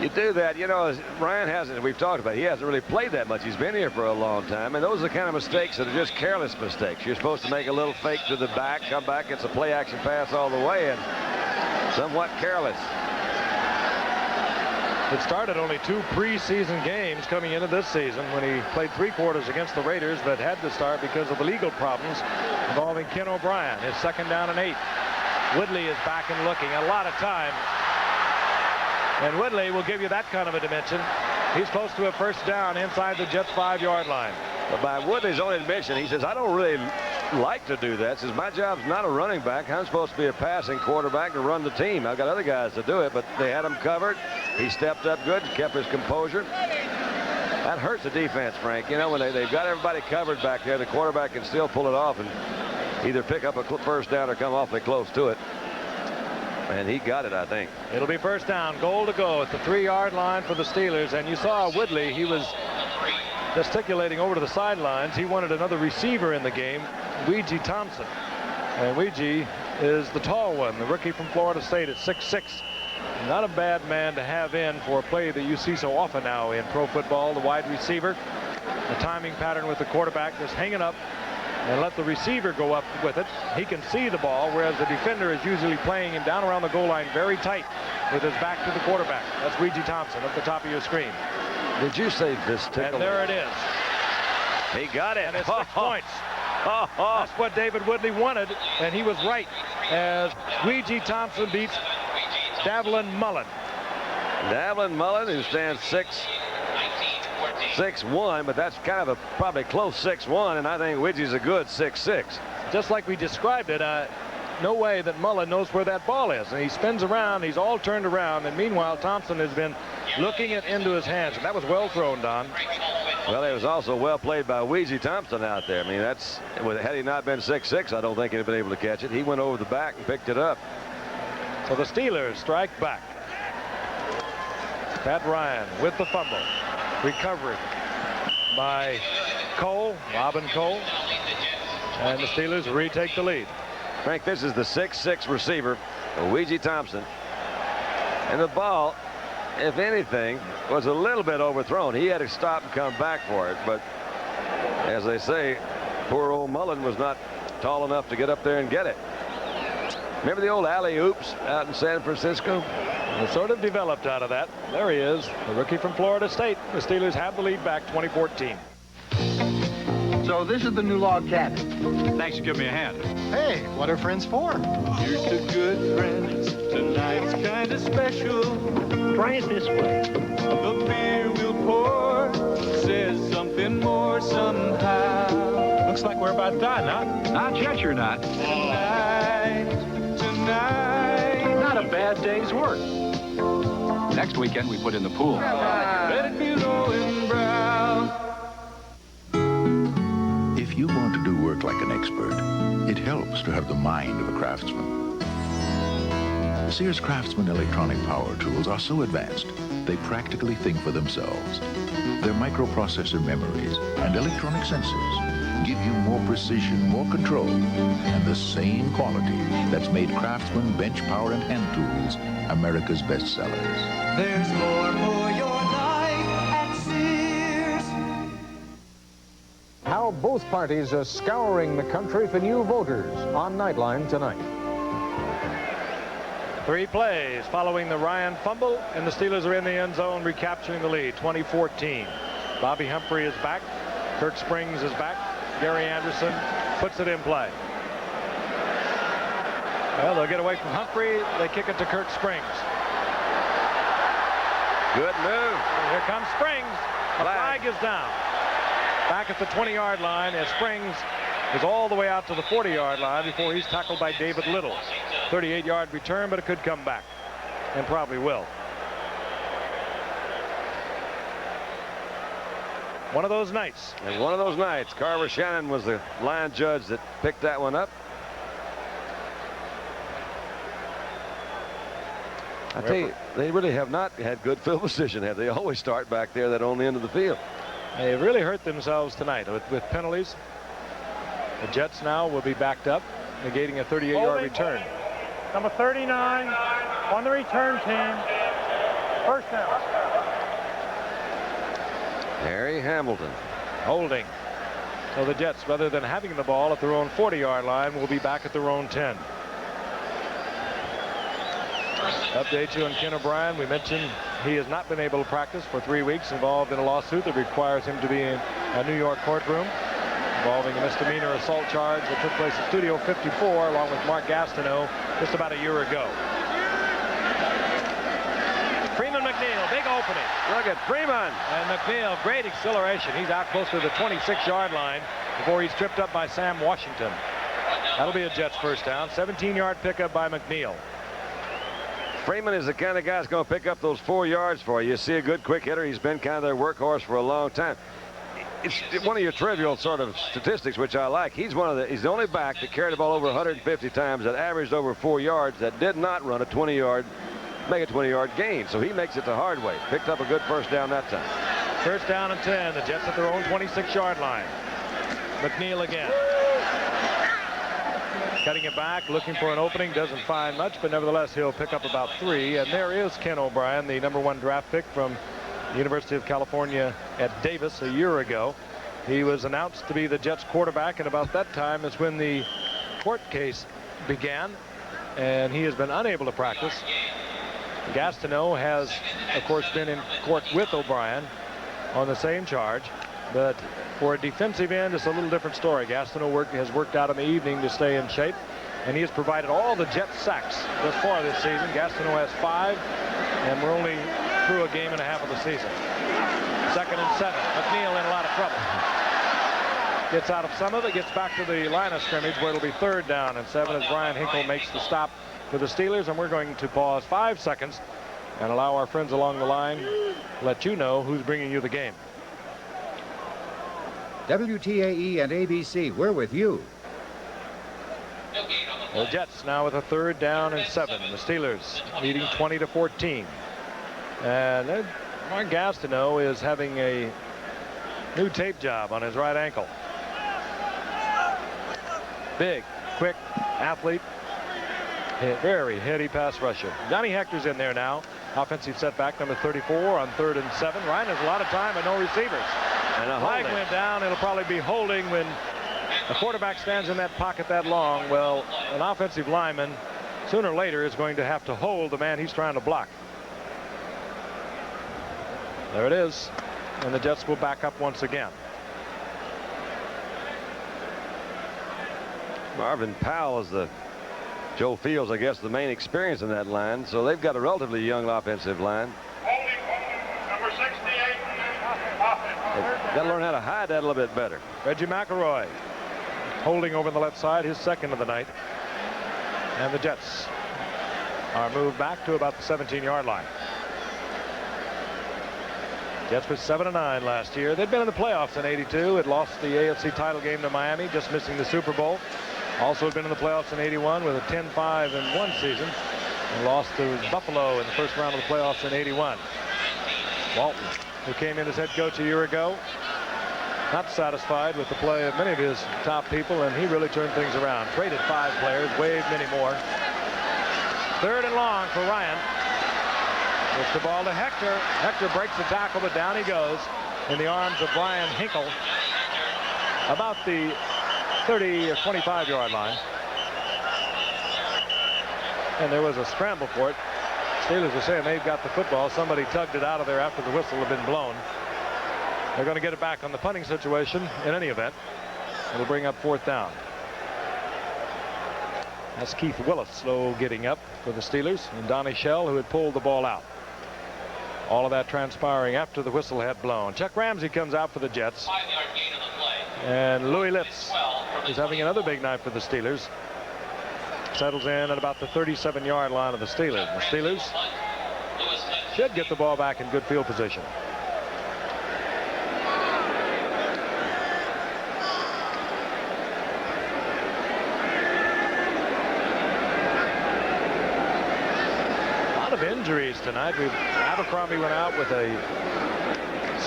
You do that, you know. Ryan hasn't. We've talked about it. He hasn't really played that much. He's been here for a long time, and those are the kind of mistakes that are just careless mistakes. You're supposed to make a little fake to the back, come back, it's a play-action pass all the way, and somewhat careless. It started only 2 preseason games coming into this season when he played 3 quarters against the Raiders, but had to start because of the legal problems involving Ken O'Brien. His 2nd down and 8. Woodley is back and looking a lot of time. And Woodley will give you that kind of a dimension. He's supposed to have first down inside the Jets' 5-yard line. But by Woodley's own admission, he says, I don't really like to do that. Says, my job's not a running back. I'm supposed to be a passing quarterback to run the team. I've got other guys to do it, but they had him covered. He stepped up good, kept his composure. That hurts the defense, Frank. You know, when they've got everybody covered back there, the quarterback can still pull it off and either pick up a first down or come awfully close to it. And he got it, I think. It'll be first down, goal to go at the 3-yard line for the Steelers. And you saw Woodley, he was gesticulating over to the sidelines. He wanted another receiver in the game, Ouija Thompson. And Ouija is the tall one, the rookie from Florida State at 6'6". Not a bad man to have in for a play that you see so often now in pro football. The wide receiver, the timing pattern with the quarterback, just hanging up and let the receiver go up with it. He can see the ball, whereas the defender is usually playing him down around the goal line very tight with his back to the quarterback. That's Ouija Thompson at the top of your screen. Did you say this tickle? And there it is. He got it. And it's 6 points. That's what David Woodley wanted, and he was right, as Ouija Thompson beats Davlin Mullen. Davlin Mullen, who stands 6'1", but that's kind of a probably close 6'1", and I think Ouija's a good 6'6". Just like we described it, no way that Mullen knows where that ball is. And he spins around, he's all turned around, and meanwhile Thompson has been looking it into his hands, and that was well thrown, Don. Well, it was also well played by Ouija Thompson out there. I mean, that's, had he not been 6'6", I don't think he'd have been able to catch it. He went over the back and picked it up. So the Steelers strike back. Pat Ryan with the fumble. Recovery by Cole, Robin Cole. And the Steelers retake the lead. Frank, this is the 6'6" receiver, Ouija Thompson. And the ball, if anything, was a little bit overthrown. He had to stop and come back for it. But as they say, poor old Mullen was not tall enough to get up there and get it. Remember the old alley-oops out in San Francisco? It sort of developed out of that. There he is, the rookie from Florida State. The Steelers have the lead back 2014. So this is the new log cabin. Thanks for giving me a hand. Hey, what are friends for? Here's to good friends. Tonight's kind of special. Try it this way. The beer we'll pour says something more somehow. Looks like we're about done, huh? Not yet, you're not. Tonight. Not a bad day's work. Next weekend, we put in the pool. Let it be low and brown. If you want to do work like an expert, it helps to have the mind of a craftsman. Sears Craftsman electronic power tools are so advanced, they practically think for themselves. Their microprocessor memories and electronic sensors give you more precision, more control, and the same quality that's made Craftsman bench power and hand tools America's best sellers. There's more for your life at Sears. How both parties are scouring the country for new voters on Nightline tonight. 3 plays following the Ryan fumble, and the Steelers are in the end zone recapturing the lead, 2014. Bobby Humphrey is back. Kirk Springs is back. Gary Anderson puts it in play. Well, they'll get away from Humphrey. They kick it to Kirk Springs. Good move. Here comes Springs. The flag is down. Back at the 20-yard line as Springs is all the way out to the 40-yard line before he's tackled by David Little. 38-yard return, but it could come back, and probably will. One of those nights. And one of those nights. Carver Shannon was the line judge that picked that one up. I tell you, they really have not had good field position, have they? Always start back there, that on the end of the field. They really hurt themselves tonight with penalties. The Jets now will be backed up, negating a 38-yard return. Number 39 on the return team. First down. Harry Hamilton. Holding. So the Jets, rather than having the ball at their own 40-yard line, will be back at their own 10. Update you on Ken O'Brien. We mentioned he has not been able to practice for 3 weeks, involved in a lawsuit that requires him to be in a New York courtroom involving a misdemeanor assault charge that took place at Studio 54 along with Mark Gastineau just about a year ago. Freeman McNeil, big opening. Look at Freeman. And McNeil, great acceleration. He's out close to the 26-yard line before he's tripped up by Sam Washington. That'll be a Jets first down. 17-yard pickup by McNeil. Freeman is the kind of guy that's going to pick up those 4 yards for you. You see a good quick hitter. He's been kind of their workhorse for a long time. It's one of your trivial sort of statistics, which I like. He's the only back that carried the ball over 150 times, that averaged over 4 yards, that did not run a 20-yard, make a 20-yard gain. So he makes it the hard way. Picked up a good first down that time. First down and 10. The Jets at their own 26-yard line. McNeil again. Cutting it back, looking for an opening, doesn't find much, but nevertheless he'll pick up about 3. And there is Ken O'Brien, the #1 draft pick from the University of California at Davis a year ago. He was announced to be the Jets quarterback, and about that time is when the court case began, and he has been unable to practice. Gastineau has, of course, been in court with O'Brien on the same charge, but for a defensive end, it's a little different story. Gastineau has worked out in the evening to stay in shape, and he has provided all the Jets sacks thus far this season. Gastineau has 5, and we're only through a game and a half of the season. 2nd and 7. McNeil in a lot of trouble. Gets out of some of it, gets back to the line of scrimmage where it'll be 3rd down and 7 as Brian Hinkle makes the stop for the Steelers. And we're going to pause 5 seconds and allow our friends along the line let you know who's bringing you the game. WTAE and ABC, we're with you. The Jets now with a 3rd down and 7. The Steelers leading 20-14. And Mark Gastineau is having a new tape job on his right ankle. Big, quick athlete. Very heady pass rusher. Johnny Hector's in there now. Offensive setback number 34 on 3rd and 7. Ryan has a lot of time and no receivers. And a flag went down. It'll probably be holding when the quarterback stands in that pocket that long. Well, an offensive lineman sooner or later is going to have to hold the man he's trying to block. There it is. And the Jets will back up once again. Marvin Powell is Joe Fields, I guess, the main experience in that line. So they've got a relatively young offensive line. Number 68. They've got to learn how to hide that a little bit better. Reggie McElroy holding over on the left side, his 2nd of the night. And the Jets are moved back to about the 17-yard line. Jets was 7-9 last year. They'd been in the playoffs in '82. Had lost the AFC title game to Miami, just missing the Super Bowl. Also had been in the playoffs in '81 with a 10-5-1 season, and lost to Buffalo in the first round of the playoffs in '81. Walton, who came in as head coach a year ago, not satisfied with the play of many of his top people, and he really turned things around. Traded 5 players, waived many more. 3rd and long for Ryan. Gets the ball to Hector. Hector breaks the tackle, but down he goes in the arms of Brian Hinkle about the 30 or 25-yard line. And there was a scramble for it. Steelers are saying they've got the football. Somebody tugged it out of there after the whistle had been blown. They're going to get it back on the punting situation in any event. It'll bring up 4th down. That's Keith Willis slow getting up for the Steelers, and Donnie Shell, who had pulled the ball out. All of that transpiring after the whistle had blown. Chuck Ramsey comes out for the Jets. And Louis Litz is having another big night for the Steelers. Settles in at about the 37-yard line of the Steelers. The Steelers should get the ball back in good field position. of injuries tonight. Abercrombie went out with a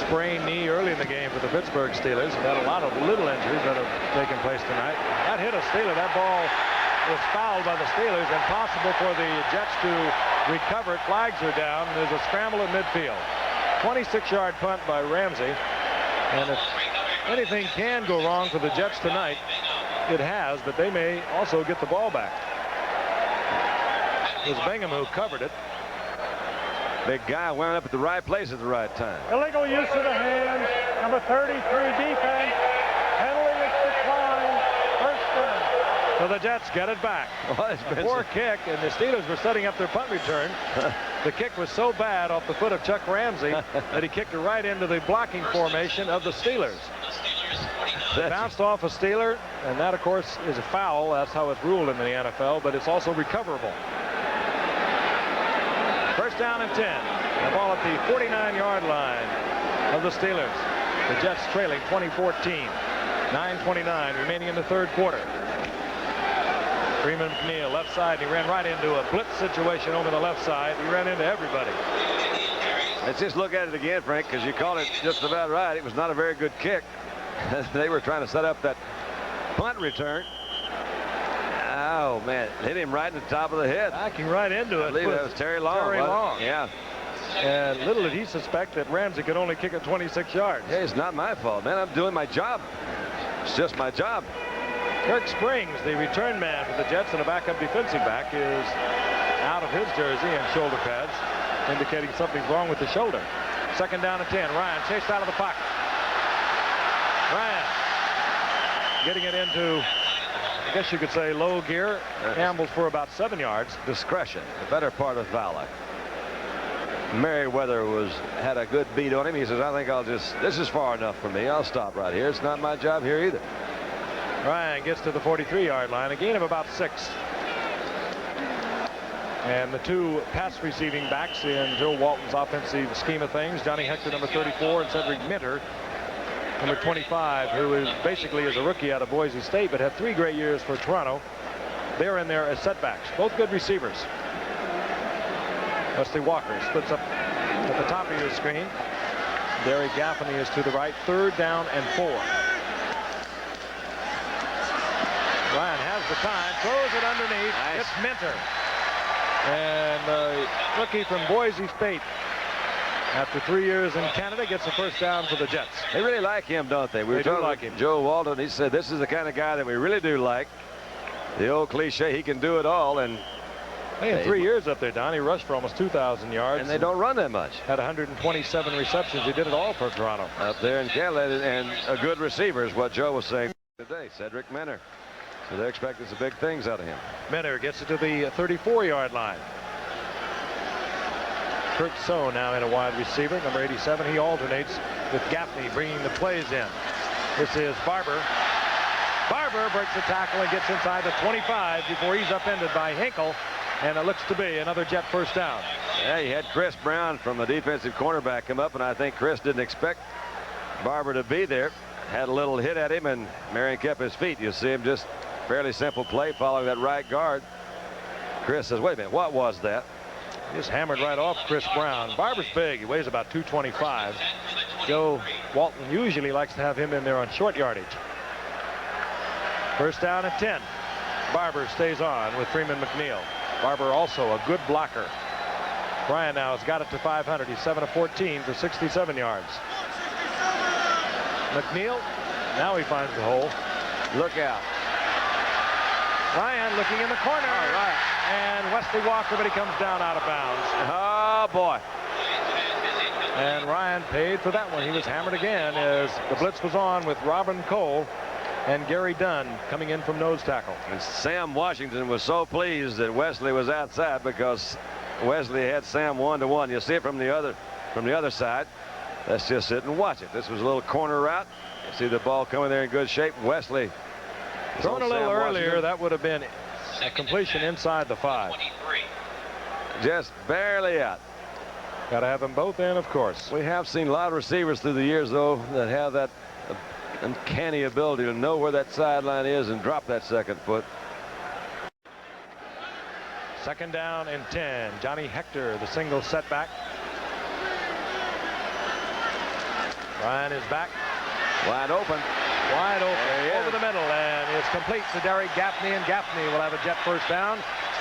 sprained knee early in the game for the Pittsburgh Steelers. We've had a lot of little injuries that have taken place tonight. That hit a Steeler. That ball was fouled by the Steelers. Impossible for the Jets to recover it. Flags are down. There's a scramble at midfield. 26-yard punt by Ramsey. And if anything can go wrong for the Jets tonight, it has, but they may also get the ball back. It was Bingham who covered it. Big guy wound up at the right place at the right time. Illegal use of the hands. Number 33 defense. Penalty is declined. First down. So the Jets get it back. Poor kick, and the Steelers were setting up their punt return. The kick was so bad off the foot of Chuck Ramsey that he kicked it right into the blocking formation of the Steelers. It bounced off a Steeler, and that, of course, is a foul. That's how it's ruled in the NFL, but it's also recoverable. First down and 10. The ball at the 49-yard line of the Steelers. The Jets trailing 20-14. 9:29 remaining in the third quarter. Freeman McNeil left side. He ran right into a blitz situation over the left side. He ran into everybody. Let's just look at it again, Frank, because you called it just about right. It was not a very good kick. They were trying to set up that punt return. Oh, man. Hit him right in the top of the head. Backing right into it. I believe that was Terry Long. Terry Long. Yeah. And little did he suspect that Ramsey could only kick it 26 yards. Hey, it's not my fault, man. I'm doing my job. It's just my job. Kirk Springs, the return man for the Jets and a backup defensive back, is out of his jersey and shoulder pads, indicating something's wrong with the shoulder. Second down and 10. Ryan chased out of the pocket. Ryan getting it into, I guess you could say, low gear. Ambles for about 7 yards. Discretion, the better part of valor. Merriweather had a good beat on him. He says, I think this is far enough for me. I'll stop right here. It's not my job here either. Ryan gets to the 43-yard line, a gain of about 6. And the two pass receiving backs in Joe Walton's offensive scheme of things, Johnny Hector, number 34, and Cedric Minter, number 25, who is basically a rookie out of Boise State, but had 3 great years for Toronto. They're in there as setbacks. Both good receivers. Wesley Walker splits up at the top of your screen. Derry Gaffney is to the right. Third down and 4. Ryan has the time, throws it underneath. Nice. It's Minter. And the rookie from Boise State, after 3 years in Canada, gets the first down for the Jets. They really like him, don't they? We were talking like him. Joe Walton, he said this is the kind of guy that we really do like. The old cliche, he can do it all. And in 3 years up there, Don, he rushed for almost 2,000 yards. And they don't run that much. Had 127 receptions. He did it all for Toronto. Up there in Canada, and a good receiver is what Joe was saying today, Cedric Minter. So they're expecting some big things out of him. Minter gets it to the 34-yard line. Kurt So now in a wide receiver, number 87. He alternates with Gaffney bringing the plays in. This is Barber. Barber breaks the tackle and gets inside the 25 before he's upended by Hinkle. And it looks to be another Jet first down. Yeah, he had Chris Brown from the defensive cornerback come up, and I think Chris didn't expect Barber to be there. Had a little hit at him, and Marion kept his feet. You see him just fairly simple play following that right guard. Chris says, wait a minute, what was that? Just hammered right off Chris Brown. Barber's big. He weighs about 225. Joe Walton usually likes to have him in there on short yardage. First down and 10. Barber stays on with Freeman McNeil. Barber also a good blocker. Ryan now has got it to 500. He's 7 of 14 for 67 yards. McNeil, now he finds the hole. Look out. Ryan looking in the corner. All right. And Wesley Walker, but he comes down out of bounds. Oh, boy. And Ryan paid for that one. He was hammered again as the blitz was on with Robin Cole and Gary Dunn coming in from nose tackle. And Sam Washington was so pleased that Wesley was outside because Wesley had Sam 1-to-1. You see it from the other side. Let's just sit and watch it. This was a little corner route. You see the ball coming there in good shape. Wesley thrown a little earlier. That would have been a completion inside the 5. Just barely out. Got to have them both in, of course. We have seen a lot of receivers through the years, though, that have that uncanny ability to know where that sideline is and drop that second foot. Second down and 10. Johnny Hector, the single setback. Ryan is back. Wide open. Wide open over the middle, and it's complete to Derek Gaffney, and Gaffney will have a Jet first down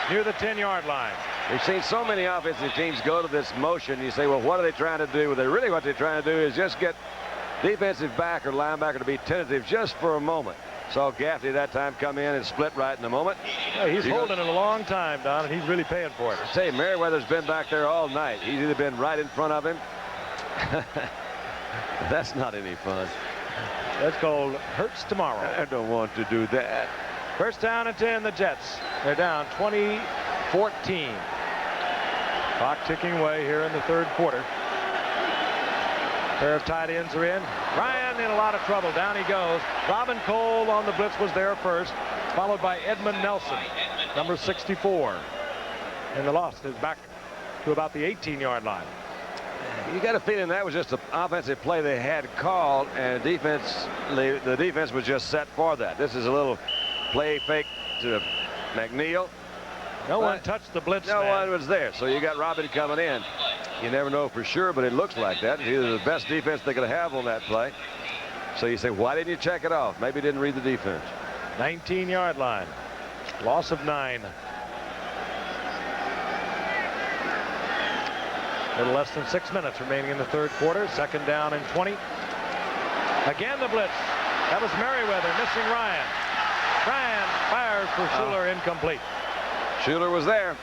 near the 10-yard line. We've seen so many offensive teams go to this motion. You say, well, what are they trying to do? Well, really what they're trying to do is just get defensive back or linebacker to be tentative just for a moment. Saw Gaffney that time come in and split right in the moment. Yeah, he's holding it a long time, Don, and he's really paying for it. I tell you, Merriweather's been back there all night. He's either been right in front of him. That's not any fun. That's called hurts tomorrow. I don't want to do that. First down and 10, the Jets. They're down 20-14. Clock ticking away here in the third quarter. Pair of tight ends are in. Ryan in a lot of trouble. Down he goes. Robin Cole on the blitz was there first, followed by Edmund Nelson, number 64. And the loss is back to about the 18-yard line. You got a feeling that was just an offensive play they had called, and the defense was just set for that. This is a little play fake to McNeil. No one touched the blitz. No one was there, so you got Robin coming in. You never know for sure, but it looks like that. It's either the best defense they could have on that play. So you say, why didn't you check it off? Maybe didn't read the defense. 19-yard line. Loss of 9. A little less than 6 minutes remaining in the third quarter. Second down and 20. Again the blitz. That was Merriweather missing Ryan. Ryan fires for Schuler, incomplete. Schuler was there,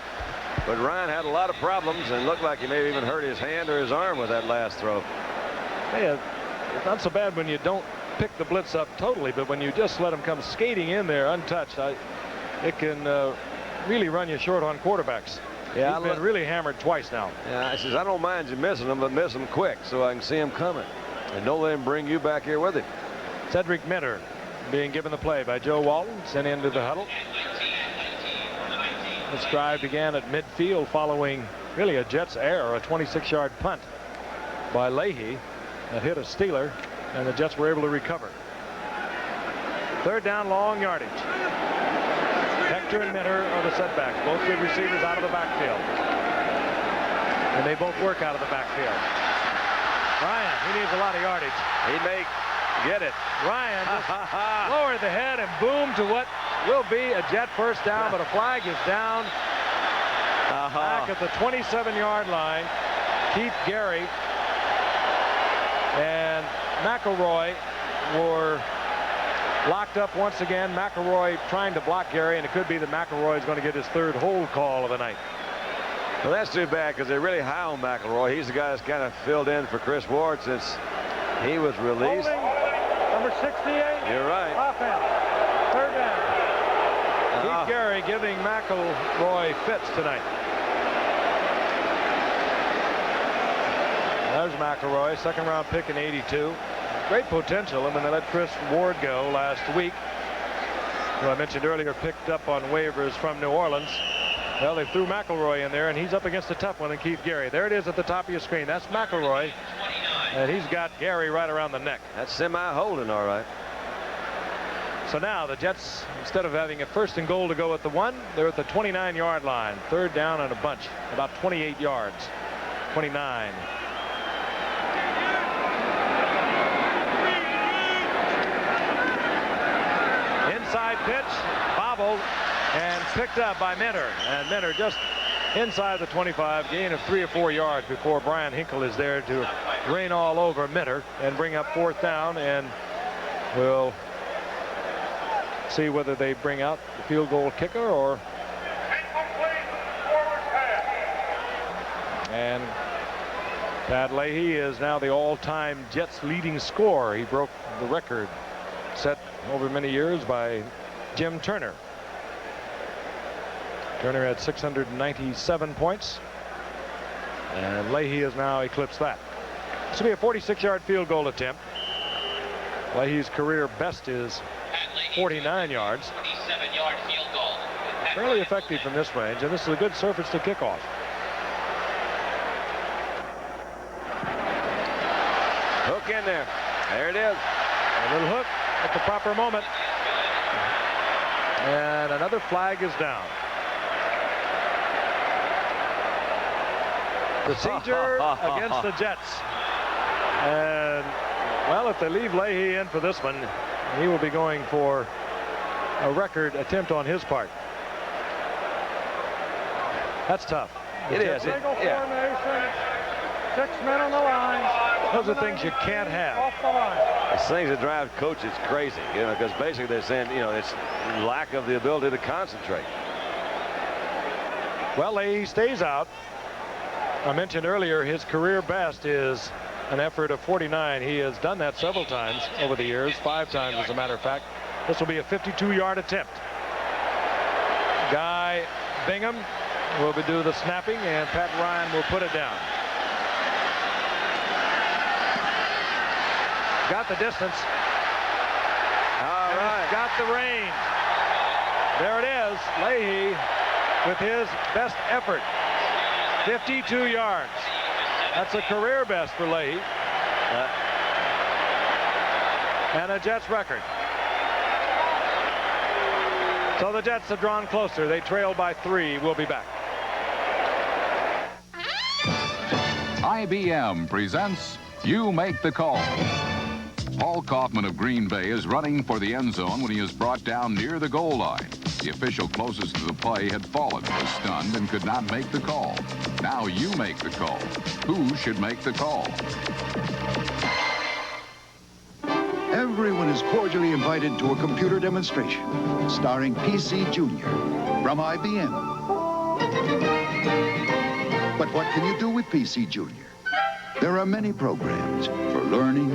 but Ryan had a lot of problems and looked like he may have even hurt his hand or his arm with that last throw. Hey, it's not so bad when you don't pick the blitz up totally, but when you just let him come skating in there untouched, it can really run you short on quarterbacks. Yeah, he's been really hammered twice now. Yeah, I says, I don't mind you missing them, but miss them quick so I can see him coming. And don't let him bring you back here with him. Cedric Minter being given the play by Joe Walton, sent into the huddle. This drive began at midfield following really a Jets error, a 26-yard punt by Leahy that hit a Steeler, and the Jets were able to recover. Third down, long yardage. Hector and Minter are the setbacks. Both good receivers out of the backfield. And they both work out of the backfield. Ryan, he needs a lot of yardage. He may get it. Ryan just lowered the head and boomed to what will be a Jet first down, but a flag is down back at the 27-yard line. Keith Gary and McElroy were locked up once again. McElroy trying to block Gary, and it could be that McElroy is going to get his third hold call of the night. Well, that's too bad because they're really high on McElroy. He's the guy that's kind of filled in for Chris Ward since he was released. Holding, number 68. You're right. Offense. Third down. Keith Gary giving McElroy fits tonight. There's McElroy, second-round pick in '82. Great potential. I mean, they let Chris Ward go last week, who I mentioned earlier picked up on waivers from New Orleans. Well, they threw McElroy in there, and he's up against a tough one in Keith Gary. There it is at the top of your screen. That's McElroy, and he's got Gary right around the neck. That's semi-holding, all right. So now the Jets, instead of having a first and goal to go at the 1, they're at the 29-yard line. Third down and a bunch, about 28 yards. 29. Inside pitch, bobbled, and picked up by Minter. And Minter just inside the 25, gain of 3 or 4 yards before Brian Hinkle is there to rain all over Minter and bring up fourth down, and we'll see whether they bring out the field goal kicker or. And Pat Leahy is now the all-time Jets leading scorer. He broke the record set over many years by Jim Turner. Turner had 697 points, and Leahy has now eclipsed that. This will be a 46-yard field goal attempt. Leahy's career best is 49 yards. 27-yard field goal. Fairly effective from this range, and this is a good surface to kick off. Hook in there. There it is. A little hook at the proper moment. And another flag is down. Procedure against the Jets. And, well, if they leave Leahy in for this one, he will be going for a record attempt on his part. That's tough. It is. Single formation, 6 men on the line. Those are things you can't have. Off the line. It's things that drive coaches crazy, you know, because basically they're saying, you know, it's lack of the ability to concentrate. Well, Leahy stays out. I mentioned earlier his career best is an effort of 49. He has done that several times over the years, 5 times as a matter of fact. This will be a 52-yard attempt. Guy Bingham will do the snapping, and Pat Ryan will put it down. Got the distance. All right. Got the range. There it is. Leahy with his best effort. 52 yards. That's a career best for Leahy. And a Jets record. So the Jets have drawn closer. They trail by 3. We'll be back. IBM presents You Make the Call. Paul Kaufman of Green Bay is running for the end zone when he is brought down near the goal line. The official closest to the play had fallen, was stunned, and could not make the call. Now you make the call. Who should make the call? Everyone is cordially invited to a computer demonstration starring PC Junior from IBM. But what can you do with PC Junior? There are many programs for learning,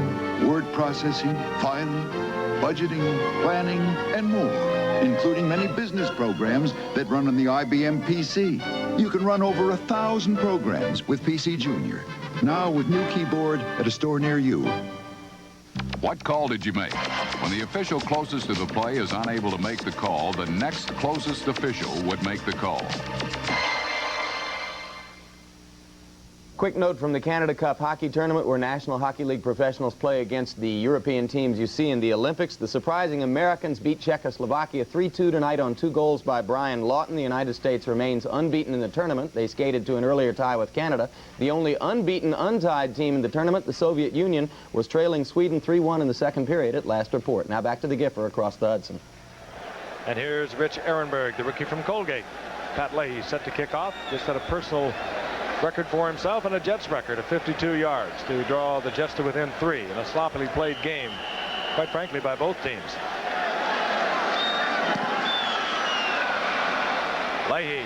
word processing, filing, budgeting, planning, and more, including many business programs that run on the IBM PC. You can run over 1,000 programs with PC Junior, now with new keyboard at a store near you. What call did you make? When the official closest to the play is unable to make the call, the next closest official would make the call. Quick note from the Canada Cup hockey tournament where National Hockey League professionals play against the European teams you see in the Olympics. The surprising Americans beat Czechoslovakia 3-2 tonight on 2 goals by Brian Lawton. The United States remains unbeaten in the tournament. They skated to an earlier tie with Canada. The only unbeaten, untied team in the tournament, the Soviet Union, was trailing Sweden 3-1 in the second period at last report. Now back to the Gifford across the Hudson. And here's Rich Ehrenberg, the rookie from Colgate. Pat Leahy set to kick off. Just had a personal record for himself and a Jets record of 52 yards to draw the Jets to within 3 in a sloppily played game, quite frankly, by both teams. Leahy.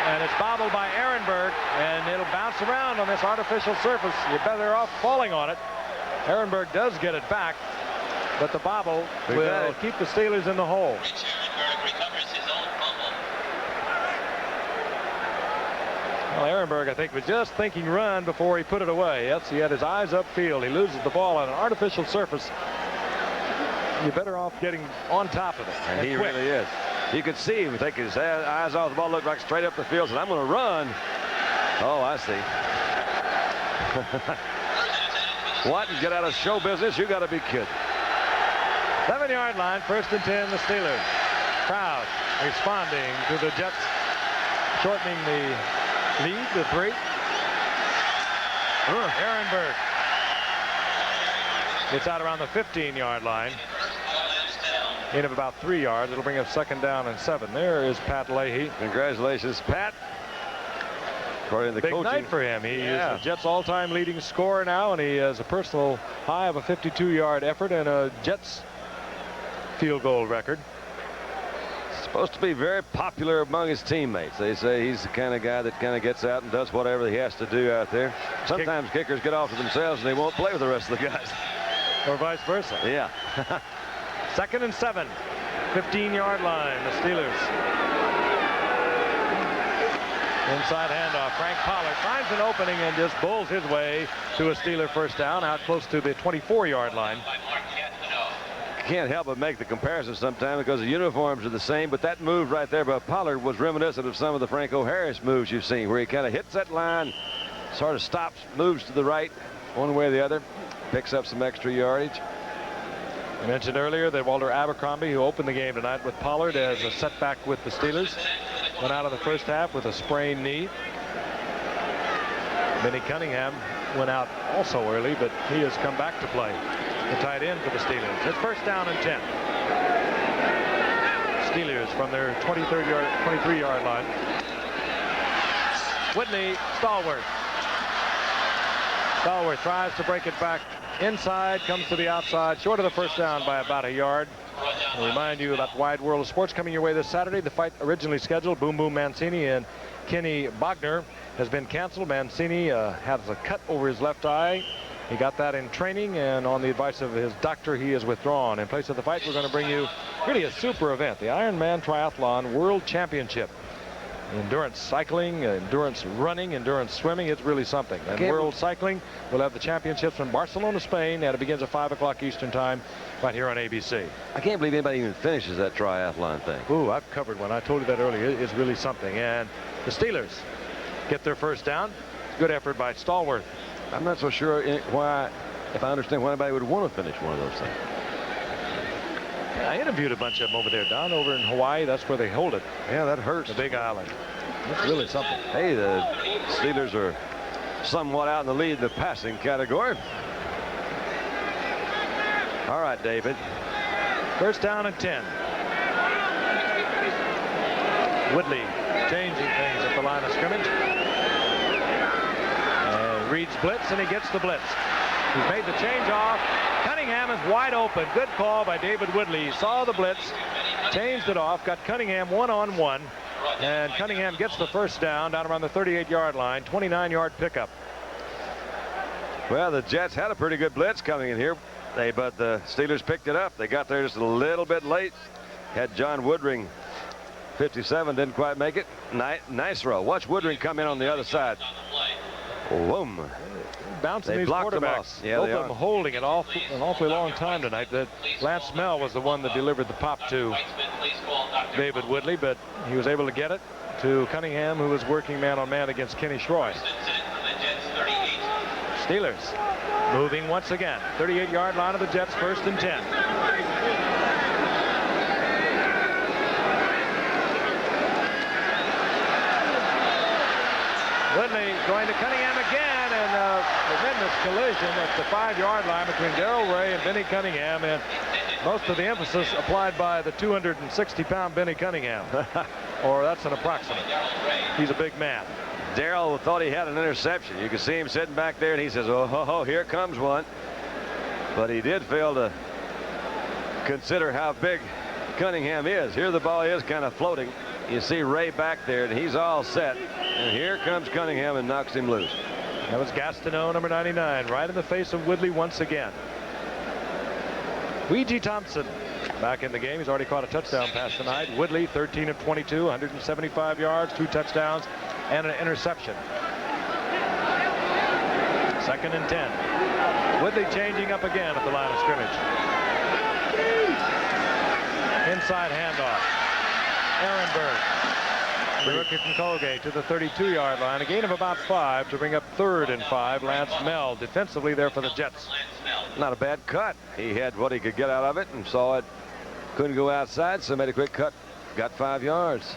And it's bobbled by Ehrenberg, and it'll bounce around on this artificial surface. You're better off falling on it. Ehrenberg does get it back, but the bobble will keep the Steelers in the hole. Well, Ehrenberg, I think, was just thinking run before he put it away. Yes, he had his eyes upfield. He loses the ball on an artificial surface. You're better off getting on top of it. And he really is. You could see him take his eyes off the ball, look like straight up the field, and I'm going to run. Oh, I see. What? Get out of show business? You got to be kidding. 7-yard line, 1st and 10, the Steelers. Crowd responding to the Jets shortening the lead to 3. Ehrenberg. It's out around the 15-yard line. In of about 3 yards. It'll bring up 2nd down and 7. There is Pat Leahy. Congratulations, Pat. According to the Big coaching. night for him. He is the Jets' all-time leading scorer now, and he has a personal high of a 52-yard effort and a Jets field goal record. Supposed to be very popular among his teammates. They say he's the kind of guy that kind of gets out and does whatever he has to do out there. Sometimes kickers get off to themselves and they won't play with the rest of the guys. Or vice versa. Yeah. 2nd and 7. 15-yard line, the Steelers. Inside handoff. Frank Pollard finds an opening and just bowls his way to a Steeler 1st down out close to the 24-yard line. Can't help but make the comparison sometimes because the uniforms are the same, but that move right there by Pollard was reminiscent of some of the Franco Harris moves you've seen, where he kind of hits that line, sort of stops, moves to the right one way or the other, picks up some extra yardage. I mentioned earlier that Walter Abercrombie, who opened the game tonight with Pollard as a setback with the Steelers, went out of the 1st half with a sprained knee. Benny Cunningham went out also early, but he has come back to play. The tight end for the Steelers. It's first down and 10. Steelers from their 23-yard line. Whitley, Stallworth. Stallworth tries to break it back inside, comes to the outside, short of the first down by about a yard. I'll remind you about the Wide World of Sports coming your way this Saturday. The fight originally scheduled, Boom Boom Mancini and Kenny Bogner, has been canceled. Mancini has a cut over his left eye. He got that in training, and on the advice of his doctor, he is withdrawn. In place of the fight, we're going to bring you really a super event, the Ironman Triathlon World Championship. Endurance cycling, endurance running, endurance swimming, it's really something. And World Cycling will have the championships from Barcelona, Spain, and it begins at 5 o'clock Eastern time right here on ABC. I can't believe anybody even finishes that triathlon thing. Ooh, I've covered one. I told you that earlier. It's really something. And the Steelers get their first down. Good effort by Stallworth. I'm not so sure if I understand why anybody would want to finish one of those things. I interviewed a bunch of them over there, Don, over in Hawaii. That's where they hold it. Yeah, that hurts. The Big Island. It's really something. Hey, the Steelers are somewhat out in the lead in the passing category. All right, David. First down and 10. Whitley changing things at the line of scrimmage. And reads blitz, and he gets the blitz. He's made the change off. Cunningham is wide open. Good call by David Whitley. He saw the blitz, changed it off, got Cunningham one-on-one, and Cunningham gets the first down around the 38-yard line, 29-yard pickup. Well, the Jets had a pretty good blitz coming in here, but the Steelers picked it up. They got there just a little bit late. Had John Woodring, 57, didn't quite make it. Nice throw. Watch Woodring come in on the other side. Boom. Bouncing these quarterbacks. Yeah, both of them holding it an awfully long time tonight. That Lance Smell was the one that delivered the pop to David Whitley, but he was able to get it to Cunningham, who was working man-on-man against Kenny Schroy. Steelers moving once again. 38-yard line of the Jets, first and 10. Whitley going to Cunningham again, and a tremendous collision at the 5-yard line between Darrell Ray and Benny Cunningham, and most of the emphasis applied by the 260-pound Benny Cunningham. Or that's an approximate. He's a big man. Darrell thought he had an interception. You can see him sitting back there, and he says, oh, here comes one. But he did fail to consider how big Cunningham is. Here the ball is kind of floating. You see Ray back there, and he's all set. And here comes Cunningham and knocks him loose. That was Gastineau, number 99, right in the face of Whitley once again. Weegee Thompson back in the game. He's already caught a touchdown pass tonight. Whitley, 13 of 22, 175 yards, 2 touchdowns, and an interception. Second and 10. Whitley changing up again at the line of scrimmage. Inside handoff. Ehrenberg, the rookie from Colgate, to the 32-yard line. A gain of about 5 to bring up 3rd and 5. Lance Mell defensively there for the Jets. Not a bad cut. He had what he could get out of it and saw it. Couldn't go outside, so made a quick cut. Got 5 yards.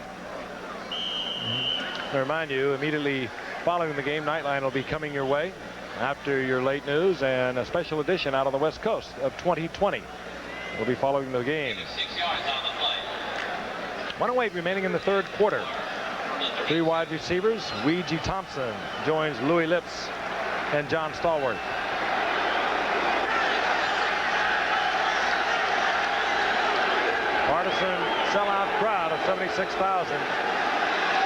I remind you, immediately following the game, Nightline will be coming your way after your late news, and a special edition out on the West Coast of 2020. We'll be following the games. 1:08 remaining in the third quarter. 3 wide receivers. Weegee Thompson joins Louis Lips and John Stallworth. Partisan sellout crowd of 76,000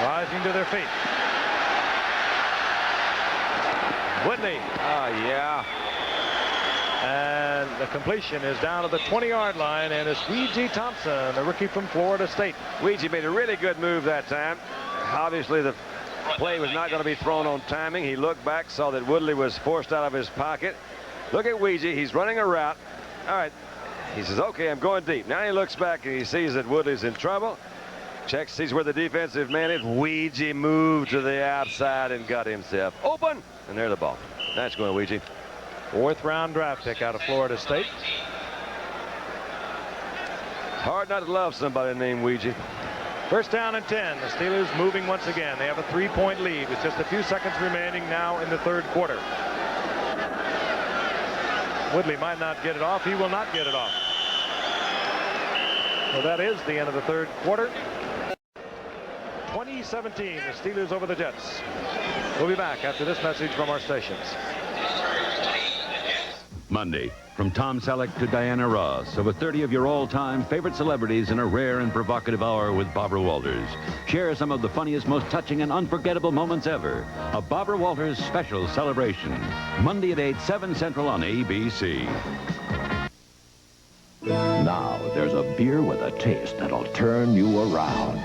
rising to their feet. Whitley. Yeah. And the completion is down to the 20-yard line, and it's Weegee Thompson, the rookie from Florida State. Weegee made a really good move that time. Obviously, the play was not going to be thrown on timing. He looked back, saw that Whitley was forced out of his pocket. Look at Weegee. He's running a route. All right. He says, okay, I'm going deep. Now he looks back, and he sees that Whitley's in trouble. Checks, sees where the defensive man is. Weegee moved to the outside and got himself open. And there's the ball. Nice going, Weegee. 4th round draft pick out of Florida State. Hard not to love somebody named Weegee. First down and 10. The Steelers moving once again. They have a 3-point lead with just a few seconds remaining now in the third quarter. Woodley might not get it off. He will not get it off. So that is the end of the third quarter. 20-17, the Steelers over the Jets. We'll be back after this message from our stations. Monday, from Tom Selleck to Diana Ross, over 30 of your all-time favorite celebrities in a rare and provocative hour with Barbara Walters. Share some of the funniest, most touching, and unforgettable moments ever. A Barbara Walters special celebration. Monday at 8, 7 Central on ABC. Now, there's a beer with a taste that'll turn you around.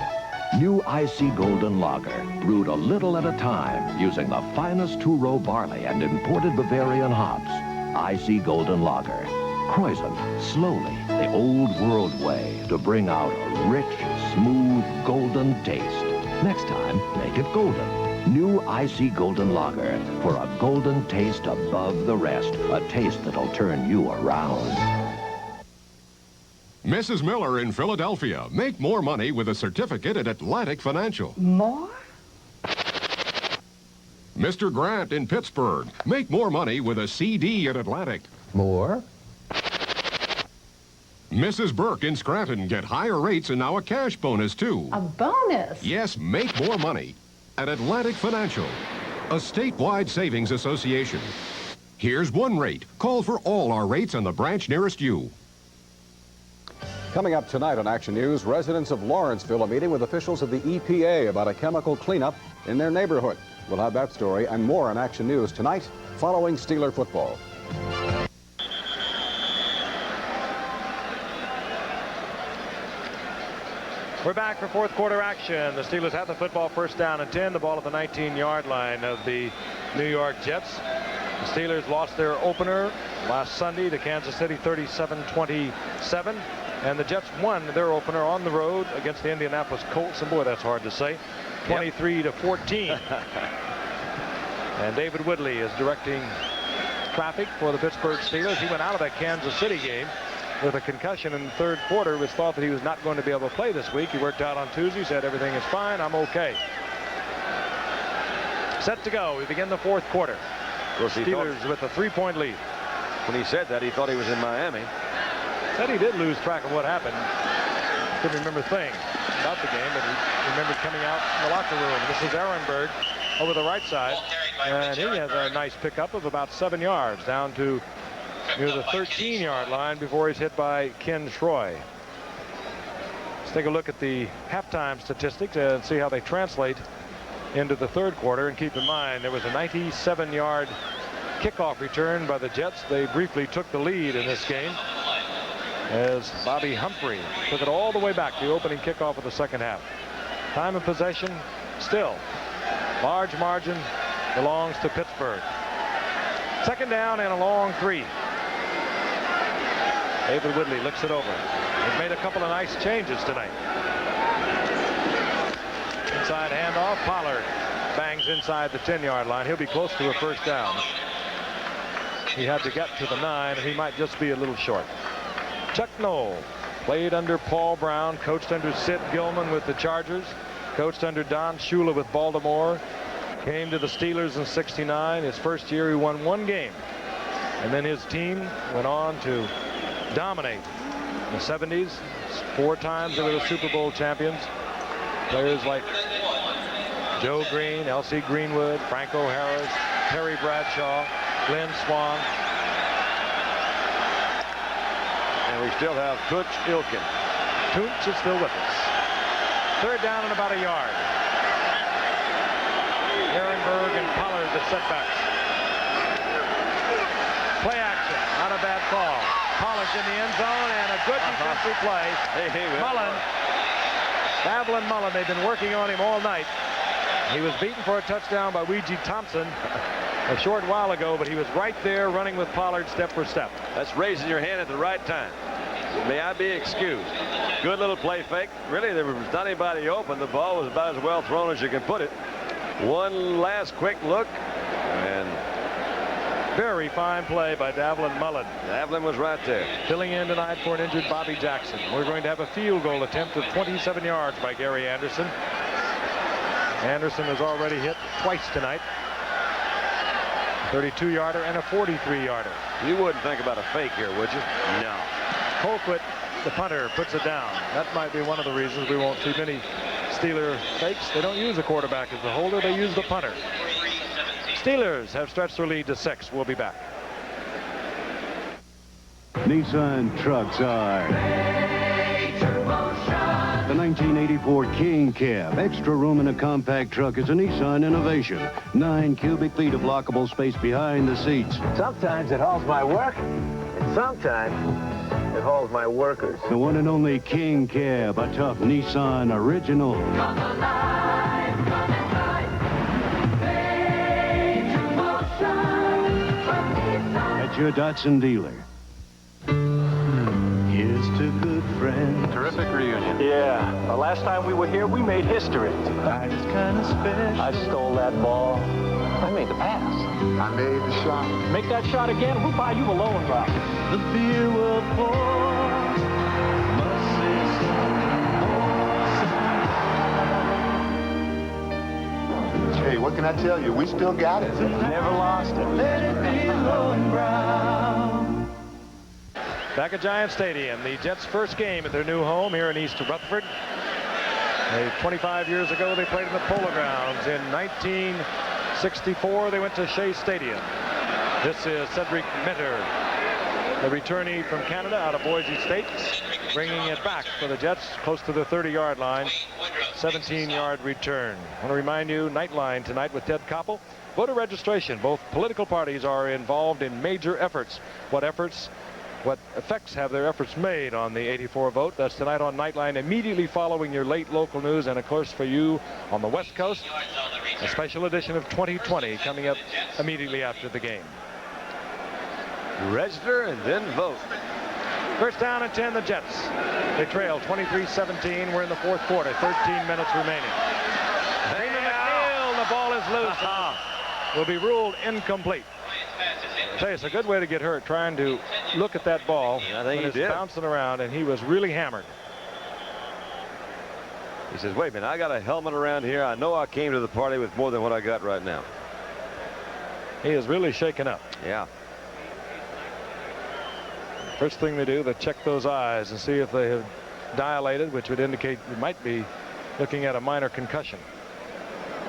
New Icy Golden Lager, brewed a little at a time using the finest two-row barley and imported Bavarian hops. Icy Golden Lager. Kreuzen, slowly, the old world way to bring out a rich, smooth, golden taste. Next time, make it golden. New Icy Golden Lager for a golden taste above the rest. A taste that'll turn you around. Mrs. Miller in Philadelphia. Make more money with a certificate at Atlantic Financial. More? Mr. Grant in Pittsburgh. Make more money with a CD at Atlantic. More? Mrs. Burke in Scranton. Get higher rates and now a cash bonus, too. A bonus? Yes, make more money at Atlantic Financial, a statewide savings association. Here's one rate. Call for all our rates on the branch nearest you. Coming up tonight on Action News, residents of Lawrenceville are meeting with officials of the EPA about a chemical cleanup in their neighborhood. We'll have that story and more on Action News tonight following Steeler football. We're back for fourth quarter action. The Steelers have the football, first down and 10. The ball at the 19-yard line of the New York Jets. The Steelers lost their opener last Sunday to Kansas City 37-27. And the Jets won their opener on the road against the Indianapolis Colts. And boy, that's hard to say. 23-14. And David Woodley is directing traffic for the Pittsburgh Steelers. He went out of that Kansas City game with a concussion in the third quarter. It was thought that he was not going to be able to play this week. He worked out on Tuesday, said everything is fine, I'm okay. Set to go. We begin the fourth quarter. Steelers with a 3-point lead. When he said that, he thought he was in Miami. Said he did lose track of what happened. Couldn't remember a thing about the game, but he remembered coming out in the locker room. This is Ehrenberg over the right side, and he has a nice pickup of about 7 yards down to near the 13-yard line before he's hit by Ken Troy. Let's take a look at the halftime statistics and see how they translate into the third quarter. And keep in mind, there was a 97-yard kickoff return by the Jets. They briefly took the lead in this game as Bobby Humphrey took it all the way back to the opening kickoff of the second half. Time of possession still large margin belongs to Pittsburgh. Second down and a long 3. David Woodley looks it over. He's made a couple of nice changes tonight. Inside handoff. Pollard bangs inside the 10-yard line. He'll be close to a first down. He had to get to the 9, and he might just be a little short. Chuck Noll played under Paul Brown, coached under Sid Gilman with the Chargers, coached under Don Shula with Baltimore, came to the Steelers in '69. His first year he won 1 game, and then his team went on to dominate in the '70s. 4 times they were the Super Bowl champions. Players like Joe Green, L.C. Greenwood, Franco Harris, Terry Bradshaw, Glenn Swan. And we still have Tooch Ilkin. Tooch is still with us. Third down and about a yard. Ehrenberg and Pollard the setbacks. Play action. Not a bad call. Pollard's in the end zone and a good defensive play. Mullen. Babylon Mullen. They've been working on him all night. He was beaten for a touchdown by Weegee Thompson a short while ago, but he was right there running with Pollard step for step. That's raising your hand at the right time. May I be excused. Good little play fake. Really, there was not anybody open. The ball was about as well thrown as you can put it. One last quick look, and Very fine play by Davlin Mullen. Davlin was right there. Filling in tonight for an injured Bobby Jackson. We're going to have a field goal attempt of 27 yards by Gary Anderson. Anderson has already hit twice tonight. 32-yarder and a 43-yarder. You wouldn't think about a fake here, would you? No. Colquitt, the punter, puts it down. That might be one of the reasons we won't see many Steeler fakes. They don't use a quarterback as the holder. They use the punter. Steelers have stretched their lead to 6. We'll be back. Nissan trucks are the 1984 King Cab. Extra room in a compact truck is a Nissan innovation. 9 cubic feet of lockable space behind the seats. Sometimes it hauls my work, and sometimes it hauls my workers. The one and only King Cab, a tough Nissan original. Come alive, come alive. At your Datsun dealer. Here's to good friends. Terrific reunion. Yeah, the last time we were here, we made history. I was kind of special. I stole that ball. I made the pass. I made the shot. Make that shot again, we'll buy you a loan, Rob. The beer will pour. Must say something more. Hey, what can I tell you? We still got it. Never lost it. Let it be low and brown. Back at Giant Stadium, the Jets' first game at their new home here in East Rutherford. 25 years ago, they played in the Polo Grounds. In 1964, they went to Shea Stadium. This is Cedric Minter, the returnee from Canada out of Boise State, bringing it back for the Jets close to the 30-yard line. 17-yard return. I want to remind you, Nightline tonight with Ted Koppel. Voter registration. Both political parties are involved in major efforts. What effects have their efforts made on the 84 vote? That's tonight on Nightline, immediately following your late local news. And of course, for you on the West Coast, a special edition of 2020 coming up immediately after the game. Register and then vote. First down and 10, the Jets. They trail 23-17. We're in the fourth quarter. 13 minutes remaining. Freeman McNeil, the ball is loose. Will be ruled incomplete. I tell you, it's a good way to get hurt, trying to look at that ball. I think he did. Bouncing around, and he was really hammered. He says, wait a minute, I got a helmet around here. I know I came to the party with more than what I got right now. He is really shaken up. Yeah. First thing they do, they check those eyes and see if they have dilated, which would indicate you might be looking at a minor concussion.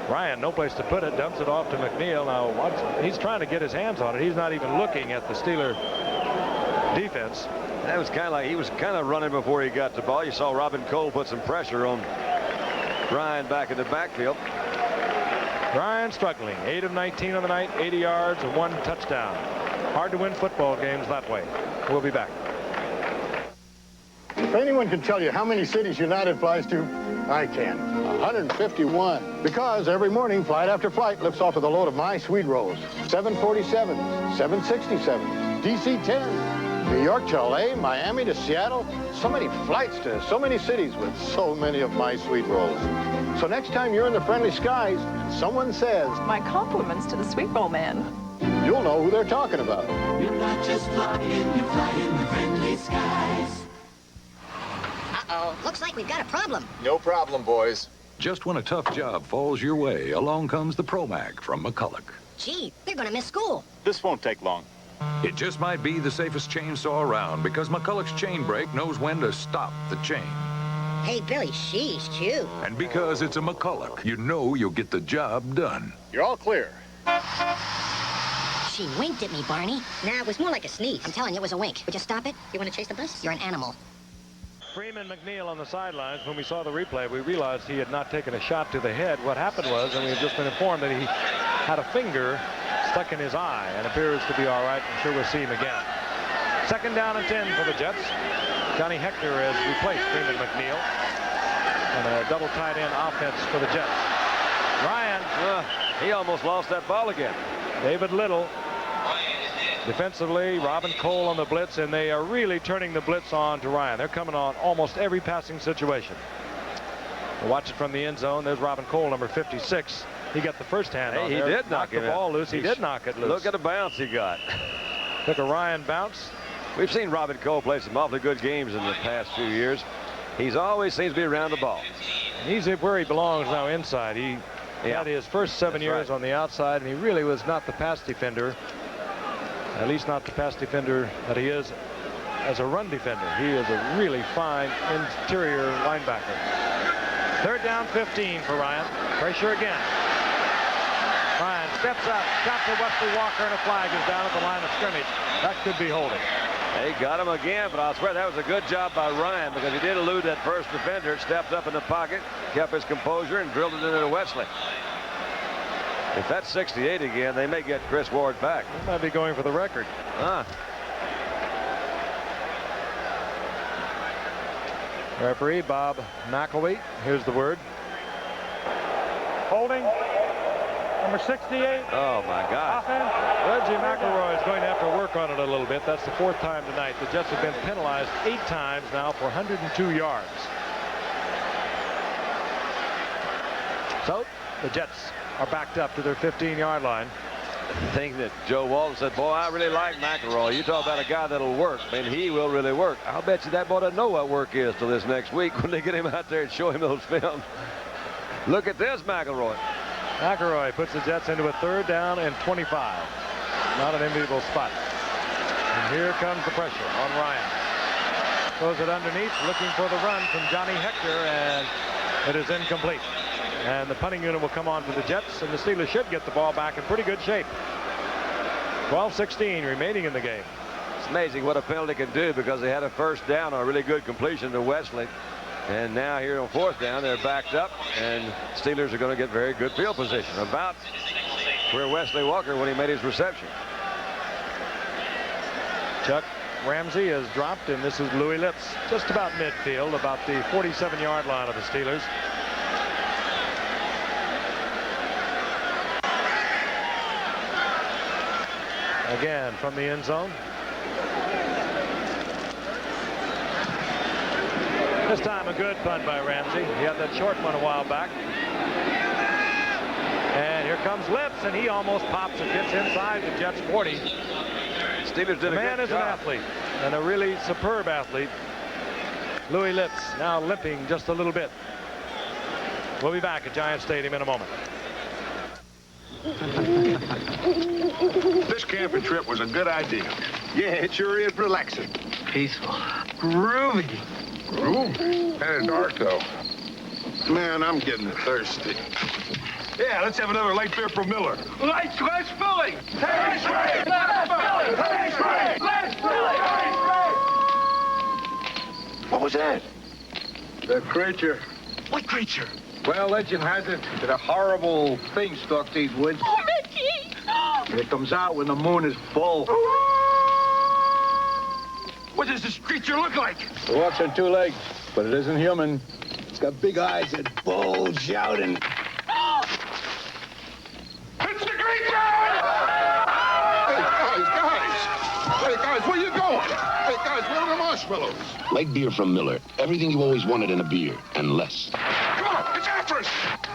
Ryan, no place to put it, dumps it off to McNeil. Now, he's trying to get his hands on it. He's not even looking at the Steeler defense. That was kind of like he was kind of running before he got the ball. You saw Robin Cole put some pressure on Ryan back in the backfield. Ryan struggling. 8 of 19 on the night, 80 yards and 1 touchdown. Hard to win football games that way. We'll be back. If anyone can tell you how many cities United flies to, I can. 151. Because every morning, flight after flight lifts off with a load of my sweet rolls. 747, 767, DC-10, New York to LA, Miami to Seattle. So many flights to so many cities with so many of my sweet rolls. So next time you're in the friendly skies and someone says, my compliments to the sweet roll man, you'll know who they're talking about. You're not just flying, you fly in the friendly skies. Uh-oh, looks like we've got a problem. No problem, boys. Just when a tough job falls your way, along comes the ProMag from McCulloch. Gee, they're gonna miss school. This won't take long. It just might be the safest chainsaw around because McCulloch's chain brake knows when to stop the chain. Hey, Billy, sheesh, chew. And because it's a McCulloch, you know you'll get the job done. You're all clear. She winked at me, Barney. Nah, it was more like a sneeze. I'm telling you, it was a wink. Would you stop it? You want to chase the bus? You're an animal. Freeman McNeil on the sidelines. When we saw the replay, we realized he had not taken a shot to the head. What happened was, and we've just been informed that he had a finger stuck in his eye and appears to be all right. I'm sure we'll see him again. Second down and 10 for the Jets. Johnny Hector has replaced Freeman McNeil. And a double tight end offense for the Jets. Ryan. He almost lost that ball again. David Little. Defensively, Robin Cole on the blitz, and they are really turning the blitz on to Ryan. They're coming on almost every passing situation. We'll watch it from the end zone. There's Robin Cole, number 56. He got the first hand on He there. did knock the ball loose. He did knock it loose. Look at the bounce he got. Took a Ryan bounce. We've seen Robin Cole play some awfully good games in the past few years. He's always seems to be around the ball. And he's where he belongs now, inside. He had his first 7 years on the outside, and he really was not the pass defender. At least not the pass defender that he is as a run defender. He is a really fine interior linebacker. 3rd down 15 for Ryan. Pressure again. Ryan steps up, shot to Wesley Walker, and a flag is down at the line of scrimmage. That could be holding. They got him again, but I'll swear that was a good job by Ryan because he did elude that first defender, stepped up in the pocket, kept his composure, and drilled it into Wesley. If that's 68 again, they may get Chris Ward back. He might be going for the record. Referee Bob McElwee. Here's the word. Holding. Number 68. Oh, my God. Offense. Reggie McElroy is going to have to work on it a little bit. That's the 4th time tonight. The Jets have been penalized 8 times now for 102 yards. So the Jets are backed up to their 15-yard line. The thing that Joe Walton said, boy, I really like McElroy. You talk about a guy that'll work, and he will really work. I'll bet you that boy doesn't know what work is till this next week when they get him out there and show him those films. Look at this, McElroy. McElroy puts the Jets into a 3rd down and 25. Not an enviable spot. And here comes the pressure on Ryan. Throws it underneath, looking for the run from Johnny Hector, and it is incomplete. And the punting unit will come on for the Jets, and the Steelers should get the ball back in pretty good shape. 12:16 remaining in the game. It's amazing what a penalty can do because they had a 1st down on a really good completion to Wesley. And now here on 4th down, they're backed up, and Steelers are going to get very good field position. About where Wesley Walker when he made his reception. Chuck Ramsey is dropped, and this is Louis Litz just about midfield, about the 47-yard line of the Steelers. Again from the end zone. This time a good punt by Ramsey. He had that short one a while back. And here comes Lips, and he almost pops it. Gets inside the Jets 40. Steelers did a good job. The man is an athlete, and a really superb athlete. Louis Lips now limping just a little bit. We'll be back at Giant Stadium in a moment. This camping trip was a good idea. Yeah, it sure is relaxing. Peaceful. Groovy. Groovy? Kind of dark, though. Man, I'm getting thirsty. Yeah, let's have another light beer from Miller. Light filling! Let's filling! Let's filling! What was that? The creature. What creature? Well, legend has it that a horrible thing stalked these woods. Oh, Mickey! And it comes out when the moon is full. What does this creature look like? It walks on 2 legs, but it isn't human. It's got big eyes that bulge out and... It's the creature! Hey, guys, where you going? Hey, guys, where are the marshmallows? Light beer from Miller. Everything you always wanted in a beer, and less. Come on, it's after us!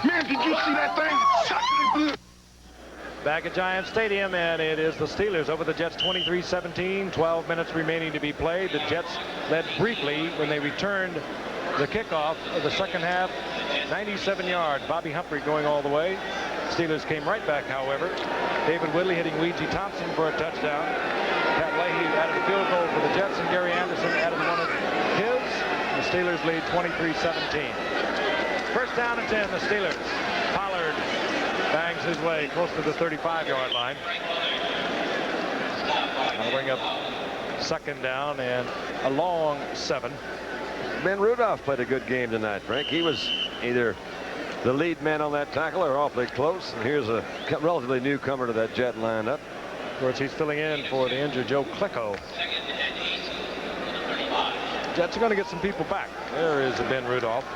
Man, did you see that thing? Back at Giant Stadium, and it is the Steelers over the Jets 23-17. 12 minutes remaining to be played. The Jets led briefly when they returned the kickoff of the second half. 97 yards. Bobby Humphrey going all the way. Steelers came right back, however. David Whitley hitting Weegie Thompson for a touchdown. Pat Leahy added a field goal for the Jets, and Gary Anderson added one of his. The Steelers lead 23-17. First down and 10, the Steelers. Pollard bangs his way close to the 35-yard line. That'll bring up 2nd down and a long 7. Ben Rudolph played a good game tonight, Frank. He was either the lead man on that tackle or awfully close. And here's a relatively newcomer to that Jet lineup. Of course, he's filling in for the injured Joe Klicko. Jets are going to get some people back. There is a Ben Rudolph,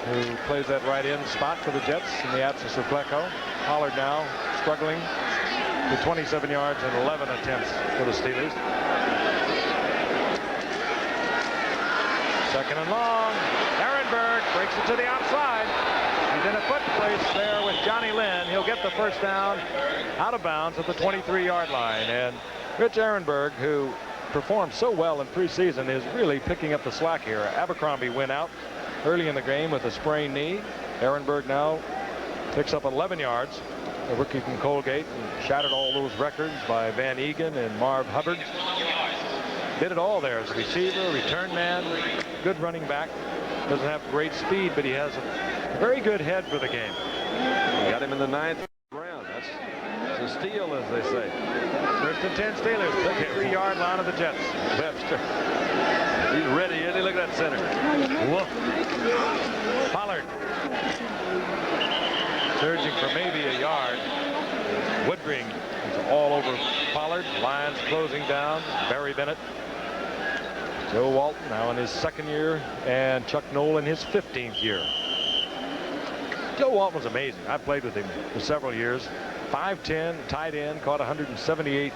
who plays that right end spot for the Jets in the absence of Klecko. Pollard now struggling with 27 yards and 11 attempts for the Steelers. 2nd and long. Ehrenberg breaks it to the outside. He's in a foot race there with Johnny Lynn. He'll get the first down out of bounds at the 23-yard line. And Rich Ehrenberg, who performed so well in preseason, is really picking up the slack here. Abercrombie went out early in the game with a sprained knee. Ehrenberg now picks up 11 yards. A rookie from Colgate, and shattered all those records by Van Egan and Marv Hubbard. Did it all there as a receiver, return man, good running back. Doesn't have great speed, but he has a very good head for the game. Got him in the 9th round. That's a steal, as they say. First and 10 Steelers, 53-yard line of the Jets. Webster. He's ready, isn't he? Look at that center. Woof. Pollard. Surging for maybe a yard. Woodring is all over Pollard. Lions closing down. Barry Bennett. Joe Walton now in his 2nd year, and Chuck Noll in his 15th year. Joe Walton was amazing. I played with him for several years. 5'10", tight end, caught 178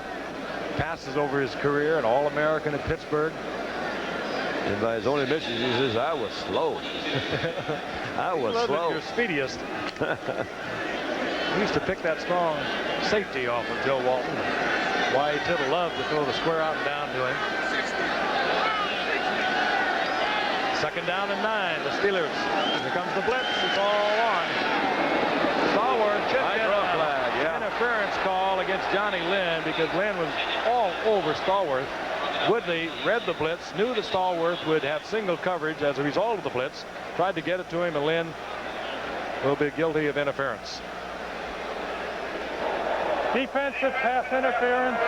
passes over his career, an All-American at Pittsburgh. And by his own admission, he says, I was slow. I was slow. You're speediest. He used to pick that strong safety off of Joe Walton. Why Tittle loved to throw the square out and down to him. 2nd down and 9. The Steelers. Here comes the blitz. It's all on. Stallworth should get an interference call against Johnny Lynn, because Lynn was all over Stallworth. Woodley read the blitz, knew that Stallworth would have single coverage as a result of the blitz, tried to get it to him, and Lynn will be guilty of interference. Defensive pass interference,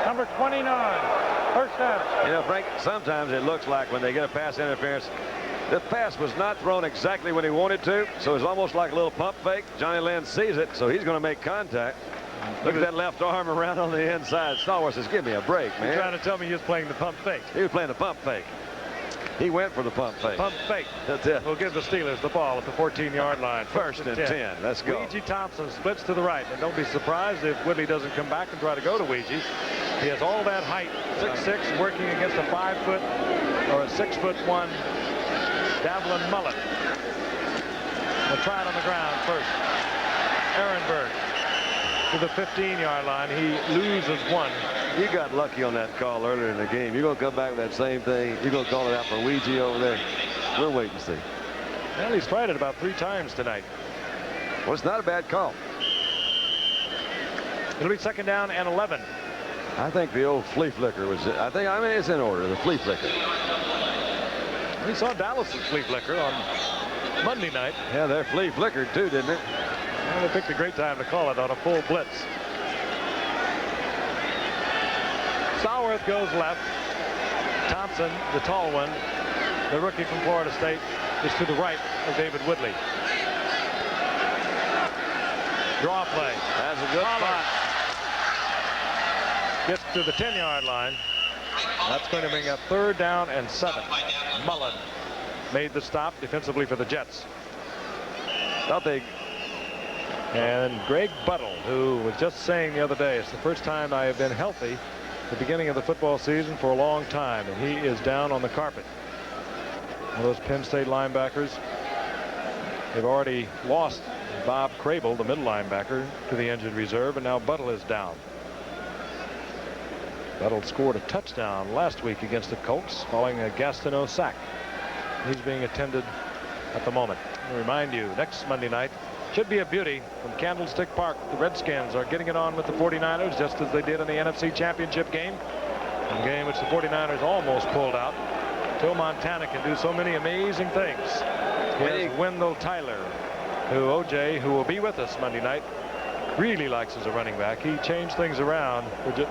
number 29. First down. You know, Frank, sometimes it looks like when they get a pass interference, the pass was not thrown exactly when he wanted to, so it's almost like a little pump fake. Johnny Lynn sees it, so he's going to make contact. Look at that left arm around on the inside. Stallworth says, give me a break, man. You're trying to tell me he was playing the pump fake. He was playing the pump fake. He went for the pump fake. Pump fake. That's it. We'll give the Steelers the ball at the 14-yard line. First and 10. Let's go. Ouija Thompson splits to the right. And don't be surprised if Woodley doesn't come back and try to go to Ouija. He has all that height. 6'6", working against a 5-foot or a 6'1" Davlin Mullet. We'll try it on the ground first. Ehrenberg to the 15-yard line. He loses 1. You got lucky on that call earlier in the game. You're going to come back with that same thing. You're going to call it out for Ouija over there. We'll wait and see. Well, he's tried it about 3 times tonight. Well, it's not a bad call. It'll be 2nd down and 11. I think the old flea flicker was, I mean, it's in order, the flea flicker. We saw Dallas's flea flicker on Monday night. Yeah, their flea flickered too, didn't it? Well, they picked a great time to call it on a full blitz. Stallworth goes left. Thompson, the tall one, the rookie from Florida State, is to the right of David Woodley. Draw play. That's a good spot. Gets to the 10-yard line. That's going to bring up 3rd down and 7. Mullen made the stop defensively for the Jets. And Greg Buttle, who was just saying the other day, it's the first time I have been healthy at the beginning of the football season for a long time, and he is down on the carpet. One of those Penn State linebackers. They've already lost Bob Crable, the middle linebacker, to the injured reserve, and now Buttle is down. Buttle scored a touchdown last week against the Colts following a Gastineau sack. He's being attended at the moment. I'll remind you, next Monday night should be a beauty from Candlestick Park. The Redskins are getting it on with the 49ers, just as they did in the NFC Championship game. A game which the 49ers almost pulled out. Joe Montana can do so many amazing things. He has Wendell Tyler, who OJ, who will be with us Monday night, really likes as a running back. He changed things around for the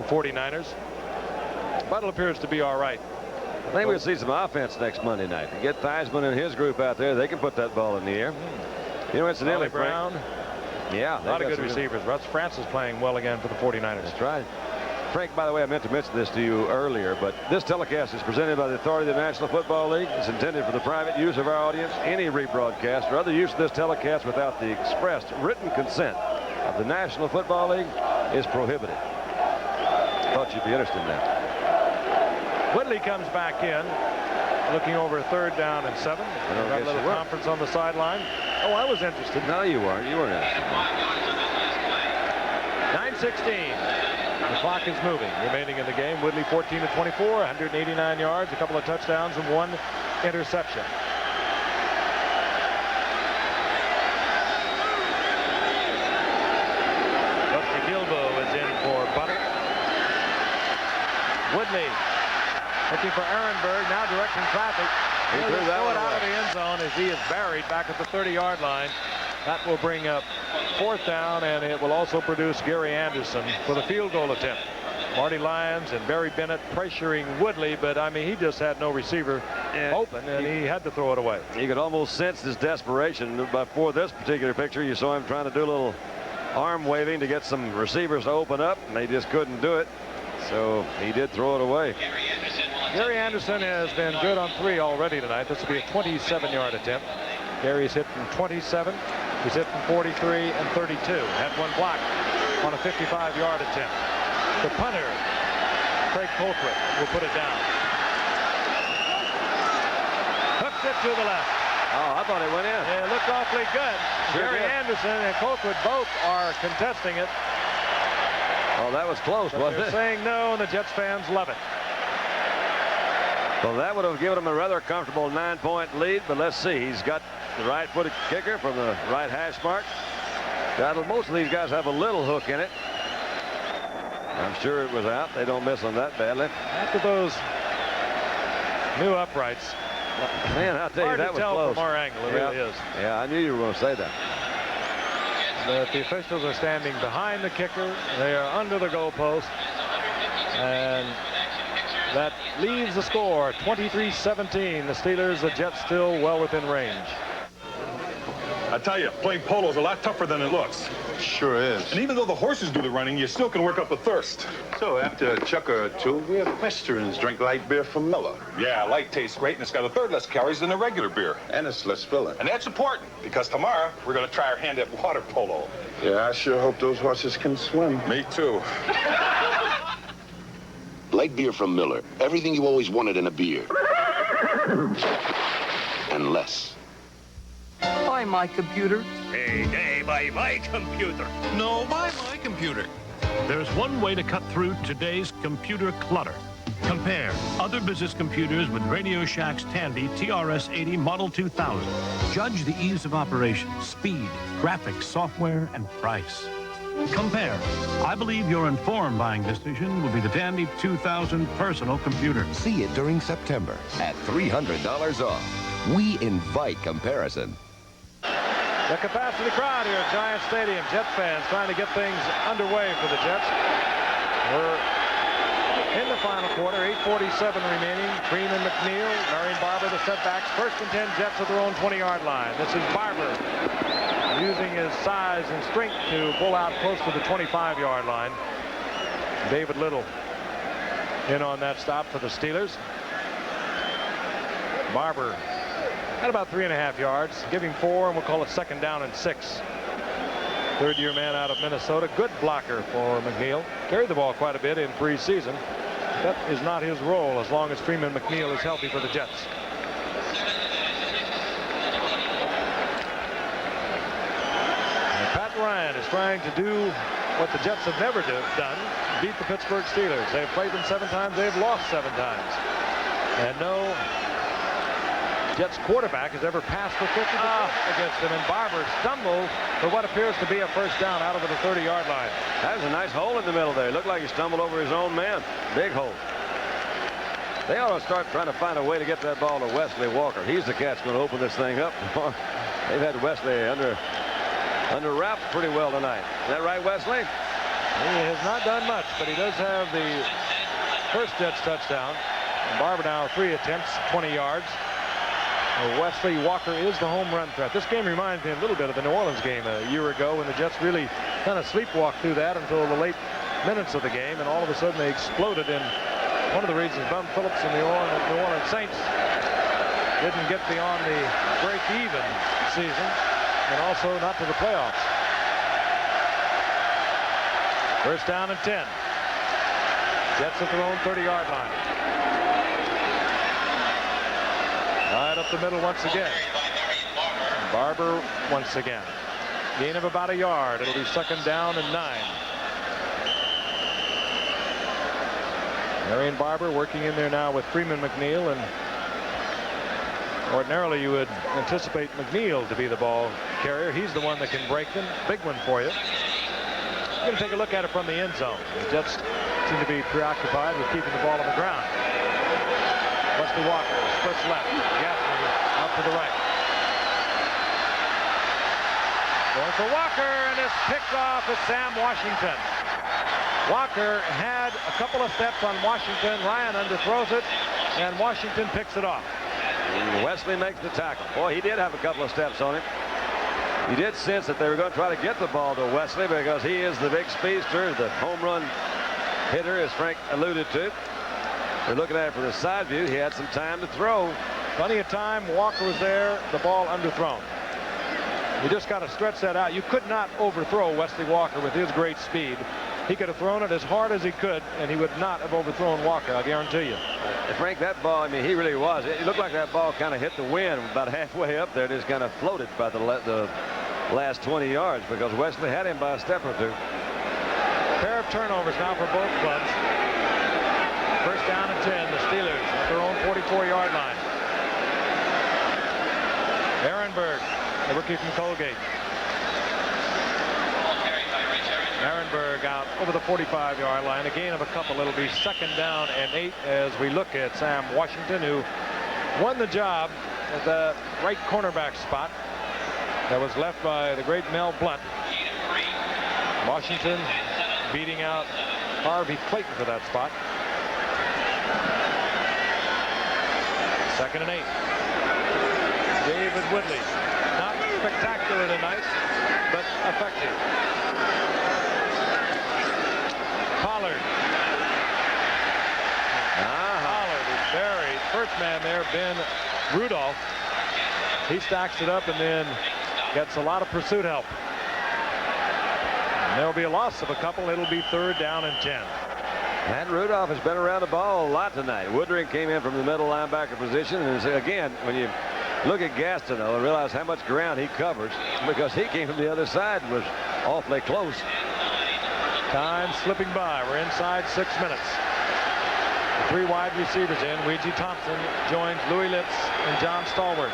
49ers. Buttle appears to be all right. I think we'll see some offense next Monday night. You get Theismann and his group out there, they can put that ball in the air. You know, incidentally, Brown. Yeah, a lot of good receivers. Russ Francis playing well again for the 49ers. That's right. Frank, by the way, I meant to mention this to you earlier, but this telecast is presented by the authority of the National Football League. It's intended for the private use of our audience. Any rebroadcast or other use of this telecast without the expressed written consent of the National Football League is prohibited. Thought you'd be interested in that. Woodley comes back in. looking over 3rd down and 7. Got a little conference on the sideline. Oh, I was interested. No, you weren't. You weren't interested. 9:16. The clock is moving. Remaining in the game. Woodley 14 of 24, 189 yards, a couple of touchdowns, and 1 interception. Woodley looking for Ehrenberg, now directing traffic. He threw that one out of the end zone as he is buried back at the 30-yard line. That will bring up 4th down, and it will also produce Gary Anderson for the field goal attempt. Marty Lyons and Barry Bennett pressuring Woodley, but I mean, he just had no receiver open, and he had to throw it away. You could almost sense his desperation. Before this particular picture, you saw him trying to do a little arm waving to get some receivers to open up, and they just couldn't do it. So he did throw it away. Gary Anderson has been good on 3 already tonight. This will be a 27-yard attempt. Gary's hit from 27. He's hit from 43 and 32. Had 1 block on a 55-yard attempt. The punter, Craig Colquitt, will put it down. Hooks it to the left. Oh, I thought it went in. It looked awfully good. Sure Gary did. Anderson and Colquitt both are contesting it. Oh, that was close, wasn't They're it? saying no, and the Jets fans love it. Well, that would have given him a rather comfortable 9-point lead, but let's see. He's got the right-footed kicker from the right hash mark. Most of these guys have a little hook in it. I'm sure it was out. They don't miss on that badly. After those new uprights, man, I'll tell you, that was tell close. From our angle, it really is. Yeah, I knew you were going to say that. But the officials are standing behind the kicker. They are under the goalpost. And that leaves the score 23-17. The Steelers, the Jets still well within range. I tell you, playing polo is a lot tougher than it looks. Sure is. And even though the horses do the running, you still can work up a thirst. So after a chucker or two, we have Westerns drink light beer from Miller. Yeah, light tastes great, and it's got a 1/3 less calories than a regular beer. And it's less filling. And that's important, because tomorrow we're going to try our hand at water polo. Yeah, I sure hope those horses can swim. Me too. Light beer from Miller. Everything you always wanted in a beer. And less. Buy my computer. Hey, buy my computer. No, buy my computer. There's one way to cut through today's computer clutter. Compare other business computers with Radio Shack's Tandy TRS-80 Model 2000. Judge the ease of operation, speed, graphics, software, and price. Compare. I believe your informed buying decision will be the Tandy 2000 personal computer. See it during September at $300 off. We invite comparison. The capacity crowd here at Giant Stadium. Jet fans trying to get things underway for the Jets. We're in the final quarter. 8:47 remaining. Freeman, McNeil, Marion Barber, the setbacks. 1st and 10 Jets at their own 20-yard line. This is Barber using his size and strength to pull out close to the 25-yard line. David Little in on that stop for the Steelers. Barber at about 3.5 yards. Give him 4, and we'll call it 2nd down and 6. 3rd-year man out of Minnesota. Good blocker for McNeil. Carried the ball quite a bit in preseason. That is not his role as long as Freeman McNeil is healthy for the Jets. And Pat Ryan is trying to do what the Jets have never done, beat the Pittsburgh Steelers. They've played them 7 times. They've lost 7 times. And no Jets quarterback has ever passed for 50 against them, and Barber stumbled for what appears to be a 1st down out over the 30-yard line. That was a nice hole in the middle there. It looked like he stumbled over his own man. Big hole. They ought to start trying to find a way to get that ball to Wesley Walker. He's the cat's going to open this thing up. They've had Wesley under wraps pretty well tonight. Is that right, Wesley? He has not done much, but he does have the first Jets touchdown. And Barber now 3 attempts, 20 yards. Wesley Walker is the home run threat. This game reminds me a little bit of the New Orleans game a year ago when the Jets really kind of sleepwalked through that until the late minutes of the game, and all of a sudden they exploded. And one of the reasons Bum Phillips and the New Orleans Saints didn't get beyond the break-even season and also not to the playoffs. 1st down and 10. Jets at their own 30-yard line. right up the middle once again. Barber once again. Gain of about a yard. It'll be 2nd down and 9. Marion Barber working in there now with Freeman McNeil, and ordinarily you would anticipate McNeil to be the ball carrier. He's the one that can break them. Big one for you. You're going to take a look at it from the end zone. The Jets seem to be preoccupied with keeping the ball on the ground. Wesley Walker splits left. Gaffney out to the right. Going for Walker, and it's picked off at Sam Washington. Walker had a couple of steps on Washington. Ryan underthrows it, and Washington picks it off. Wesley makes the tackle. Boy, he did have a couple of steps on him. You did sense that they were going to try to get the ball to Wesley because he is the big speedster, the home run hitter, as Frank alluded to. We're looking at it from the side view. He had some time to throw. Plenty of time. Walker was there. The ball underthrown. You just got to stretch that out. You could not overthrow Wesley Walker with his great speed. He could have thrown it as hard as he could, and he would not have overthrown Walker, I guarantee you. Frank, that ball, I mean, he really was. It looked like that ball kind of hit the wind about halfway up there. Just kind of floated by the last 20 yards because Wesley had him by a step or two. Pair of turnovers now for both clubs. 1st down and 10. The Steelers at their own 44-yard line. Ehrenberg, the rookie from Colgate. Ehrenberg out over the 45-yard line. A gain of a couple. It'll be 2nd down and 8 as we look at Sam Washington, who won the job at the right cornerback spot that was left by the great Mel Blount. Washington beating out Harvey Clayton for that spot. 2nd and 8. David Woodley, not spectacular tonight, but effective. Pollard. Pollard is buried. First man there, Ben Rudolph. He stacks it up and then gets a lot of pursuit help. And there'll be a loss of a couple. It'll be 3rd down and 10. Matt Rudolph has been around the ball a lot tonight. Woodring came in from the middle linebacker position, and again, when you look at Gastineau and realize how much ground he covers, because he came from the other side, was awfully close. Time slipping by. We're inside 6 minutes. The 3 wide receivers in. Ouija Thompson joins Louis Litz and John Stallworth.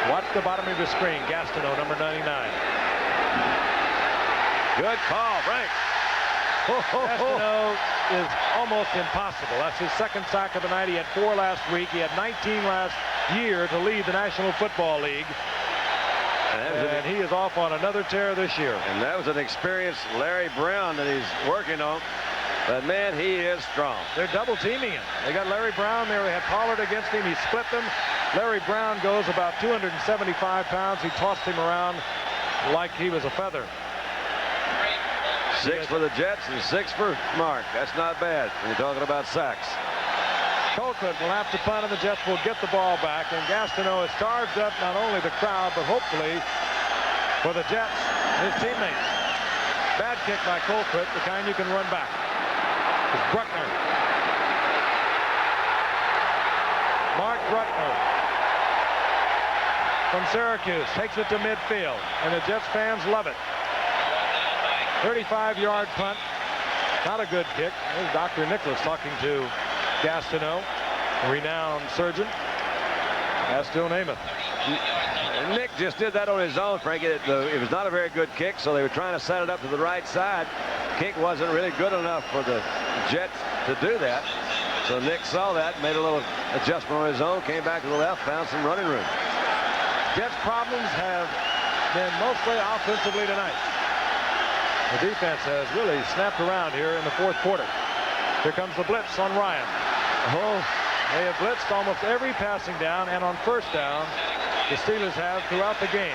Watch the bottom of the screen. Gastineau, number 99. Good call, Frank. Gastineau is almost impossible. That's his 2nd sack of the night. He had 4 last week. He had 19 last year to lead the National Football League. And he is off on another tear this year. And that was an experienced Larry Brown that he's working on. But, man, he is strong. They're double teaming him. They got Larry Brown there. They had Pollard against him. He split them. Larry Brown goes about 275 pounds. He tossed him around like he was a feather. 6 for the Jets and 6 for Mark. That's not bad when you're talking about sacks. Colquitt will have to punt, and the Jets will get the ball back. And Gastineau has charged up not only the crowd, but hopefully for the Jets, his teammates. Bad kick by Colquitt, the kind you can run back. It's Bruckner. Mark Bruckner from Syracuse takes it to midfield, and the Jets fans love it. 35-yard punt. Not a good kick. There's Dr. Nicholas talking to Gastineau, a renowned surgeon. Gastineau Namath. Nick just did that on his own, Frank. It was not a very good kick, so they were trying to set it up to the right side. Kick wasn't really good enough for the Jets to do that. So Nick saw that, made a little adjustment on his own, came back to the left, found some running room. Jets' problems have been mostly offensively tonight. The defense has really snapped around here in the 4th quarter. Here comes the blitz on Ryan. They have blitzed almost every passing down, and on 1st down, the Steelers have throughout the game.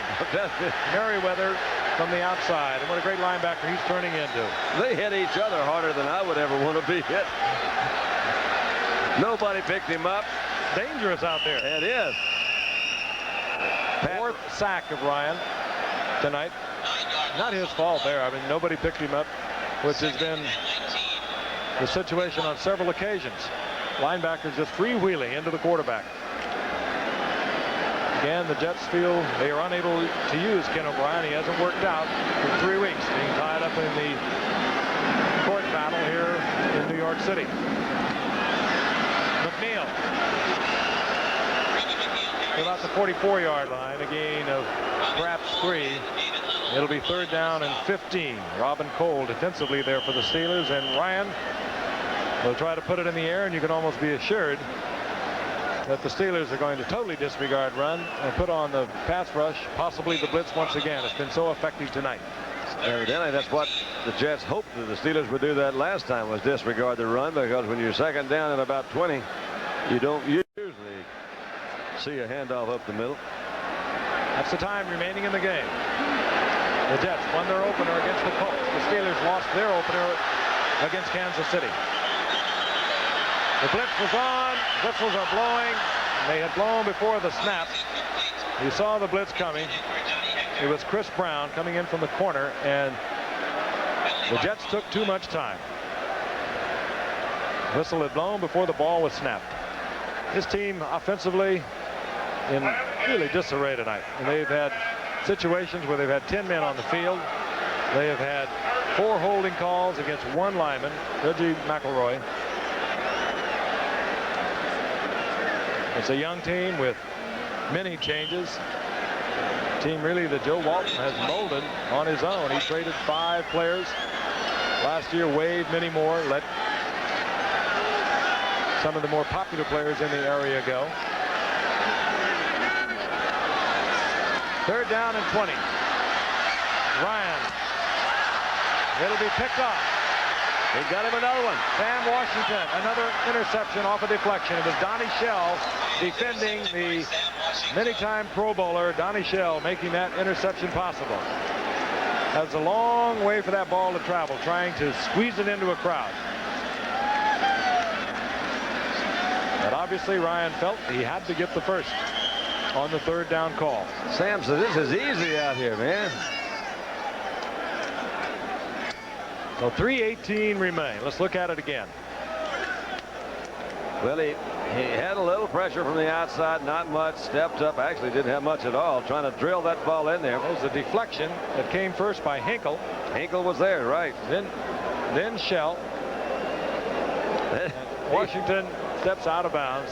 Merriweather from the outside, and what a great linebacker he's turning into. They hit each other harder than I would ever want to be hit. Nobody picked him up. Dangerous out there. It is. 4th sack of Ryan tonight. Not his fault there. I mean, nobody picked him up, which has been the situation on several occasions. linebackers just freewheeling into the quarterback. Again, the Jets feel they are unable to use Ken O'Brien. He hasn't worked out for 3 weeks, being tied up in the court battle here in New York City. McNeil about the 44-yard line, a gain of perhaps 3. It'll be 3rd down and 15. Robin Cole defensively there for the Steelers, and Ryan will try to put it in the air, and you can almost be assured that the Steelers are going to totally disregard run and put on the pass rush, possibly the blitz once again. It's been so effective tonight. Evidently, that's what the Jets hoped that the Steelers would do that last time, was disregard the run, because when you're 2nd down at about 20, you don't usually see a handoff up the middle. That's the time remaining in the game. The Jets won their opener against the Colts. The Steelers lost their opener against Kansas City. The blitz was on. Whistles are blowing. They had blown before the snap. You saw the blitz coming. It was Chris Brown coming in from the corner, and the Jets took too much time. Whistle had blown before the ball was snapped. This team offensively in really disarray tonight. And they've had situations where they've had 10 men on the field. They have had 4 holding calls against 1 lineman, Reggie McElroy. It's a young team with many changes. Team really that Joe Walton has molded on his own. He traded 5 players last year, waived many more, let some of the more popular players in the area go. 3rd down and 20. Ryan. It'll be picked off. He got him another one. Sam Washington, another interception off a deflection. It was Donnie Shell defending the many-time Pro Bowler, Donnie Shell, making that interception possible. That was a long way for that ball to travel, trying to squeeze it into a crowd. But obviously Ryan felt he had to get the first on the 3rd down call. Sam said, this is easy out here, man. So 3:18 remain. Let's look at it again. Well, he had a little pressure from the outside, not much. Stepped up, actually didn't have much at all, trying to drill that ball in there. It was a deflection that came first by Hinkle. Hinkle was there, right. Then Shell. Washington steps out of bounds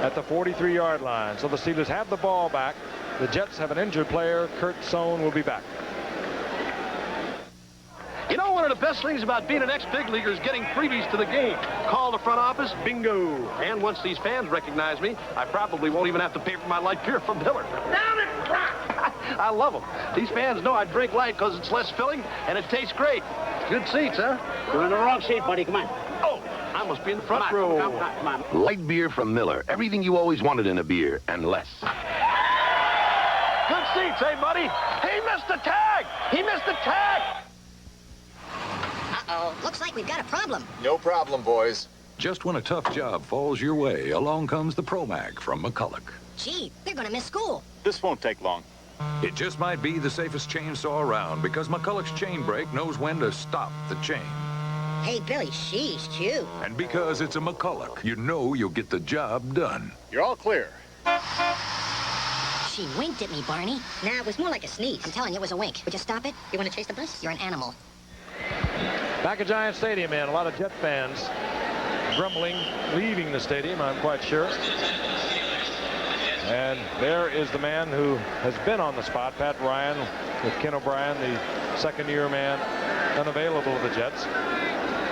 at the 43-yard line. So the Steelers have the ball back. The Jets have an injured player. Kurt Sohn will be back. You know, one of the best things about being an ex-big leaguer is getting freebies to the game. Call the front office, bingo. And once these fans recognize me, I probably won't even have to pay for my light beer from Miller. Down it, I love them. These fans know I drink light because it's less filling and it tastes great. Good seats, huh? You're in the wrong seat, buddy. Come on. Oh, I must be in the front row. Come on. Light beer from Miller. Everything you always wanted in a beer, and less. Good seats, hey, buddy? He missed the tag! He missed the tag! Uh-oh. Looks like we've got a problem. No problem, boys. Just when a tough job falls your way, along comes the Pro Mag from McCulloch. Gee, they're going to miss school. This won't take long. It just might be the safest chainsaw around because McCulloch's chain brake knows when to stop the chain. Hey, Billy, she's cute. And because it's a McCulloch, you know you'll get the job done. You're all clear. She winked at me, Barney. Nah, it was more like a sneeze. I'm telling you, it was a wink. Would you stop it? You want to chase the bus? You're an animal. Back at Giant Stadium, man. A lot of Jet fans grumbling, leaving the stadium, I'm quite sure. And there is the man who has been on the spot, Pat Ryan, with Ken O'Brien, the second-year man, unavailable to the Jets.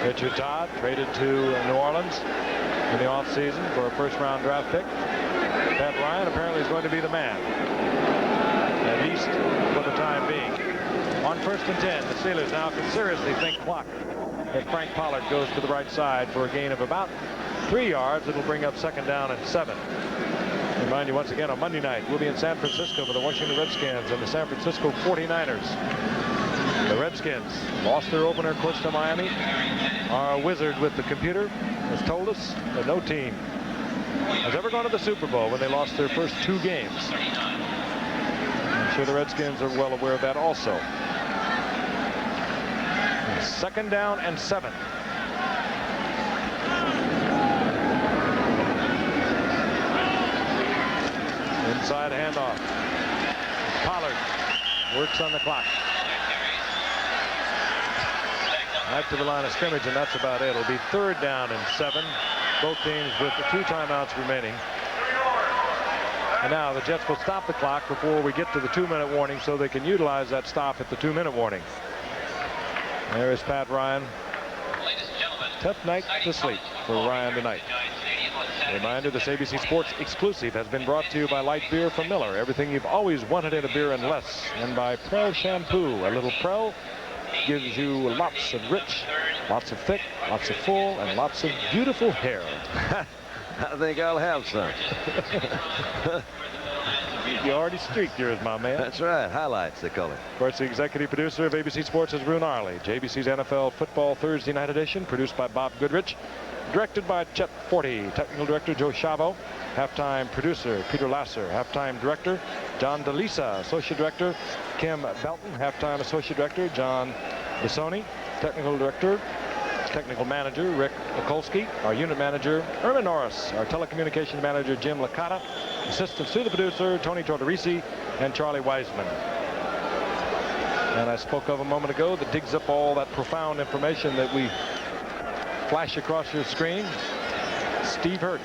Richard Todd traded to New Orleans in the offseason for a first-round draft pick. Pat Ryan apparently is going to be the man, at least for the time being. On 1st and 10, the Steelers now can seriously think clock. If Frank Pollard goes to the right side for a gain of about 3 yards, it'll bring up 2nd down and 7. Remind you once again, on Monday night, we'll be in San Francisco for the Washington Redskins and the San Francisco 49ers. The Redskins lost their opener, of course, to Miami. Our wizard with the computer has told us that no team has ever gone to the Super Bowl when they lost their first 2 games. I'm sure the Redskins are well aware of that also. 2nd down and 7. handoff. Pollard works on the clock. Out to the line of scrimmage, and that's about it. It'll be 3rd down and 7. Both teams with the 2 timeouts remaining. And now the Jets will stop the clock before we get to the 2-minute warning so they can utilize that stop at the 2-minute warning. There is Pat Ryan. Tough night to sleep for Ryan tonight. A reminder, this ABC Sports exclusive has been brought to you by Light Beer from Miller. Everything you've always wanted in a beer and less. And by Prel Shampoo. A little Prel gives you lots of rich, lots of thick, lots of full, and lots of beautiful hair. I think I'll have some. You already streaked yours, my man. That's right. Highlights, they call it. Of course, the executive producer of ABC Sports is Rune Arley. JBC's NFL Football Thursday Night Edition, produced by Bob Goodrich. Directed by Chet Forte. Technical director Joe Chavo. Halftime producer Peter Lasser. Halftime director John DeLisa. Associate director Kim Belton. Halftime associate director John Bissoni. Technical manager Rick Okolsky. Our unit manager Ermin Norris. Our telecommunications manager Jim Licata. Assistants to the producer Tony Tortorisi and Charlie Wiseman. And I spoke of a moment ago that digs up all that profound information that we flash across your screen. Steve Hurt.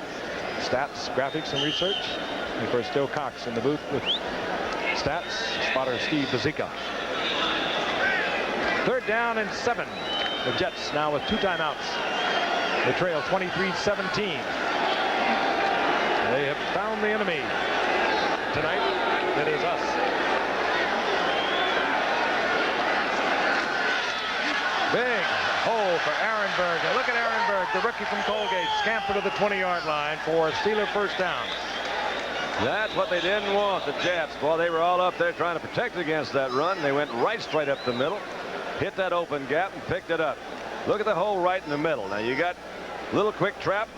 Stats, graphics, and research. And of course, Joe Cox in the booth with stats. Spotter Steve Bazika. 3rd down and 7. The Jets now with 2 timeouts. They trail 23-17. They have found the enemy tonight. That is us. Big hole for Ehrenberg. And look at Ehrenberg, the rookie from Colgate, scamper to the 20-yard line for a Steeler 1st down. That's what they didn't want, the Jets. Boy, they were all up there trying to protect against that run. They went right straight up the middle, hit that open gap, and picked it up. Look at the hole right in the middle. Now, you got a little quick trap.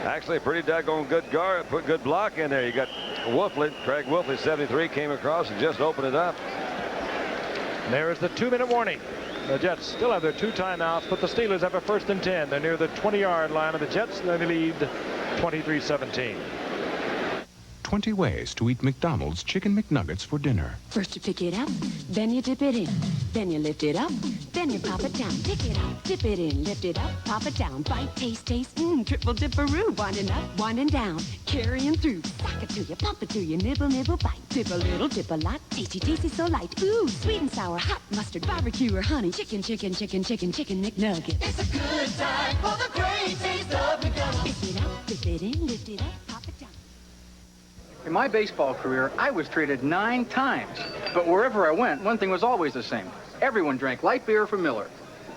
Actually, a pretty daggone good guard, put good block in there. You got Wolfley, Craig Wolfley, 73, came across and just opened it up. There is the 2-minute warning. The Jets still have their 2 timeouts, but the Steelers have a 1st and 10. They're near the 20-yard line of the Jets, and they lead 23-17. 20 ways to eat McDonald's Chicken McNuggets for dinner. First you pick it up, then you dip it in. Then you lift it up, then you pop it down. Pick it up, dip it in, lift it up, pop it down. Bite, taste, triple dipperoo. Winding up, winding down, carrying through. Sock it to you, pump it to you, nibble, nibble, bite. Dip a little, dip a lot, tasty, tasty, so light. Ooh, sweet and sour, hot mustard, barbecue or honey. Chicken McNugget. It's a good time for the great taste of McDonald's. Pick it up, dip it in, lift it up, pop it down. In my baseball career, I was traded 9 times. But wherever I went, one thing was always the same. Everyone drank light beer from Miller.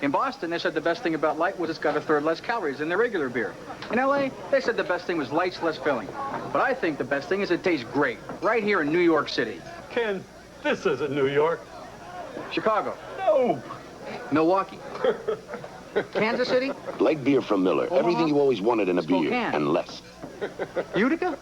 In Boston, they said the best thing about light was it's got 1/3 less calories than the regular beer. In L.A., they said the best thing was light's less filling. But I think the best thing is it tastes great, right here in New York City. Ken, this isn't New York. Chicago. No. Milwaukee. Kansas City. Light beer from Miller. Omaha? Everything you always wanted in a beer, Spokane. and less. Utica.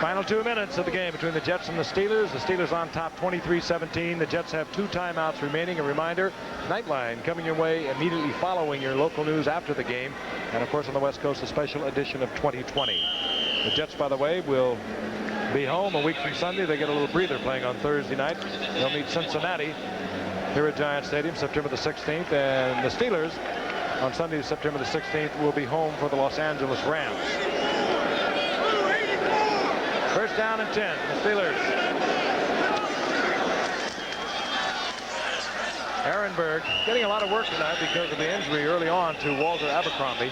Final 2 minutes of the game between the Jets and the Steelers. The Steelers on top 23-17. The Jets have 2 timeouts remaining. A reminder, Nightline coming your way immediately following your local news after the game. And of course on the West Coast, a special edition of 2020. The Jets, by the way, will be home a week from Sunday. They get a little breather playing on Thursday night. They'll meet Cincinnati here at Giant Stadium September the 16th. And the Steelers on Sunday, September the 16th, will be home for the Los Angeles Rams. 1st down and 10, the Steelers. Ehrenberg getting a lot of work tonight because of the injury early on to Walter Abercrombie.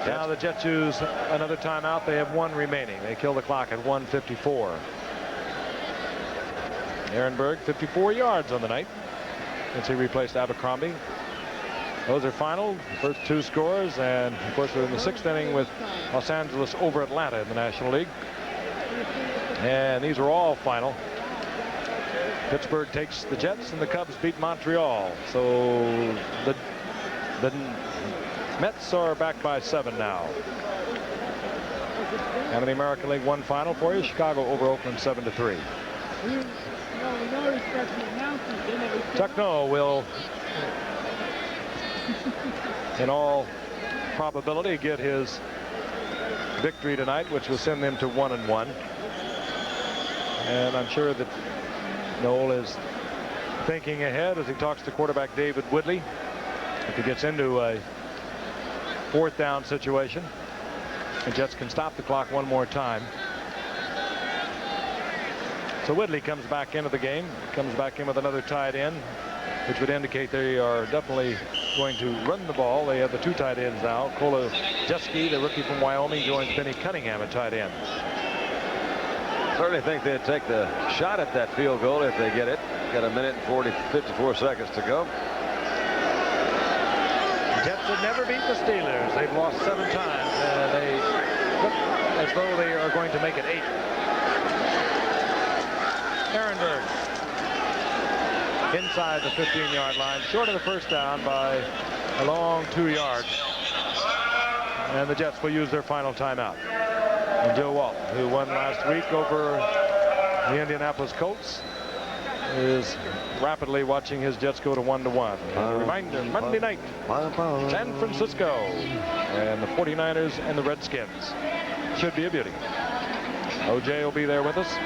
Now the Jets use another timeout. They have 1 remaining. They kill the clock at 1:54. Ehrenberg 54 yards on the night since he replaced Abercrombie. Those are final. First 2 scores, and of course we're in the 6th inning with Los Angeles over Atlanta in the National League. And these are all final. Pittsburgh takes the Jets, and the Cubs beat Montreal. So the Mets are back by 7 now. And in the American League 1 final for you, Chicago over Oakland 7-3. Chuck Noll will in all probability get his victory tonight, which will send them to 1-1. And I'm sure that Noel is thinking ahead as he talks to quarterback David Woodley. If he gets into a 4th down situation, the Jets can stop the clock one more time. So Woodley comes back into the game, comes back in with another tight end, which would indicate they are definitely going to run the ball. They have the 2 tight ends now. Kola Jeske, the rookie from Wyoming, joins Benny Cunningham at tight end. Certainly think they'd take the shot at that field goal if they get it. Got a minute and 54 seconds to go. The Jets have never beat the Steelers. They've lost 7 times. They look as though they are going to make it 8. Ehrenberg inside the 15-yard line, short of the first down by a long 2 yards. And the Jets will use their final timeout. And Joe Walton, who won last week over the Indianapolis Colts, is rapidly watching his Jets go to 1-1. A reminder, Monday night, San Francisco and the 49ers and the Redskins. Should be a beauty. OJ will be there with us.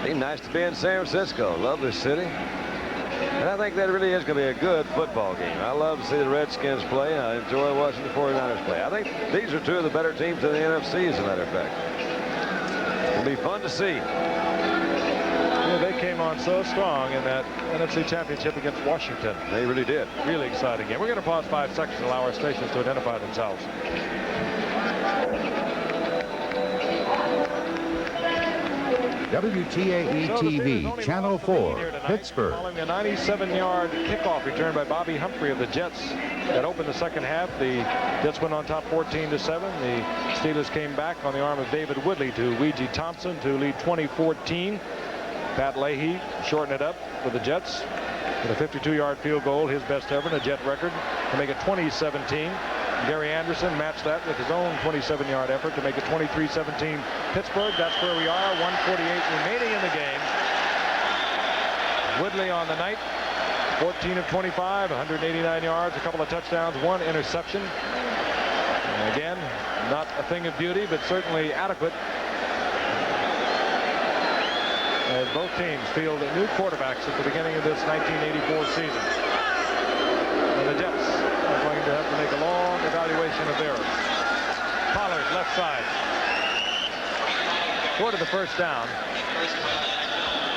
Be nice to be in San Francisco. Lovely city. And I think that really is going to be a good football game. I love to see the Redskins play. I enjoy watching the 49ers play. I think these are 2 of the better teams in the NFC, as a matter of fact. It'll be fun to see. Yeah, they came on so strong in that NFC Championship against Washington. They really did. Really exciting game. We're going to pause 5 seconds and allow our stations to identify themselves. WTAE-TV, Channel 4, Pittsburgh. Following a 97-yard kickoff return by Bobby Humphrey of the Jets that opened the second half. The Jets went on top 14-7. The Steelers came back on the arm of David Woodley to Ouija Thompson to lead 20-14. Pat Leahy shortened it up for the Jets with a 52-yard field goal, his best ever in a Jet record, to make it 20-17. Gary Anderson matched that with his own 27-yard effort to make it 23-17 Pittsburgh. That's where we are. 1:48 remaining in the game. Woodley on the night, 14 of 25, 189 yards, a couple of touchdowns, 1 interception. And again, not a thing of beauty, but certainly adequate. As both teams field new quarterbacks at the beginning of this 1984 season. And the Jets are going to have to make a long evaluation of theirs. Pollard, left side. Short of the first down.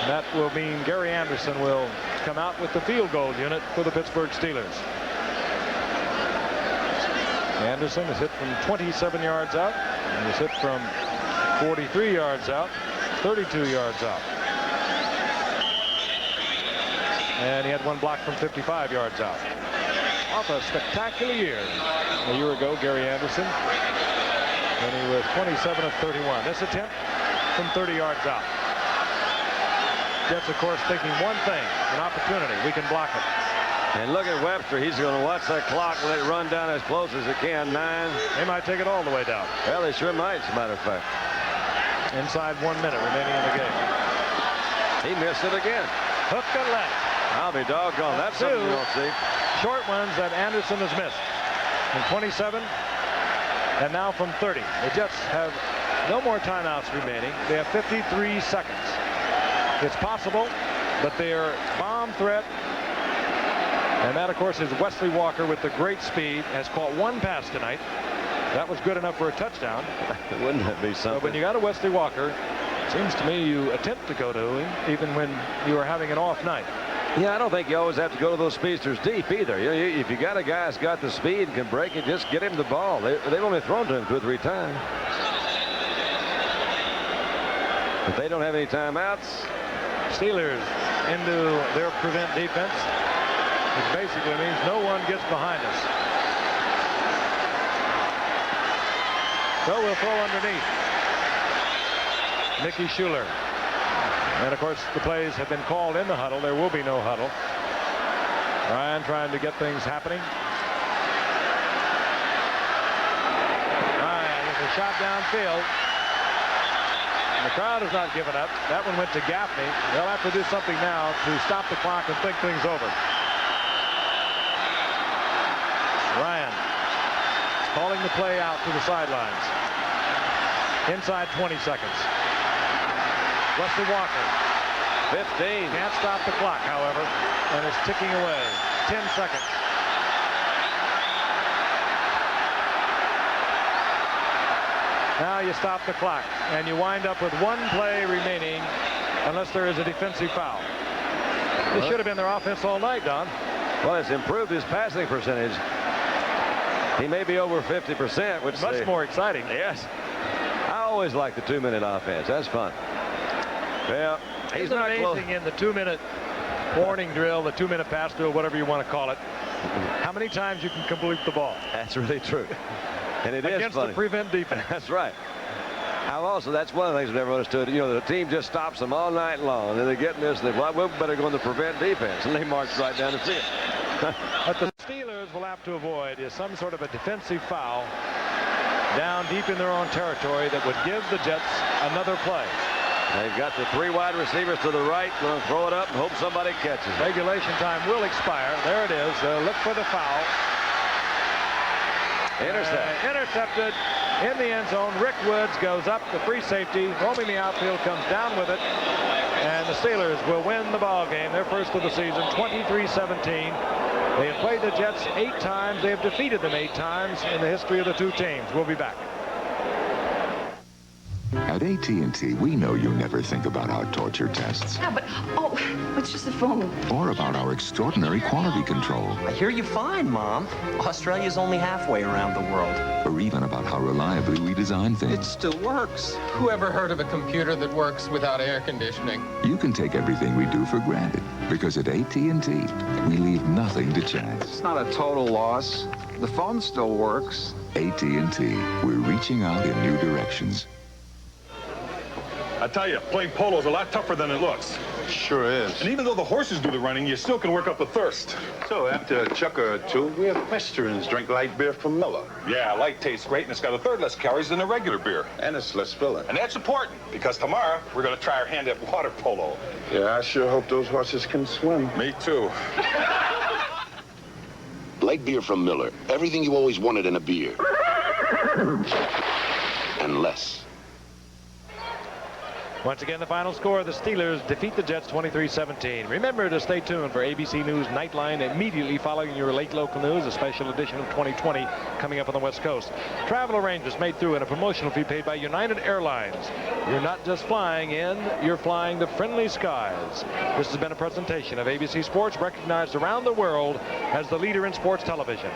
And that will mean Gary Anderson will come out with the field goal unit for the Pittsburgh Steelers. Anderson is hit from 27 yards out. And is hit from 43 yards out, 32 yards out. And he had 1 block from 55 yards out. Off a spectacular year a year ago, Gary Anderson, when he was 27 of 31. This attempt from 30 yards out. Jets, of course, thinking one thing, an opportunity. We can block it. And look at Webster. He's going to watch that clock, let it run down as close as it can. 9. They might take it all the way down. Well, they sure might, as a matter of fact. Inside 1 minute remaining in the game. He missed it again. Hook and left. I'll be doggone. That's something you don't see. Short ones that Anderson has missed. From 27 and now from 30. The Jets have no more timeouts remaining. They have 53 seconds. It's possible, but their bomb threat, and that, of course, is Wesley Walker with the great speed, has caught 1 pass tonight. That was good enough for a touchdown. Wouldn't that be something? But when you got a Wesley Walker, it seems to me you attempt to go to him even when you are having an off night. Yeah, I don't think you always have to go to those speedsters deep either. If you got a guy that's got the speed and can break it, just get him the ball. They've only thrown to him 2 or 3 times. If they don't have any timeouts. Steelers into their prevent defense, which basically means no one gets behind us. So we'll throw underneath. Mickey Schuler. And of course the plays have been called in the huddle. There will be no huddle. Ryan trying to get things happening. Ryan with a shot downfield. And the crowd has not given up. That one went to Gaffney. They'll have to do something now to stop the clock and think things over. Ryan calling the play out to the sidelines. Inside 20 seconds. Wesley Walker. 15. Can't stop the clock, however, and it's ticking away. 10 seconds. Now you stop the clock, and you wind up with 1 play remaining unless there is a defensive foul. This should have been their offense all night, Don. Well, it's improved his passing percentage. He may be over 50%, which is much more exciting. Yes. I always like the 2-minute offense. That's fun. Well, he's not amazing in the 2-minute warning drill, the 2-minute pass drill, whatever you want to call it. How many times you can complete the ball? That's really true. And it against is funny. the prevent defense. That's right. How also, that's one of the things we never understood. You know, the team just stops them all night long, and then they get in this, and they, well, we better go in the prevent defense, and they march right down the field. What the Steelers will have to avoid is some sort of a defensive foul down deep in their own territory that would give the Jets another play. They've got the 3 wide receivers to the right. Going to throw it up and hope somebody catches it. Regulation time will expire. There it is. Look for the foul. Intercepted in the end zone. Rick Woods goes up, the free safety, roaming the outfield, comes down with it, and the Steelers will win the ball game, their first of the season, 23-17. They have played the Jets 8 times. They have defeated them 8 times in the history of the 2 teams. We'll be back. At AT&T, we know you never think about our torture tests. Yeah, but, it's just a phone. Or about our extraordinary quality control. I hear you fine, Mom. Australia's only halfway around the world. Or even about how reliably we design things. It still works. Who ever heard of a computer that works without air conditioning? You can take everything we do for granted. Because at AT&T, we leave nothing to chance. It's not a total loss. The phone still works. AT&T, we're reaching out in new directions. I tell you, playing polo is a lot tougher than it looks. Sure is. And even though the horses do the running, you still can work up the thirst. So after a chukker or 2, we have Westerns drink light beer from Miller. Yeah, light tastes great, and it's got a third less calories than a regular beer. And it's less filling. And that's important, because tomorrow we're going to try our hand at water polo. Yeah, I sure hope those horses can swim. Me too. Light beer from Miller. Everything you always wanted in a beer. And less. Once again, the final score, the Steelers defeat the Jets 23-17. Remember to stay tuned for ABC News Nightline immediately following your late local news, a special edition of 2020 coming up on the West Coast. Travel arrangements made through and a promotional fee paid by United Airlines. You're not just flying in, you're flying the friendly skies. This has been a presentation of ABC Sports, recognized around the world as the leader in sports television.